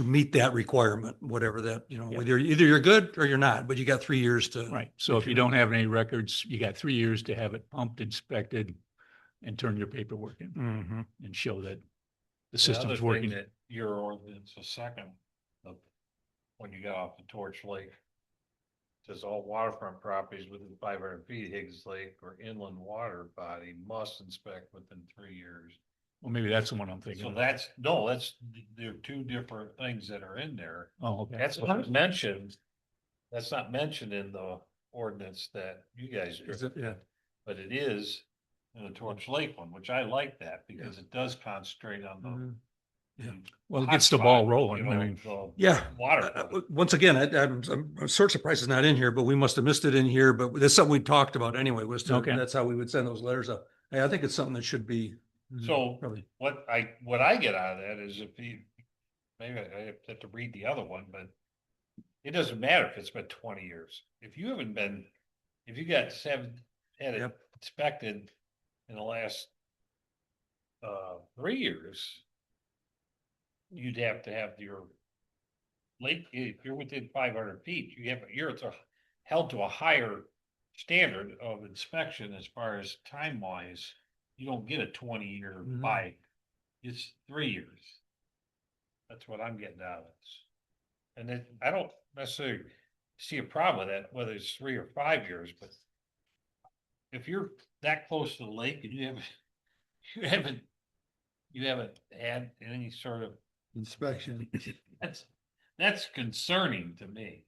J: meet that requirement, whatever that, either you're good or you're not, but you got 3 years to.
I: right. So if you don't have any records, you got 3 years to have it pumped, inspected, and turn your paperwork in and show that the system's working.
D: That your ordinance a second of when you got off the Torch Lake. Says all waterfront properties within 500 feet of Higgs Lake or inland water body must inspect within 3 years.
I: Well, maybe that's the one I'm thinking
D: So
I: of.
D: there are two different things that are in there.
I: Oh, okay.
D: That's not mentioned. That's not mentioned in the ordinance that you guys
J: Is
D: do,
J: it? Yeah.
D: but it is in the Torch Lake one, which I like that because it does concentrate on the.
J: Yeah.
I: Well, it gets the ball rolling.
D: You
I: I
D: know,
I: mean,
D: the
J: Yeah.
D: Water.
J: Once again, I'm sort of surprised it's not in here, but we must have missed it in here, but that's something we talked about anyway,
I: Okay.
J: that's how we would send those letters up. Hey, I think it's something that should be.
D: So
J: Probably.
D: what I get out of that is if you, maybe I have to read the other one, but it doesn't matter if it's been 20 years. If you got had it
J: Yep.
D: inspected in the last 3 years, you'd have to have your lake, if you're within 500 feet, you're held to a higher standard of inspection as far as time wise. You don't get a 20-year buy. It's 3 years. That's what I'm getting out of this. And then I don't necessarily see a problem with that, whether it's 3 or 5 years, but if you're that close to the lake and you haven't had any sort of
G: Inspection.
D: that's concerning to me.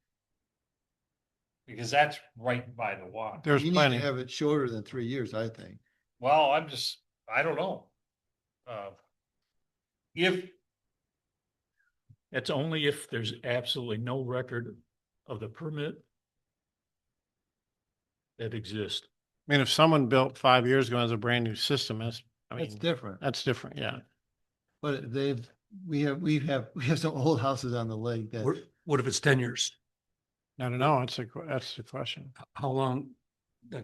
D: Because that's right by the water.
C: There's
G: You need
C: plenty.
G: to have it shorter than 3 years, I think.
D: Well, I don't know. If,
I: that's only if there's absolutely no record of the permit that exists.
C: I mean, if someone built 5 years ago as a brand new system, that's
G: That's different.
C: that's different. Yeah.
G: But we have some old houses on the lake that.
J: What if it's 10 years?
C: I don't know. That's the question.
J: How long,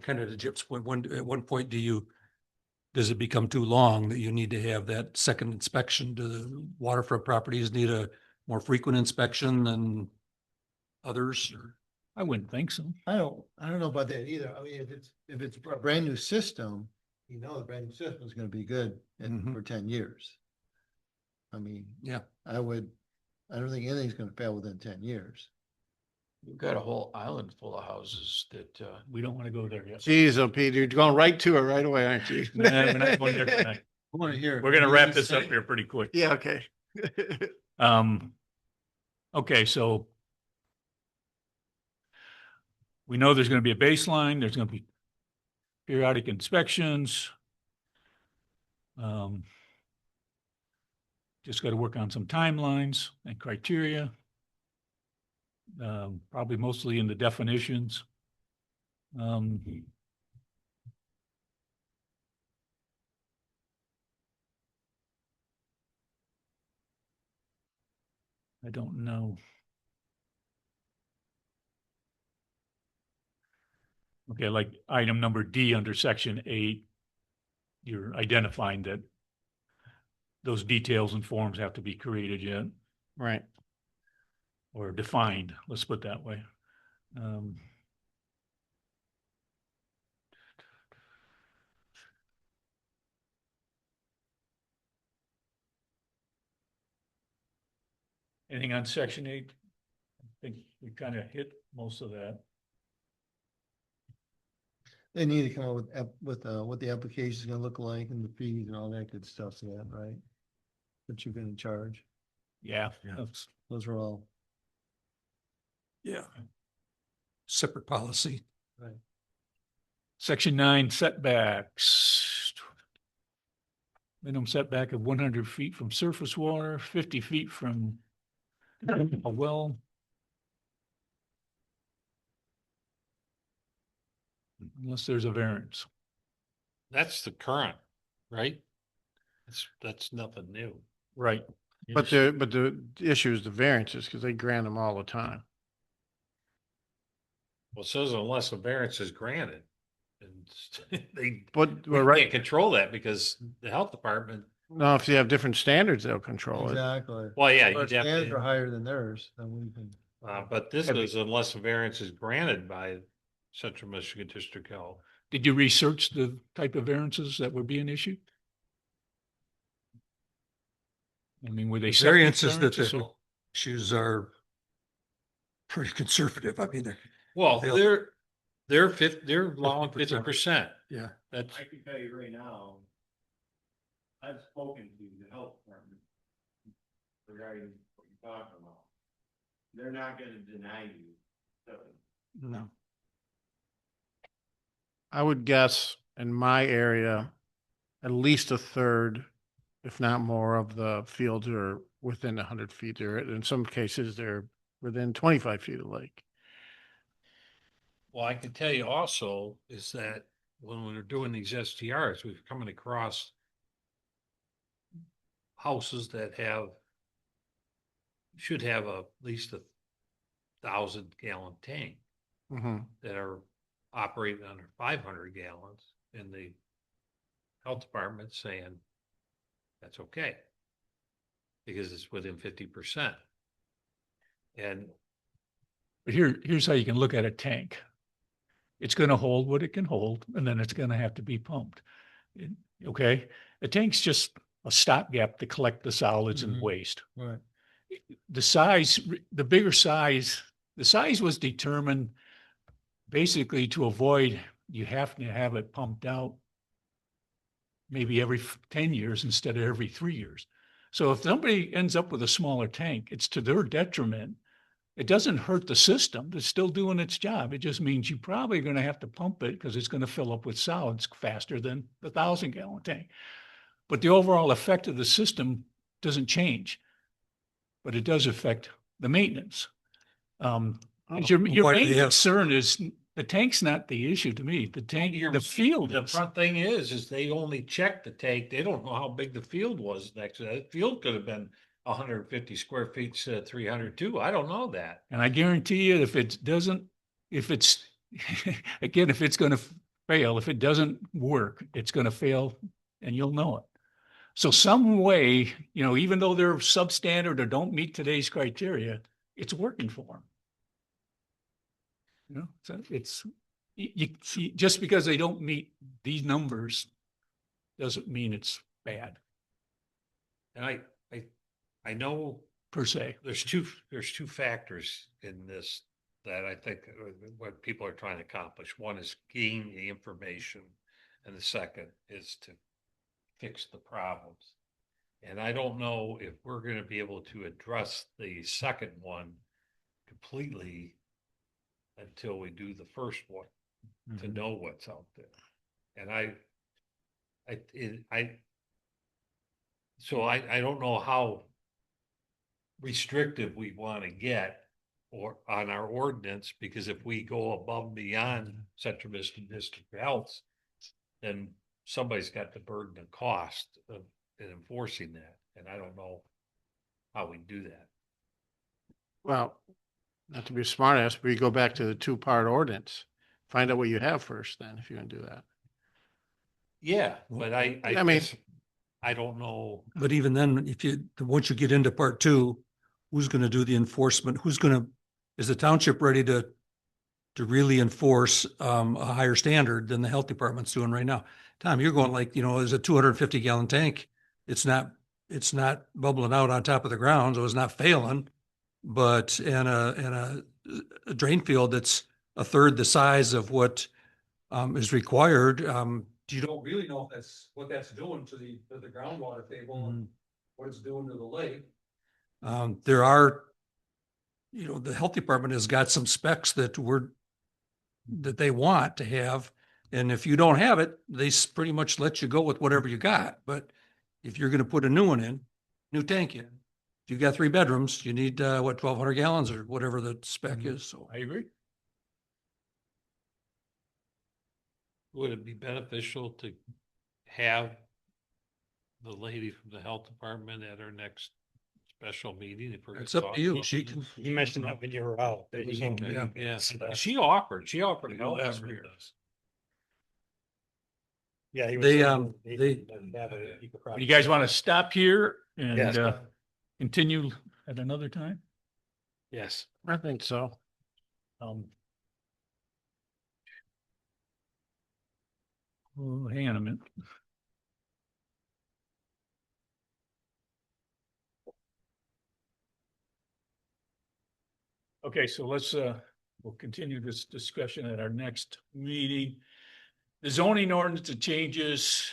J: kind of to Jip's point, at one point does it become too long that you need to have that second inspection? Do the waterfront properties need a more frequent inspection than others? Or?
I: I wouldn't think so.
G: I don't know about that either. I mean, if it's a brand new system, the brand new system is gonna be good for 10 years. I mean,
J: Yeah.
G: I don't think anything's gonna fail within 10 years.
F: You've got a whole island full of houses that,
I: We don't want to go there yet.
C: Geez, oh, Pete, you're going right to it right away, aren't you?
I: Nah, we're not going there tonight.
G: I wanna hear.
I: We're gonna wrap this up here pretty quick.
C: Yeah, okay.
I: Okay, so we know there's gonna be a baseline, there's gonna be periodic inspections. Just gotta work on some timelines and criteria. Probably mostly in the definitions. I don't know. Okay, like item number D under section 8, you're identifying that those details and forms have to be created yet
C: Right.
I: or defined, let's put it that way. Anything on section 8? I think we kind of hit most of that.
G: They need to come up with what the application is gonna look like and the fees and all that good stuff, so that, right? That you're gonna charge.
I: Yeah.
G: Those are all.
J: Yeah. Separate policy.
G: Right.
I: Section 9 setbacks. Minimum setback of 100 feet from surface water, 50 feet from a well. Unless there's a variance.
D: That's the current, right? That's nothing new.
I: Right.
C: But the issue is the variances, because they grant them all the time.
D: Well, it says unless a variance is granted. And they,
C: But
D: we
C: we're
D: can't
C: right.
D: control that because the health department,
C: No, if you have different standards, they'll control it.
G: Exactly.
D: well, yeah,
G: Our
D: you'd have
G: standards are
D: to,
G: higher than theirs, then we can.
D: but this is unless a variance is granted by Central Michigan District Health.
I: Did you research the type of variances that were being issued? I mean, were they septic
J: Variances that
I: variances
J: the
I: or-
J: issues are pretty conservative. I mean,
D: Well,
J: They'll-
D: they're allowing
J: 50%.
D: 50%.
J: yeah.
D: That's,
A: I can tell you right now, I've spoken to the health department regarding what you're talking about. They're not gonna deny you.
J: No.
C: I would guess in my area, at least a third, if not more, of the fields are within 100 feet. They're, in some cases, they're within 25 feet of the lake.
D: well, I can tell you also is that when we were doing these STRs, we've coming across houses that should have at least 1,000-gallon tank
C: Mm-hmm.
D: that are operating under 500 gallons, and the health department saying that's okay because it's within 50%. And
I: But here's how you can look at a tank. It's going to hold what it can hold, and then it's going to have to be pumped. Okay? A tank's just a stopgap to collect the solids and
G: Mhm.
I: waste.
G: Right.
I: The size, the bigger size, the size was determined basically to avoid, you have to have it pumped out maybe every 10 years instead of every 3 years. So if somebody ends up with a smaller tank, it's to their detriment. It doesn't hurt the system. It's still doing its job. It just means you're probably going to have to pump it because it's going to fill up with solids faster than the 1,000-gallon tank. But the overall effect of the system doesn't change, but it does affect the maintenance. Your
J: Why do
I: main
J: they have-
I: concern is the tank's not the issue to me. The tank, the field
D: the
I: is.
D: front thing is they only check the tank. They don't know how big the field was next to that. Field could have been 150 square feet to 300 too. I don't know that.
I: And I guarantee you, if it doesn't, if it's, again, if it's going to fail, if it doesn't work, it's going to fail and you'll know it. So some way, even though they're substandard or don't meet today's criteria, it's working for them. So it's, just because they don't meet these numbers doesn't mean it's bad
D: And I know
I: per se.
D: there's two factors in this that I think what people are trying to accomplish. One is gain the information, and the second is to fix the problems. And I don't know if we're going to be able to address the second one completely until we do the first one to know what's out there. And I don't know how restrictive we want to get or on our ordinance, because if we go above and beyond Central Michigan District Health, then somebody's got the burden of cost of enforcing that. And I don't know how we do that.
C: Well, not to be a smart ass, but you go back to the 2-part ordinance. Find out what you have first, then, if you're gonna do that.
D: Yeah, but I
C: mean-
D: guess I don't know.
J: But even then, once you get into part 2, who's going to do the enforcement? Is the township ready to really enforce a higher standard than the health department's doing right now? Tom, you're going like, there's a 250-gallon tank. It's not bubbling out on top of the ground, so it's not failing. but, a drain field that's a third the size of what is required, you don't really know if that's, what that's doing to the groundwater table and what it's doing to the lake. There are, the health department has got some specs that they want to have. And if you don't have it, they pretty much let you go with whatever you got. But if you're going to put a new one in, new tank in, if you got 3 bedrooms, you need, 1,200 gallons or whatever the spec is. So
I: I agree.
D: Would it be beneficial to have the lady from the health department at our next special meeting? If we're
J: it's up to you. She
D: can.
J: can,
H: You mentioned that when you were out.
J: yeah.
D: She offered help with this.
H: Yeah. he was
J: They,
H: saying
J: they-
H: doesn't have it. He could probably-
I: You guys want to stop here
H: Yes.
I: and continue at another time?
H: Yes.
C: I think so.
I: Oh, hang on a minute. Okay, so we'll continue this discussion at our next meeting. The zoning ordinance changes.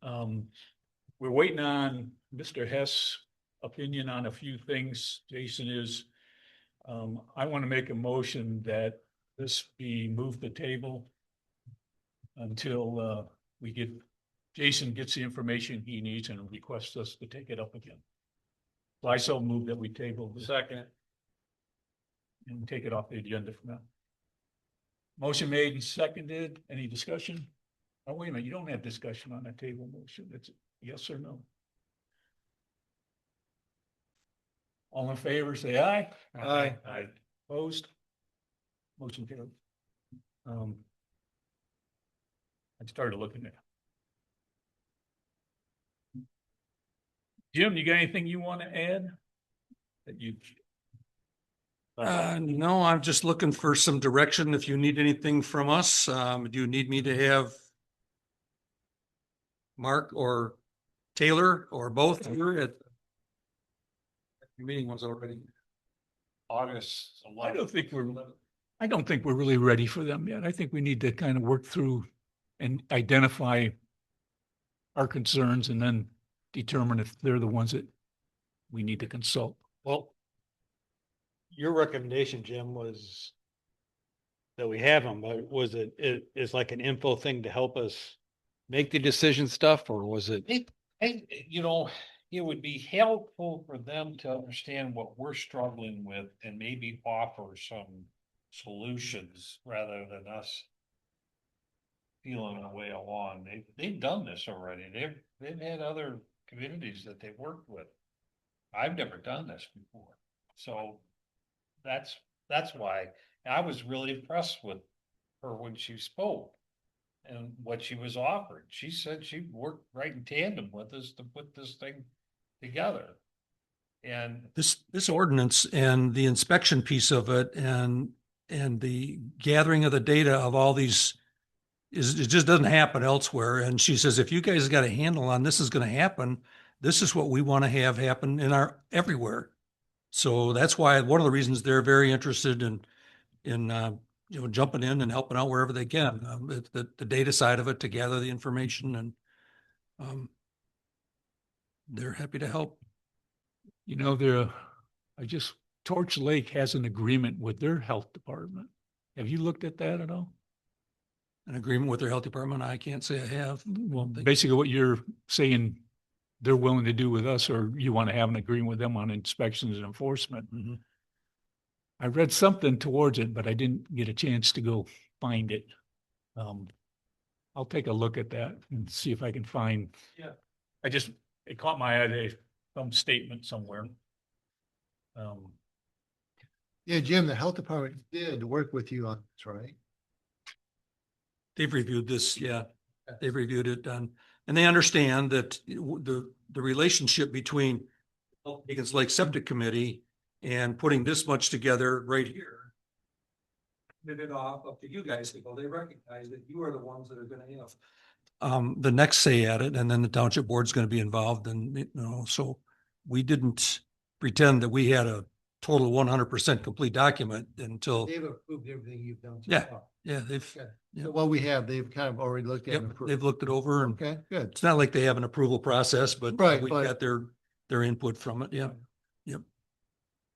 I: We're waiting on Mr. Hess' opinion on a few things. Jason is. I want to make a motion that this be moved to table until Jason gets the information he needs and requests us to take it up again. So I so move that we table the second and take it off the agenda for now. Motion made and seconded. Any discussion? Oh, wait a minute, you don't have discussion on that table motion. It's yes or no. All in favor, say aye.
J: Aye.
I: Aye. Opposed? Motion carried. I started looking at. Jim, you got anything you want to add? That you,
J: No, I'm just looking for some direction. If you need anything from us, do you need me to have Mark or Taylor or both here at your meeting was already
D: August.
I: I don't think we're really ready for them yet. I think we need to kind of work through and identify our concerns and then determine if they're the ones that we need to consult.
H: Well, your recommendation, Jim, was that we have them, but was it is like an info thing to help us make the decision stuff, or was it?
D: It would be helpful for them to understand what we're struggling with and maybe offer some solutions rather than us feeling our way along. They've done this already. They've had other communities that they've worked with. I've never done this before. So that's why I was really impressed with her when she spoke and what she was offered. She said she worked right in tandem with us to put this thing together. And
J: this ordinance and the inspection piece of it and the gathering of the data of all these it just doesn't happen elsewhere. And she says, if you guys got a handle on this is going to happen, this is what we want to have happen in our everywhere. So that's why one of the reasons they're very interested in jumping in and helping out wherever they can. The data side of it to gather the information, and they're happy to help.
I: Torch Lake has an agreement with their health department. Have you looked at that at all?
J: An agreement with their health department? I can't say I have.
I: Well, basically what you're saying they're willing to do with us, or you want to have an agreement with them on inspections and enforcement.
J: Mhm.
I: I read something towards it, but I didn't get a chance to go find it. I'll take a look at that and see if I can find.
J: Yeah.
I: It caught my eye, some statement somewhere.
G: Yeah, Jim, the health department did work with you on this, right?
J: They've reviewed this, yeah. They've reviewed it, and they understand that the relationship between Higgins Lake Septic Committee and putting this much together right here. Bid it off up to you guys to go. They recognize that you are the ones that are gonna have the next say at it, and then the township board's gonna be involved, and so we didn't pretend that we had a total 100% complete document until,
G: They've approved everything you've done. so
J: Yeah.
G: far.
J: yeah, they've,
G: Okay.
J: Yep.
G: So what we have, they've kind of already looked at and
J: yep,
G: approved.
J: they've looked it over and
G: Okay, good.
J: it's not like they have an approval process, but
G: Right,
J: we've
G: but-
J: got their input from it. Yeah. Yep.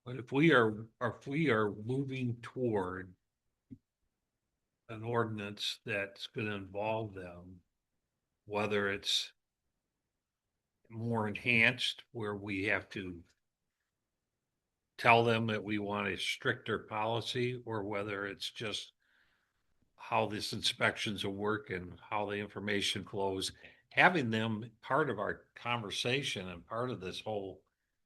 D: But if we are moving toward an ordinance that's gonna involve them, whether it's more enhanced where we have to tell them that we want a stricter policy, or whether it's just how this inspections will work and how the information flows, having them part of our conversation and part of this whole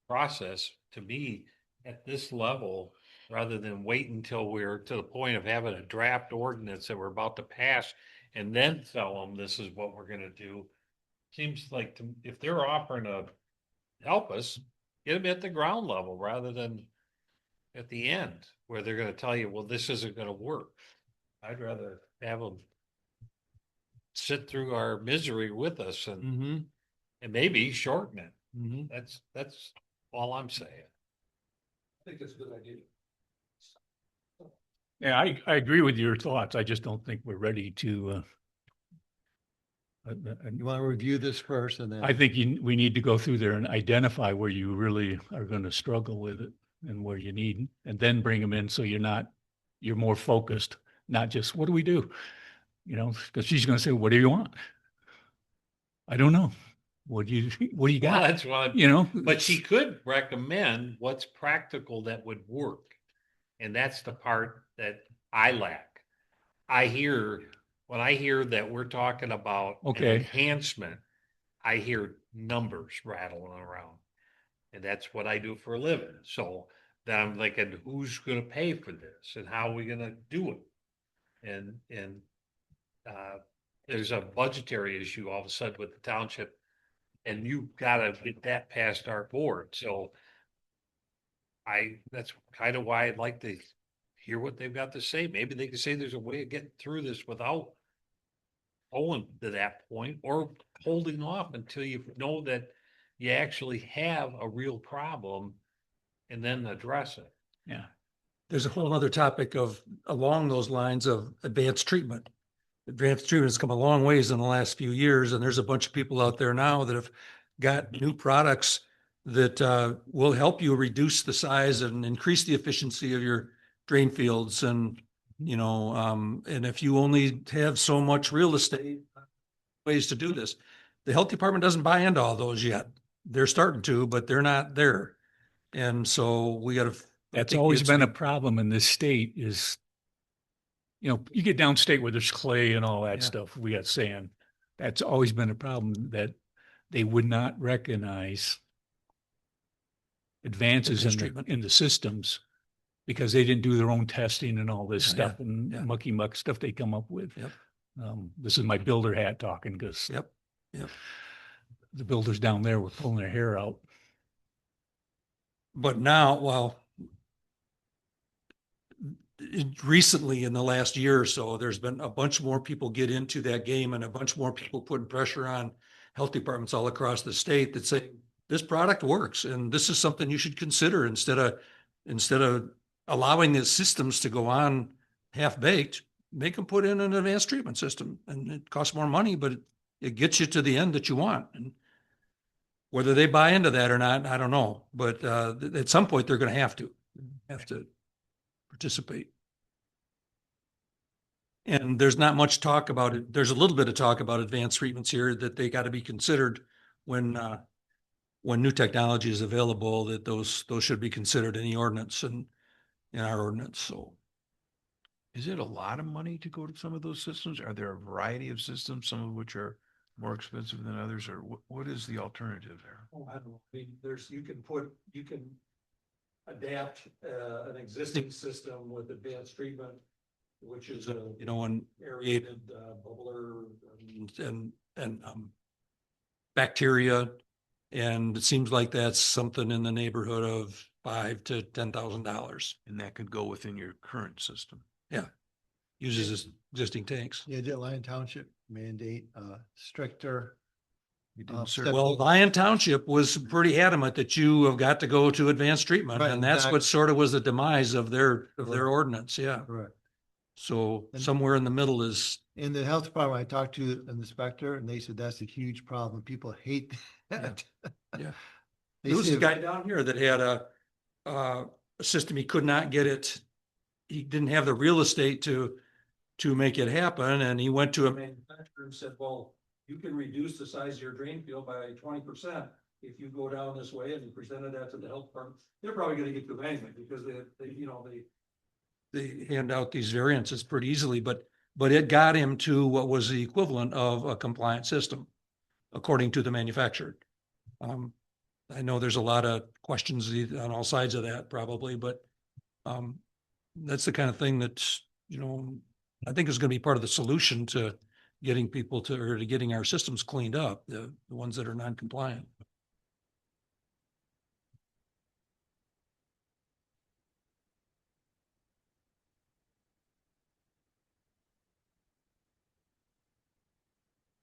D: process, to me, at this level, rather than wait until we're to the point of having a draft ordinance that we're about to pass and then tell them this is what we're gonna do, seems like if they're offering to help us, get them at the ground level rather than at the end where they're gonna tell you, well, this isn't gonna work. I'd rather have them sit through our misery with us and
J: Mm-hmm.
D: maybe shorten it.
J: Mm-hmm.
D: That's all I'm saying.
B: I think that's a good idea.
I: Yeah, I agree with your thoughts. I just don't think we're ready to,
G: You want to review this first and then.
I: I think we need to go through there and identify where you really are going to struggle with it and where you need, and then bring them in so you're more focused, not just, what do we do? You know, because she's going to say, what do you want? I don't know. What do you
D: Well,
I: got?
D: that's what I'm,
I: You know,
D: but she could recommend what's practical that would work. And that's the part that I lack. When I hear that we're talking about an
I: Okay.
D: enhancement, I hear numbers rattling around. And that's what I do for a living. So then I'm thinking, who's gonna pay for this and how are we gonna do it? And there's a budgetary issue all of a sudden with the township. And you gotta get that past our board. So that's kind of why I'd like to hear what they've got to say. Maybe they can say there's a way of getting through this without going to that point, or holding off until you know that you actually have a real problem and then address it.
I: yeah.
J: There's a whole other topic along those lines of advanced treatment. Advanced treatment has come a long ways in the last few years, and there's a bunch of people out there now that have got new products that will help you reduce the size and increase the efficiency of your drain fields. And, and if you only have so much real estate, ways to do this. The health department doesn't buy into all those yet. They're starting to, but they're not there. And so we got to.
I: That's always been a problem in this state is, you get downstate where there's clay and all that
J: Yeah.
I: stuff. We got sand. That's always been a problem, that they would not recognize advances
J: Advanced treatment.
I: in the systems because they didn't do their own testing and all this
J: Yeah,
I: stuff
J: yeah,
I: and
J: yeah.
I: mucky muck stuff they come up with.
J: Yep.
I: This is my builder hat talking, because
J: Yep.
I: the builders down there were pulling their hair out.
J: But now, recently in the last year or so, there's been a bunch more people get into that game and a bunch more people putting pressure on health departments all across the state that say, this product works and this is something you should consider instead of allowing the systems to go on half-baked, make them put in an advanced treatment system, and it costs more money, but it gets you to the end that you want. And whether they buy into that or not, I don't know, but at some point they're going to have to participate. And there's not much talk about it. There's a little bit of talk about advanced treatments here that they got to be considered when new technology is available, that those should be considered in the ordinance and in our ordinance. So
F: Is it a lot of money to go to some of those systems? Are there a variety of systems, some of which are more expensive than others, or what is the alternative there?
J: I don't know. I mean, you can adapt an existing system with advanced treatment, which is an aerated bubbler and bacteria. And it seems like that's something in the neighborhood of $5,000 to $10,000.
F: And that could go within your current system.
J: Uses existing tanks.
G: Yeah, did Lyon Township mandate stricter
F: We didn't
G: step
F: serve.
J: Well,
G: over.
J: Lyon Township was pretty adamant that you have got to go to advanced treatment,
G: Right,
J: and that's
G: exactly.
J: what sort of was the demise of their ordinance, yeah.
G: Correct.
J: So
G: And-
J: somewhere in the middle is,
G: In the health department, I talked to an inspector and they said that's a huge problem. People hate that.
J: yeah.
G: They
J: There was a
G: say-
J: guy down here that had a system, he could not get it. He didn't have the real estate to make it happen, and he went to a manufacturer and said, well, you can reduce the size of your drain field by 20% if you go down this way, and he presented that to the health department. They're probably gonna get to anything because they hand out these variances pretty easily, but it got him to what was the equivalent of a compliant system, according to the manufacturer. I know there's a lot of questions on all sides of that probably, but that's the kind of thing that's, I think is going to be part of the solution to getting people to getting our systems cleaned up, the ones that are non-compliant.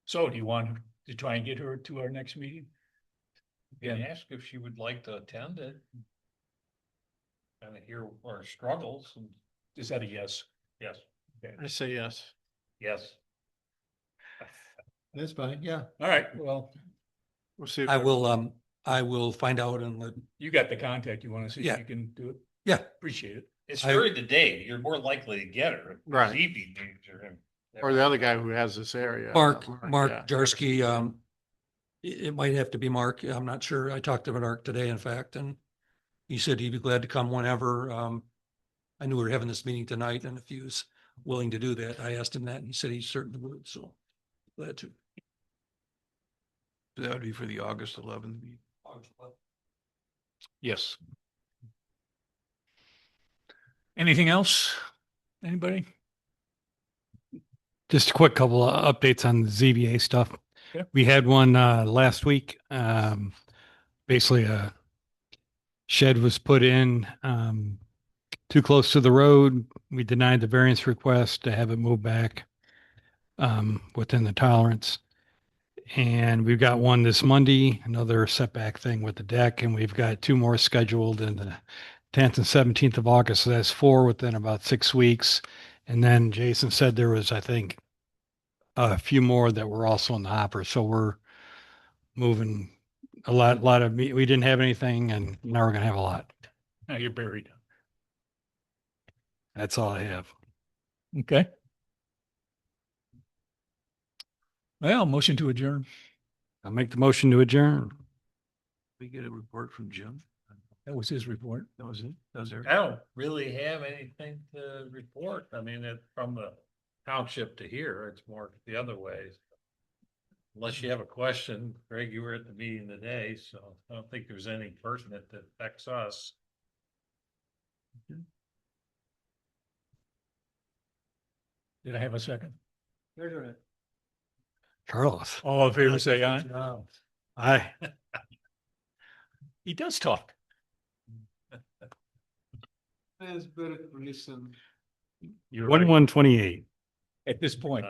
I: So do you want to try and get her to our next meeting?
D: And ask if she would like to attend it. Kind of hear our struggles and
I: Is that a yes?
D: yes,
C: I say yes.
D: yes.
G: That's fine, yeah.
I: All right, well,
C: We'll see. if
J: I will find out and let,
I: you got the contact. You want to see
J: Yeah.
I: if you can do it?
J: yeah,
I: Appreciate it.
D: It's
J: I-
D: during the day, you're more likely to get her.
C: Right.
D: ZB meetings are in.
C: Or the other guy who has this area.
J: Mark
C: yeah.
J: Jarsky, it might have to be Mark. I'm not sure. I talked to Mark today, in fact, and he said he'd be glad to come whenever. I knew we were having this meeting tonight, and if he was willing to do that, I asked him that, and he said he certainly would, so glad to.
F: That would be for the August 11th meeting.
I: Yes. Anything else? Anybody?
H: Just a quick couple of updates on the ZBA stuff.
I: Okay.
H: We had one last week. Basically, a shed was put in too close to the road. We denied the variance request to have it moved back within the tolerance. And we've got one this Monday, another setback thing with the deck, and we've got two more scheduled in the 10th and 17th of August. So that's 4 within about 6 weeks. And then Jason said there was, I think, a few more that were also in the hopper. So we're moving a lot of, we didn't have anything and now we're going to have a lot.
I: Now you're buried.
H: That's all I have.
I: Okay. Well, motion to adjourn.
H: I'll make the motion to adjourn.
F: We get a report from Jim.
I: That was his report.
F: That was it. That was there.
D: I don't really have anything to report. I mean, from the township to here, it's more the other ways. Unless you have a question, Greg, you were at the meeting today, so I don't think there's any pertinent that affects us.
I: Did I have a second?
H: Carlos.
I: All in favor, say aye.
H: Aye.
I: He does talk.
C: It's better to listen.
I: You're right
H: 2128.
I: at this point.